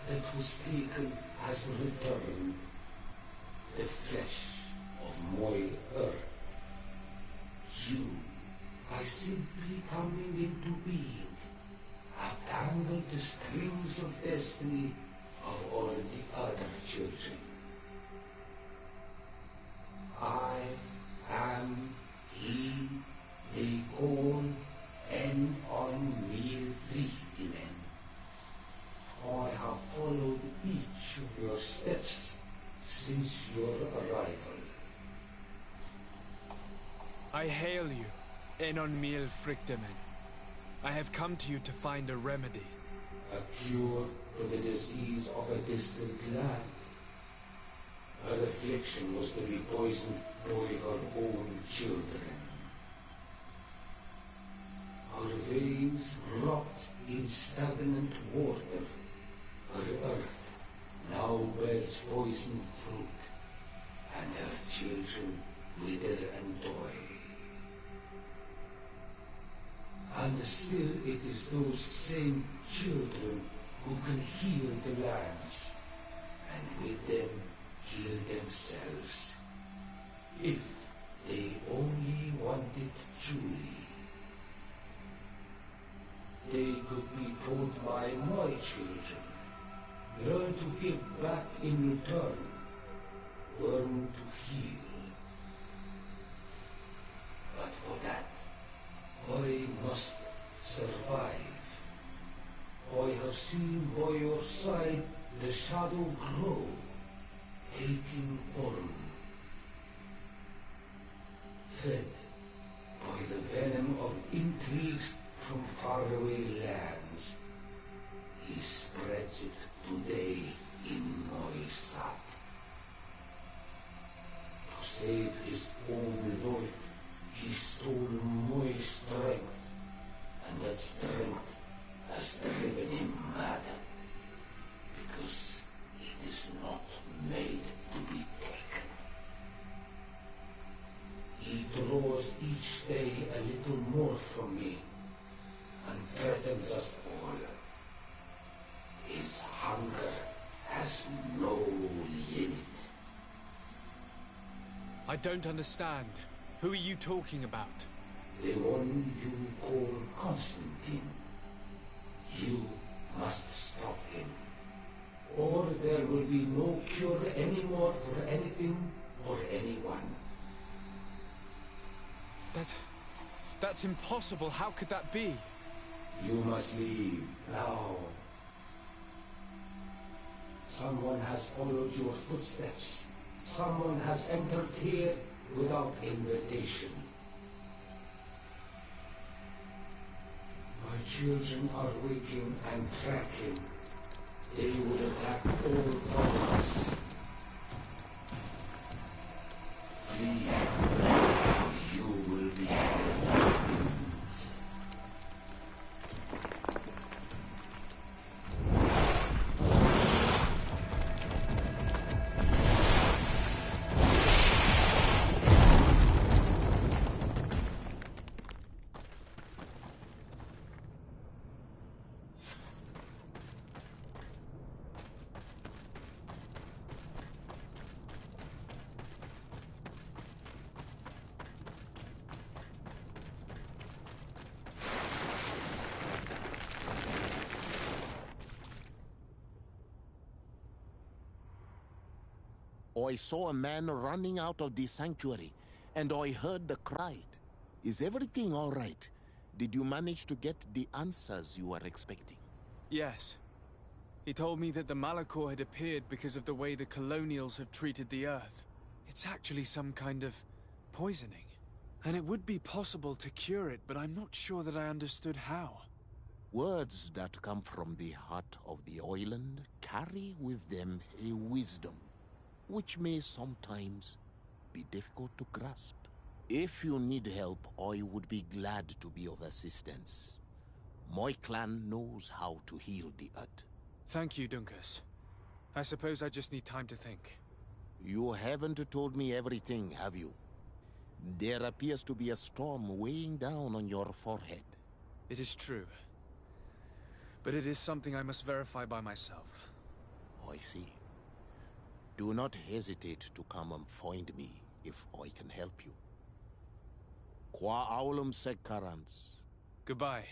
S16: that was taken has returned, the flesh of my earth. You, by simply coming into being, have tangled the strings of destiny of all the other children. I am he they call en on mil Frichtimen. I have followed each of your steps since your arrival.
S2: I hail you, Enon Mil Frichtimen. I have come to you to find a remedy.
S16: A cure for the disease of a distant land. Her affliction was to be poisoned by her own children. Her veins rot in stagnant water. Her earth now bears poisoned fruit, and her children wither and die. And still it is those same children who can heal the lands, and with them heal themselves, if they only want it truly. They could be taught by my children, learn to give back in return, learn to heal.
S21: I must survive. I have seen by your side the shadow grow, taking form. Fed by the venom of intrigues from faraway lands, he spreads it today in my sap. To save his own life, he stole my strength, and that strength has driven him mad. Because it is not made to be taken. He draws each day a little more from me, and threatens us all. His hunger has no limit.
S2: I don't understand. Who are you talking about?
S21: The one you call Constantine. You must stop him. Or there will be no cure anymore for anything or anyone.
S2: That's impossible. How could that be?
S21: You must leave now. Someone has followed your footsteps. Someone has entered here without invitation. My children are waking and tracking. They will attack all from us. Flee, or you will be dead.
S3: I saw a man running out of the sanctuary, and I heard the cry. Is everything all right? Did you manage to get the answers you were expecting?
S2: Yes. He told me that the Malichor had appeared because of the way the colonials have treated the Earth. It's actually some kind of poisoning. And it would be possible to cure it, but I'm not sure that I understood how.
S3: Words that come from the heart of the island carry with them a wisdom, which may sometimes be difficult to grasp. If you need help, I would be glad to be of assistance. My clan knows how to heal the Earth.
S2: Thank you, Dunkus. I suppose I just need time to think.
S3: You haven't told me everything, have you? There appears to be a storm weighing down on your forehead.
S2: It is true. But it is something I must verify by myself.
S3: I see. Do not hesitate to come and find me if I can help you. Qua aulum secarans.
S2: Goodbye.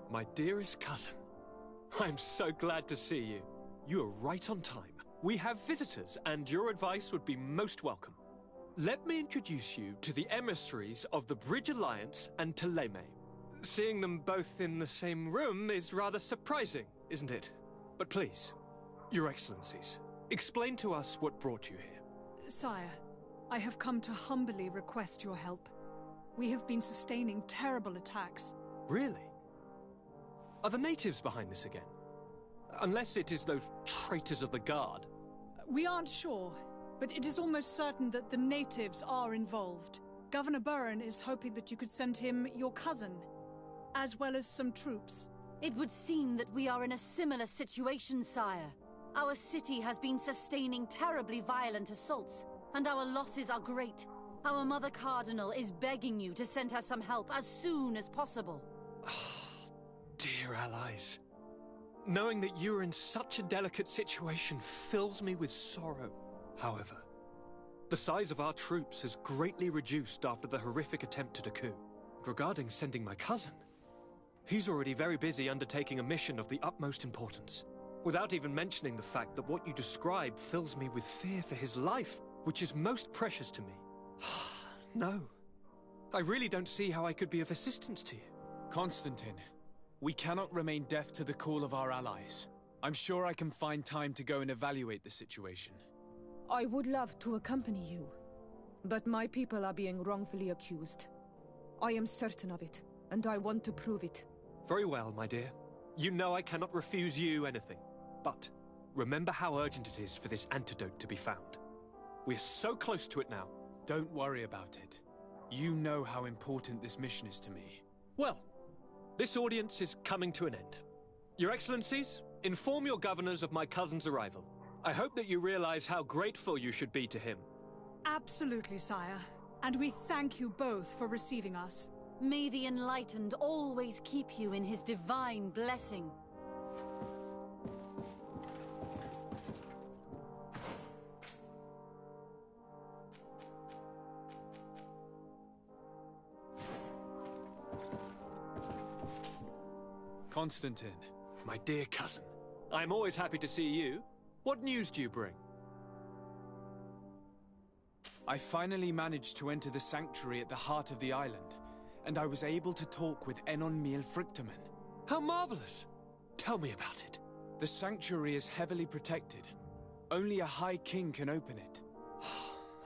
S20: My dearest cousin, I'm so glad to see you. You are right on time. We have visitors, and your advice would be most welcome. Let me introduce you to the emissaries of the Bridge Alliance and Ptolemy. Seeing them both in the same room is rather surprising, isn't it? But please, Your Excellencies, explain to us what brought you here.
S9: Sire, I have come to humbly request your help. We have been sustaining terrible attacks.
S20: Really? Are the natives behind this again? Unless it is those traitors of the Guard.
S9: We aren't sure, but it is almost certain that the natives are involved. Governor Burren is hoping that you could send him your cousin, as well as some troops.
S19: It would seem that we are in a similar situation, sire. Our city has been sustaining terribly violent assaults, and our losses are great. Our Mother Cardinal is begging you to send her some help as soon as possible.
S20: Dear allies, knowing that you are in such a delicate situation fills me with sorrow. However, the size of our troops has greatly reduced after the horrific attempt at a coup. Regarding sending my cousin, he's already very busy undertaking a mission of the utmost importance, without even mentioning the fact that what you describe fills me with fear for his life, which is most precious to me. No, I really don't see how I could be of assistance to you.
S2: Constantine, we cannot remain deaf to the call of our allies. I'm sure I can find time to go and evaluate the situation.
S15: I would love to accompany you, but my people are being wrongfully accused. I am certain of it, and I want to prove it.
S20: Very well, my dear. You know I cannot refuse you anything. But remember how urgent it is for this antidote to be found. We're so close to it now.
S2: Don't worry about it. You know how important this mission is to me.
S20: Well, this audience is coming to an end. Your Excellencies, inform your governors of my cousin's arrival. I hope that you realize how grateful you should be to him.
S9: Absolutely, sire. And we thank you both for receiving us.
S19: May the Enlightened always keep you in his divine blessing.
S2: Constantine.
S20: My dear cousin, I'm always happy to see you. What news do you bring?
S2: I finally managed to enter the sanctuary at the heart of the island, and I was able to talk with Enon Miel Frictamen.
S20: How marvelous! Tell me about it.
S2: The sanctuary is heavily protected. Only a High King can open it.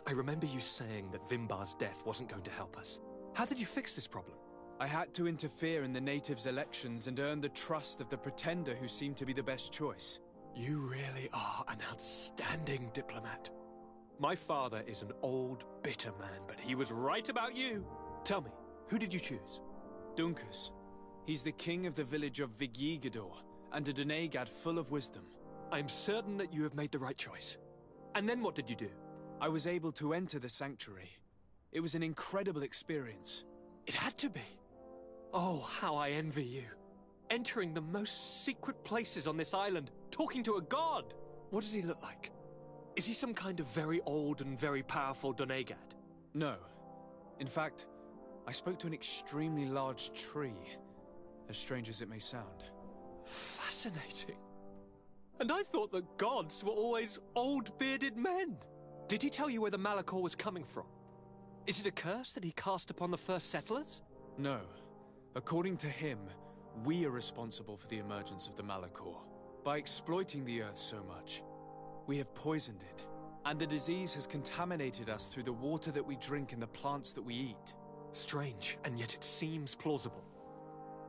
S20: I remember you saying that Vimbar's death wasn't going to help us. How did you fix this problem?
S2: I had to interfere in the natives' elections and earn the trust of the pretender who seemed to be the best choice.
S20: You really are an outstanding diplomat. My father is an old, bitter man, but he was right about you. Tell me, who did you choose?
S2: Duncus. He's the king of the village of Vigyigador, and a Donegad full of wisdom.
S20: I'm certain that you have made the right choice. And then what did you do?
S2: I was able to enter the sanctuary. It was an incredible experience.
S20: It had to be. Oh, how I envy you. Entering the most secret places on this island, talking to a god. What does he look like? Is he some kind of very old and very powerful Donegad?
S2: No. In fact, I spoke to an extremely large tree, as strange as it may sound.
S20: Fascinating. And I thought that gods were always old, bearded men. Did he tell you where the Malichor was coming from? Is it a curse that he cast upon the first settlers?
S2: No. According to him, we are responsible for the emergence of the Malichor. By exploiting the Earth so much, we have poisoned it, and the disease has contaminated us through the water that we drink and the plants that we eat.
S20: Strange, and yet it seems plausible.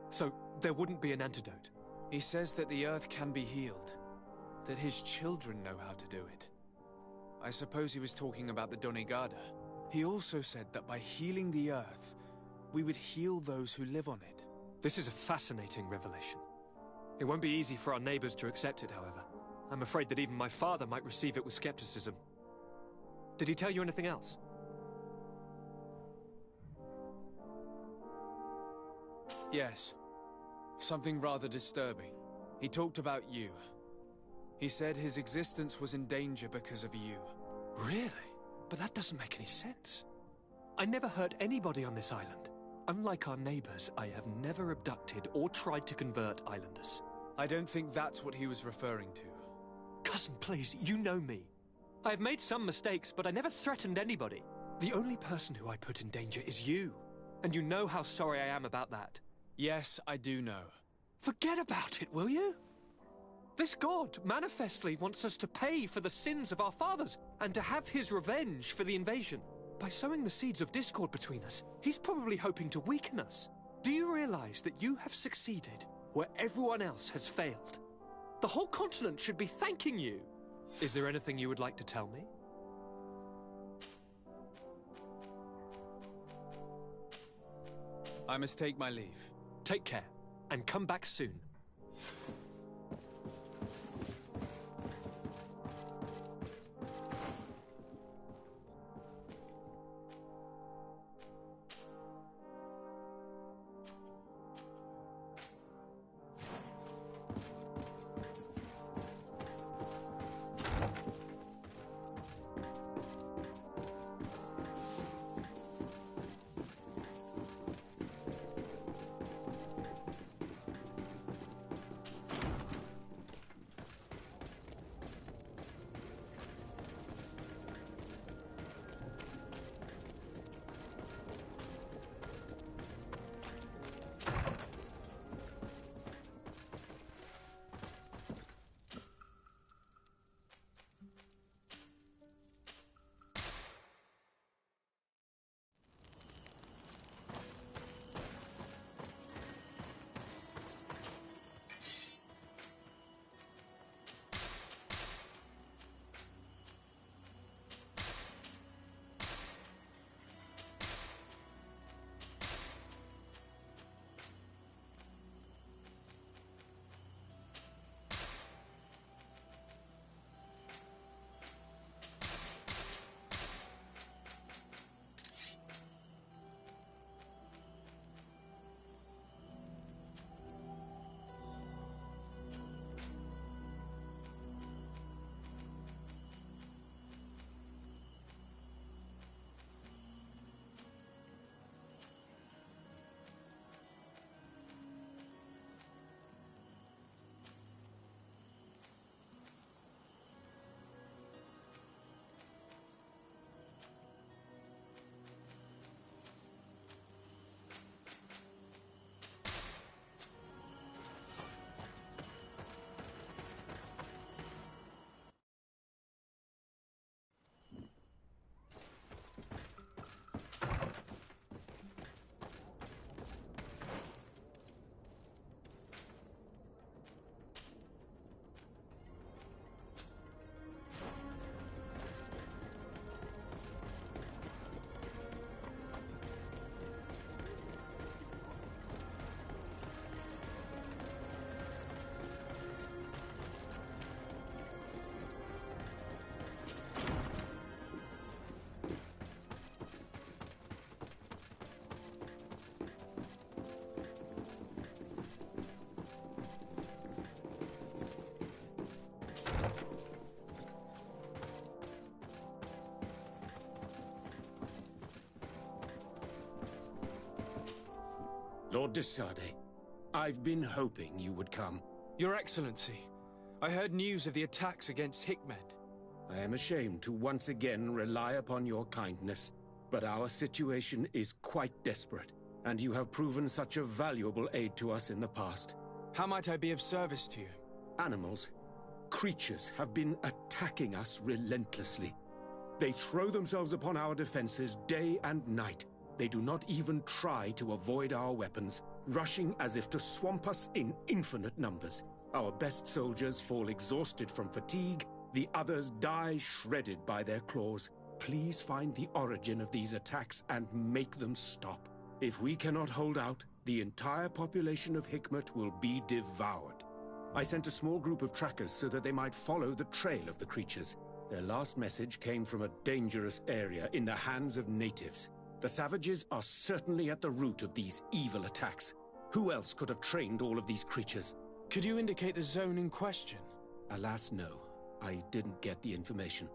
S20: So, there wouldn't be an antidote?
S2: He says that the Earth can be healed, that his children know how to do it. I suppose he was talking about the Donegada. He also said that by healing the Earth, we would heal those who live on it.
S20: This is a fascinating revelation. It won't be easy for our neighbors to accept it, however. I'm afraid that even my father might receive it with skepticism. Did he tell you anything else?
S2: Yes. Something rather disturbing. He talked about you. He said his existence was in danger because of you.
S20: Really? But that doesn't make any sense. I never hurt anybody on this island. Unlike our neighbors, I have never abducted or tried to convert islanders.
S2: I don't think that's what he was referring to.
S20: Cousin, please, you know me. I have made some mistakes, but I never threatened anybody. The only person who I put in danger is you. And you know how sorry I am about that.
S2: Yes, I do know.
S20: Forget about it, will you? This god manifestly wants us to pay for the sins of our fathers and to have his revenge for the invasion. By sowing the seeds of discord between us, he's probably hoping to weaken us. Do you realize that you have succeeded where everyone else has failed? The whole continent should be thanking you. Is there anything you would like to tell me?
S2: I must take my leave.
S20: Take care, and come back soon.
S16: Lord de Sardet, I've been hoping you would come.
S2: Your Excellency, I heard news of the attacks against Hikmet.
S16: I am ashamed to once again rely upon your kindness, but our situation is quite desperate, and you have proven such a valuable aid to us in the past.
S2: How might I be of service to you?
S16: Animals, creatures have been attacking us relentlessly. They throw themselves upon our defenses day and night. They do not even try to avoid our weapons, rushing as if to swamp us in infinite numbers. Our best soldiers fall exhausted from fatigue, the others die shredded by their claws. Please find the origin of these attacks and make them stop. If we cannot hold out, the entire population of Hikmet will be devoured. I sent a small group of trackers so that they might follow the trail of the creatures. Their last message came from a dangerous area in the hands of natives. The savages are certainly at the root of these evil attacks. Who else could have trained all of these creatures?
S2: Could you indicate the zone in question?
S16: Alas, no. I didn't get the information.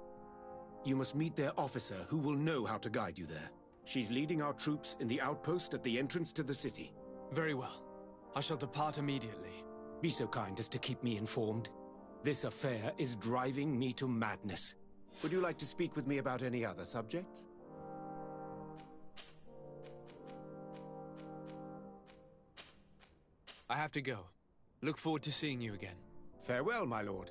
S16: You must meet their officer, who will know how to guide you there. She's leading our troops in the outpost at the entrance to the city.
S2: Very well. I shall depart immediately.
S16: Be so kind as to keep me informed.
S8: This affair is driving me to madness. Would you like to speak with me about any other subjects?
S2: I have to go. Look forward to seeing you again.
S8: Farewell, my lord.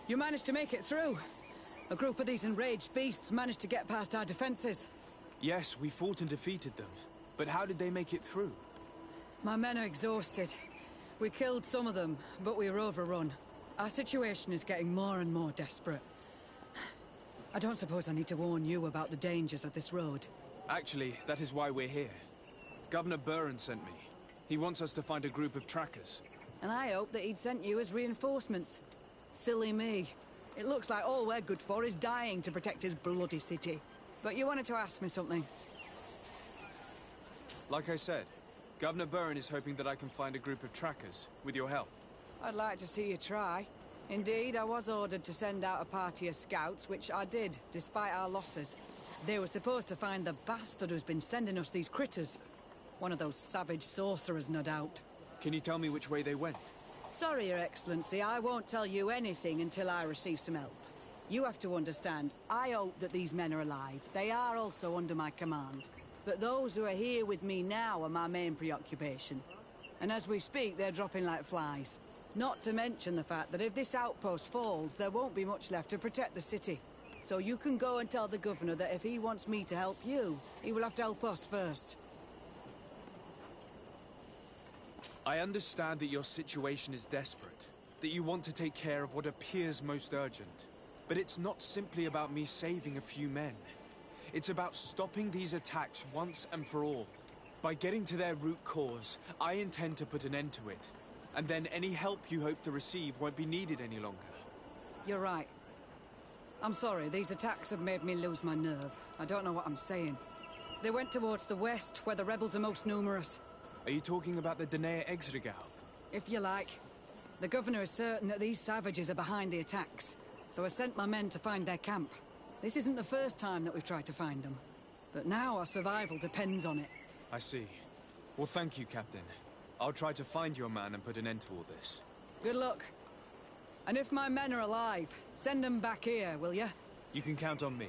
S12: You managed to make it through. A group of these enraged beasts managed to get past our defenses.
S2: Yes, we fought and defeated them. But how did they make it through?
S12: My men are exhausted. We killed some of them, but we were overrun. Our situation is getting more and more desperate. I don't suppose I need to warn you about the dangers of this road.
S2: Actually, that is why we're here. Governor Buren sent me. He wants us to find a group of trackers.
S12: And I hope that he'd sent you as reinforcements. Silly me. It looks like all we're good for is dying to protect his bloody city. But you wanted to ask me something.
S2: Like I said, Governor Buren is hoping that I can find a group of trackers, with your help.
S12: I'd like to see you try. Indeed, I was ordered to send out a party of scouts, which I did, despite our losses. They were supposed to find the bastard who's been sending us these critters. One of those savage sorcerers, no doubt.
S2: Can you tell me which way they went?
S12: Sorry, Your Excellency, I won't tell you anything until I receive some help. You have to understand, I hope that these men are alive. They are also under my command. But those who are here with me now are my main preoccupation. And as we speak, they're dropping like flies. Not to mention the fact that if this outpost falls, there won't be much left to protect the city. So you can go and tell the governor that if he wants me to help you, he will have to help us first.
S2: I understand that your situation is desperate, that you want to take care of what appears most urgent. But it's not simply about me saving a few men. It's about stopping these attacks once and for all. By getting to their root cause, I intend to put an end to it. And then any help you hope to receive won't be needed any longer.
S12: You're right. I'm sorry, these attacks have made me lose my nerve. I don't know what I'm saying. They went towards the west, where the rebels are most numerous.
S2: Are you talking about the Danae Exregal?
S12: If you like. The governor is certain that these savages are behind the attacks, so I sent my men to find their camp. This isn't the first time that we've tried to find them, but now our survival depends on it.
S2: I see. Well, thank you, Captain. I'll try to find your man and put an end to all this.
S12: Good luck. And if my men are alive, send them back here, will you?
S2: You can count on me.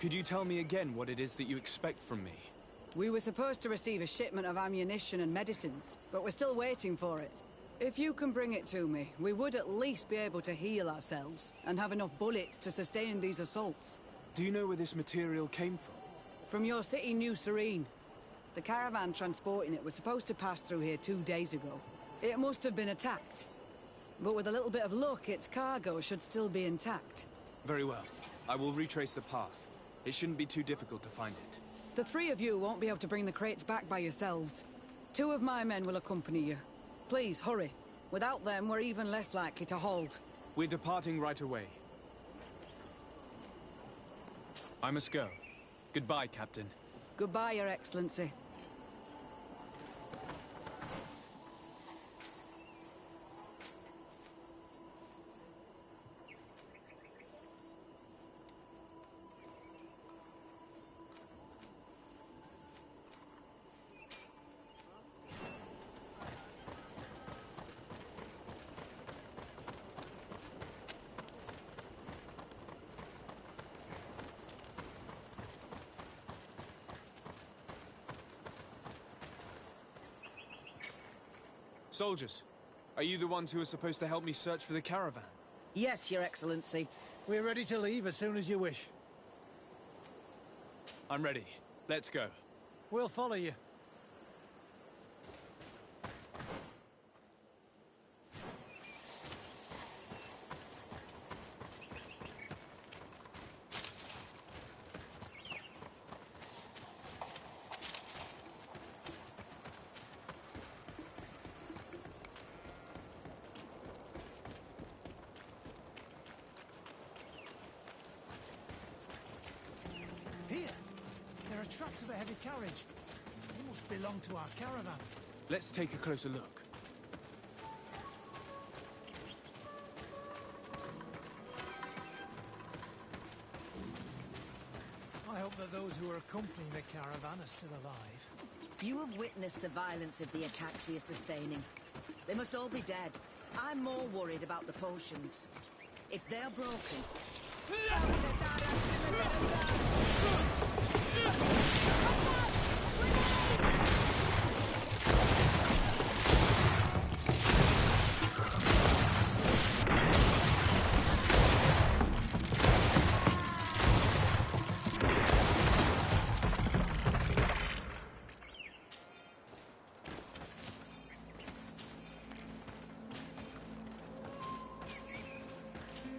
S2: Could you tell me again what it is that you expect from me?
S12: We were supposed to receive a shipment of ammunition and medicines, but we're still waiting for it. If you can bring it to me, we would at least be able to heal ourselves and have enough bullets to sustain these assaults.
S2: Do you know where this material came from?
S12: From your city, New Serene. The caravan transporting it was supposed to pass through here 2 days ago. It must have been attacked. But with a little bit of luck, its cargo should still be intact.
S2: Very well. I will retrace the path. It shouldn't be too difficult to find it.
S12: The three of you won't be able to bring the crates back by yourselves. 2 of my men will accompany you. Please, hurry. Without them, we're even less likely to hold.
S2: We're departing right away. I must go. Goodbye, Captain.
S12: Goodbye, Your Excellency.
S2: Soldiers, are you the ones who are supposed to help me search for the caravan?
S12: Yes, Your Excellency.
S5: We're ready to leave as soon as you wish.
S2: I'm ready. Let's go.
S5: We'll follow you. Tracks of a heavy carriage. It must belong to our caravan.
S2: Let's take a closer look.
S5: I hope that those who are accompanying the caravan are still alive.
S13: You have witnessed the violence of the attacks we are sustaining. They must all be dead. I'm more worried about the potions. If they're broken...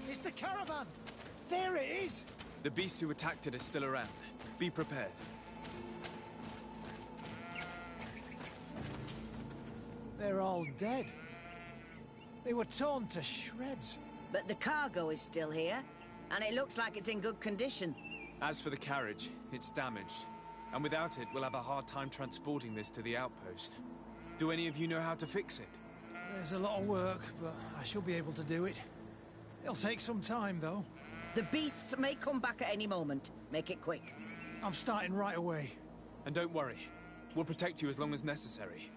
S5: It's the caravan! There it is!
S2: The beasts who attacked it are still around. Be prepared.
S5: They're all dead. They were torn to shreds.
S13: But the cargo is still here, and it looks like it's in good condition.
S2: As for the carriage, it's damaged. And without it, we'll have a hard time transporting this to the outpost. Do any of you know how to fix it?
S5: There's a lot of work, but I should be able to do it. It'll take some time, though.
S13: The beasts may come back at any moment. Make it quick.
S5: I'm starting right away.
S2: And don't worry. We'll protect you as long as necessary.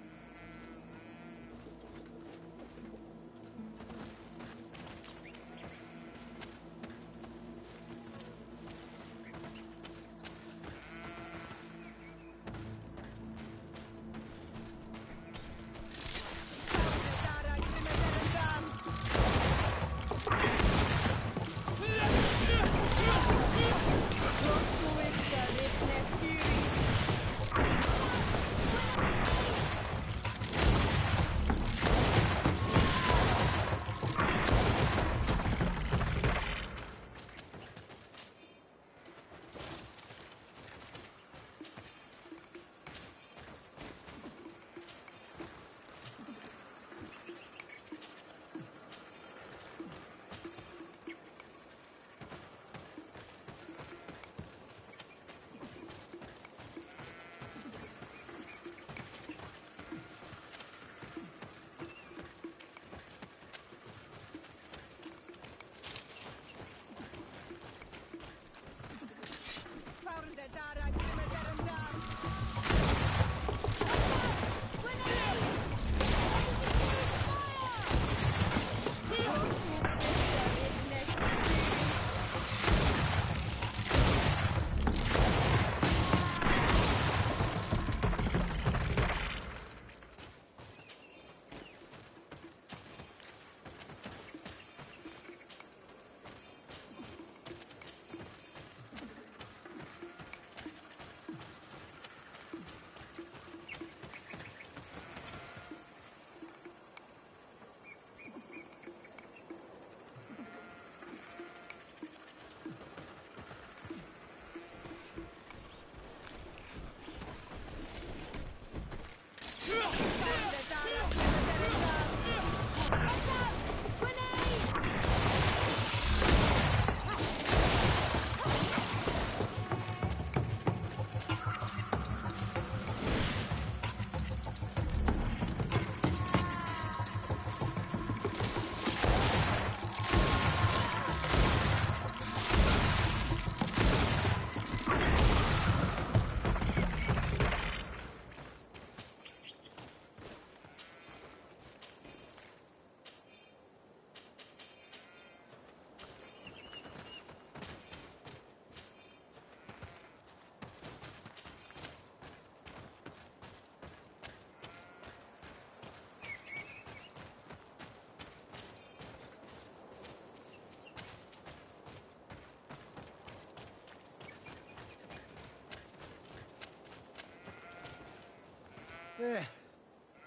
S17: There.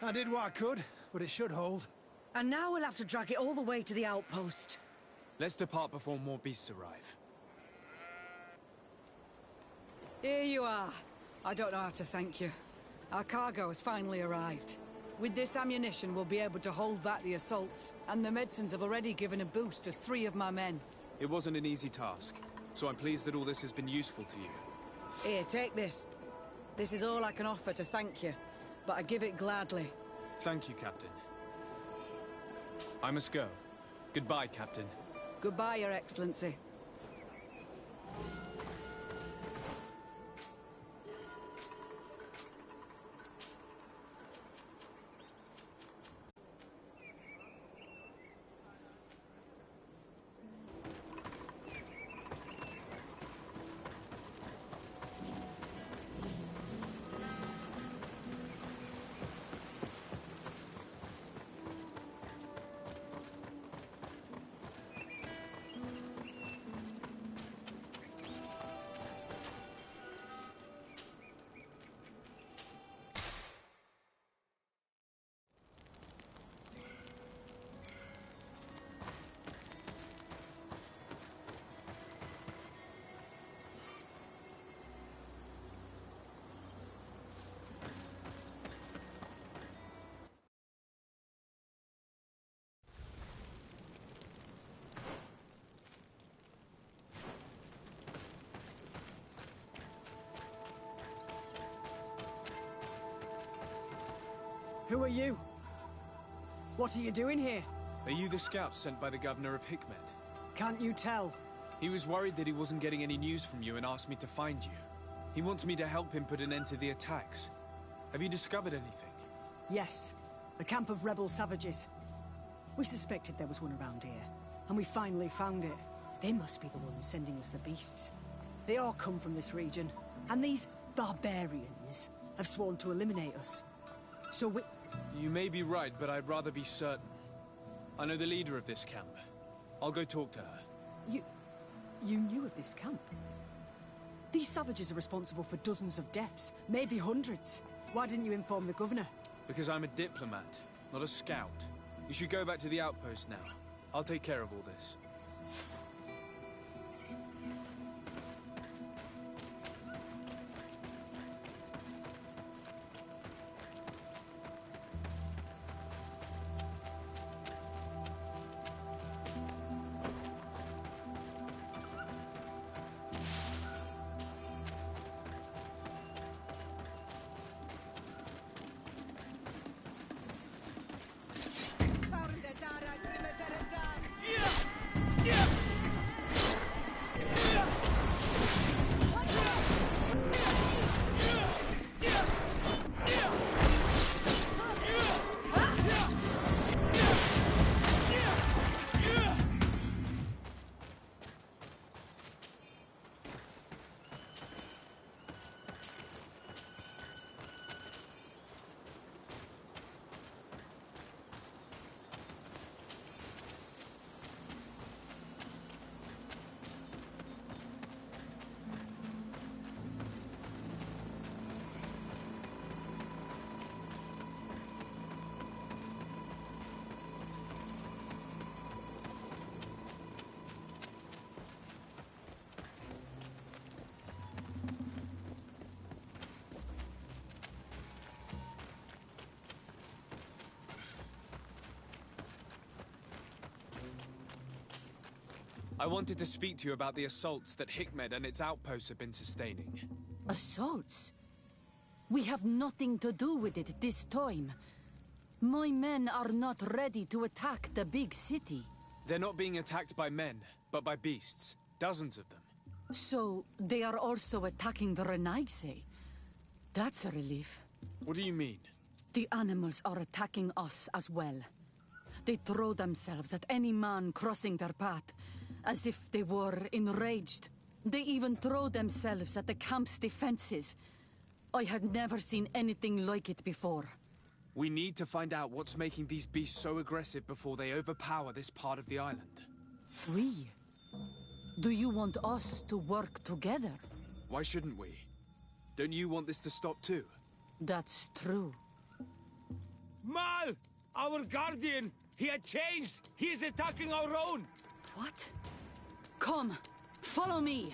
S17: I did what I could, but it should hold.
S13: And now we'll have to drag it all the way to the outpost.
S2: Let's depart before more beasts arrive.
S12: Here you are. I don't know how to thank you. Our cargo has finally arrived. With this ammunition, we'll be able to hold back the assaults, and the medicines have already given a boost to 3 of my men.
S2: It wasn't an easy task, so I'm pleased that all this has been useful to you.
S12: Here, take this. This is all I can offer to thank you, but I give it gladly.
S2: Thank you, Captain. I must go. Goodbye, Captain.
S12: Goodbye, Your Excellency.
S22: Who are you? What are you doing here?
S2: Are you the scout sent by the governor of Hikmet?
S22: Can't you tell?
S2: He was worried that he wasn't getting any news from you and asked me to find you. He wants me to help him put an end to the attacks. Have you discovered anything?
S22: Yes. A camp of rebel savages. We suspected there was one around here, and we finally found it. They must be the ones sending us the beasts. They all come from this region, and these barbarians have sworn to eliminate us. So we...
S2: You may be right, but I'd rather be certain. I know the leader of this camp. I'll go talk to her.
S22: You knew of this camp? These savages are responsible for dozens of deaths, maybe hundreds. Why didn't you inform the governor?
S2: Because I'm a diplomat, not a scout. You should go back to the outpost now. I'll take care of all this. I wanted to speak to you about the assaults that Hikmet and its outposts have been sustaining.
S19: Assaults? We have nothing to do with it this time. My men are not ready to attack the big city.
S2: They're not being attacked by men, but by beasts. Dozens of them.
S19: So, they are also attacking the Renaigse? That's a relief.
S2: What do you mean?
S19: The animals are attacking us as well. They throw themselves at any man crossing their path, as if they were enraged. They even throw themselves at the camp's defenses. I had never seen anything like it before.
S2: We need to find out what's making these beasts so aggressive before they overpower this part of the island.
S19: We? Do you want us to work together?
S2: Why shouldn't we? Don't you want this to stop too?
S19: That's true.
S16: Mal! Our guardian! He had changed! He is attacking our own!
S19: What? Come, follow me!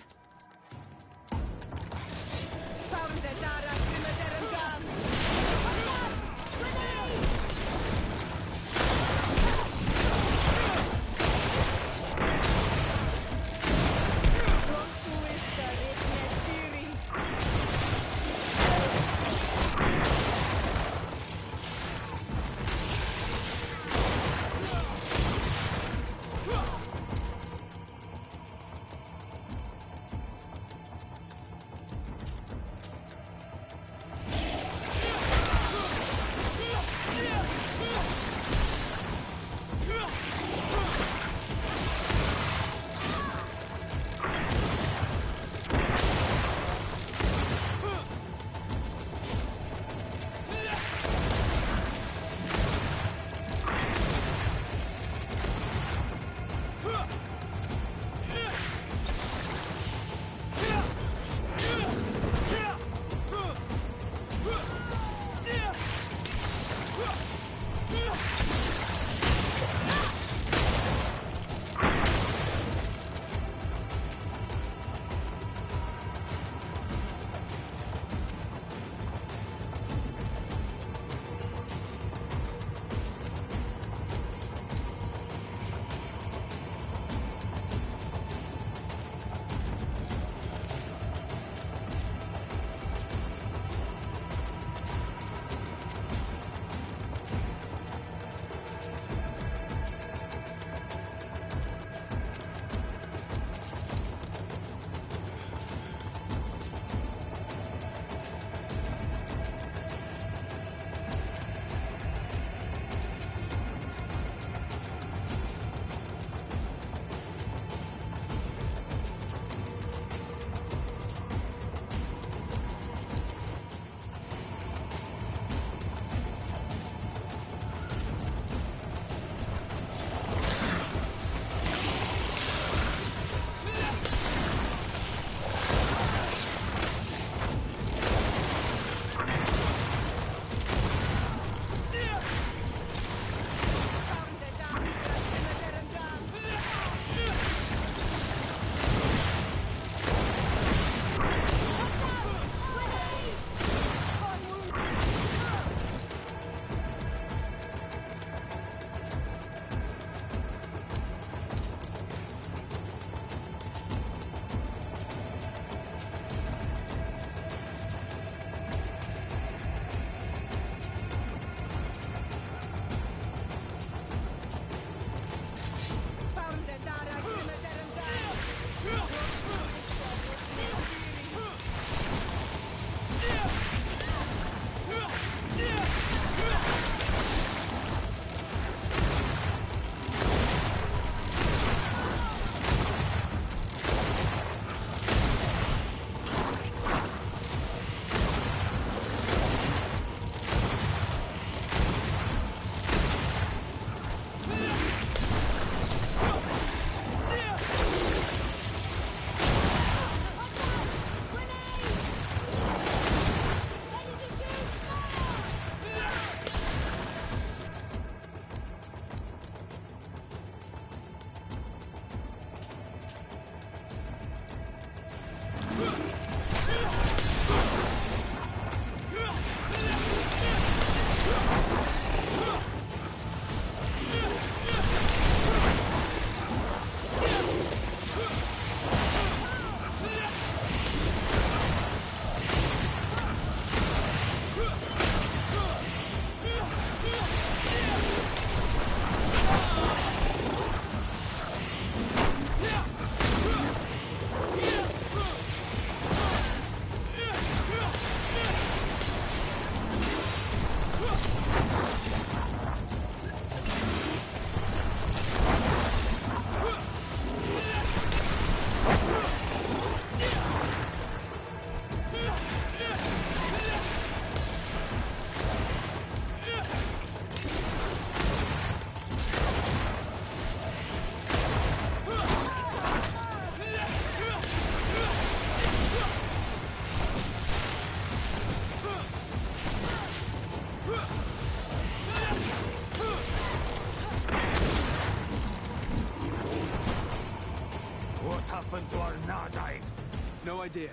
S2: idea.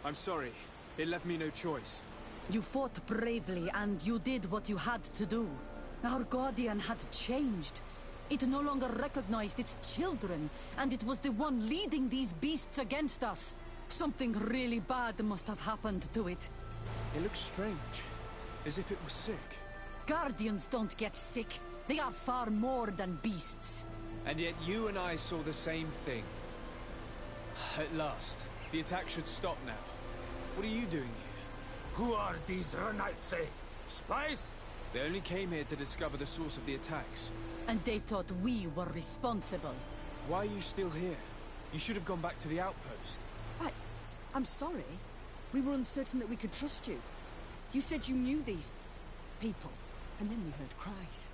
S2: I'm sorry. It left me no choice.
S19: You fought bravely, and you did what you had to do. Our guardian had changed. It no longer recognized its children, and it was the one leading these beasts against us. Something really bad must have happened to it.
S2: It looks strange. As if it was sick.
S19: Guardians don't get sick. They are far more than beasts.
S2: And yet you and I saw the same thing. At last. The attack should stop now. What are you doing here?
S16: Who are these Renaitse? Spies?
S2: They only came here to discover the source of the attacks.
S19: And they thought we were responsible.
S2: Why are you still here? You should have gone back to the outpost.
S22: I'm sorry. We were uncertain that we could trust you. You said you knew these people, and then we heard cries,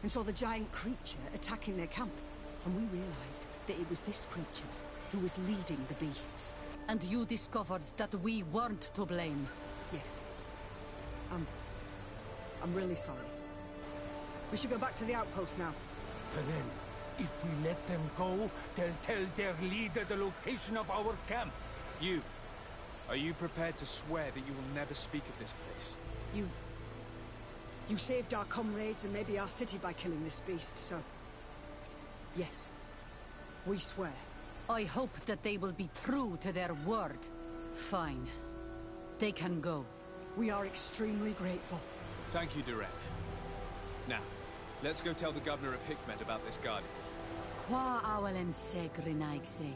S22: and saw the giant creature attacking their camp. And we realized that it was this creature who was leading the beasts.
S19: And you discovered that we weren't to blame.
S22: Yes. I'm really sorry. We should go back to the outpost now.
S16: Then, if we let them go, they'll tell their leader the location of our camp.
S2: You. Are you prepared to swear that you will never speak of this place?
S22: You saved our comrades and maybe our city by killing this beast, so... Yes. We swear.
S19: I hope that they will be true to their word. Fine. They can go.
S22: We are extremely grateful.
S2: Thank you, Direk. Now, let's go tell the governor of Hikmet about this guardian.
S19: Qua awalen segrenaigse.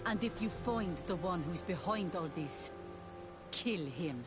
S19: And if you find the one who's behind all this, kill him.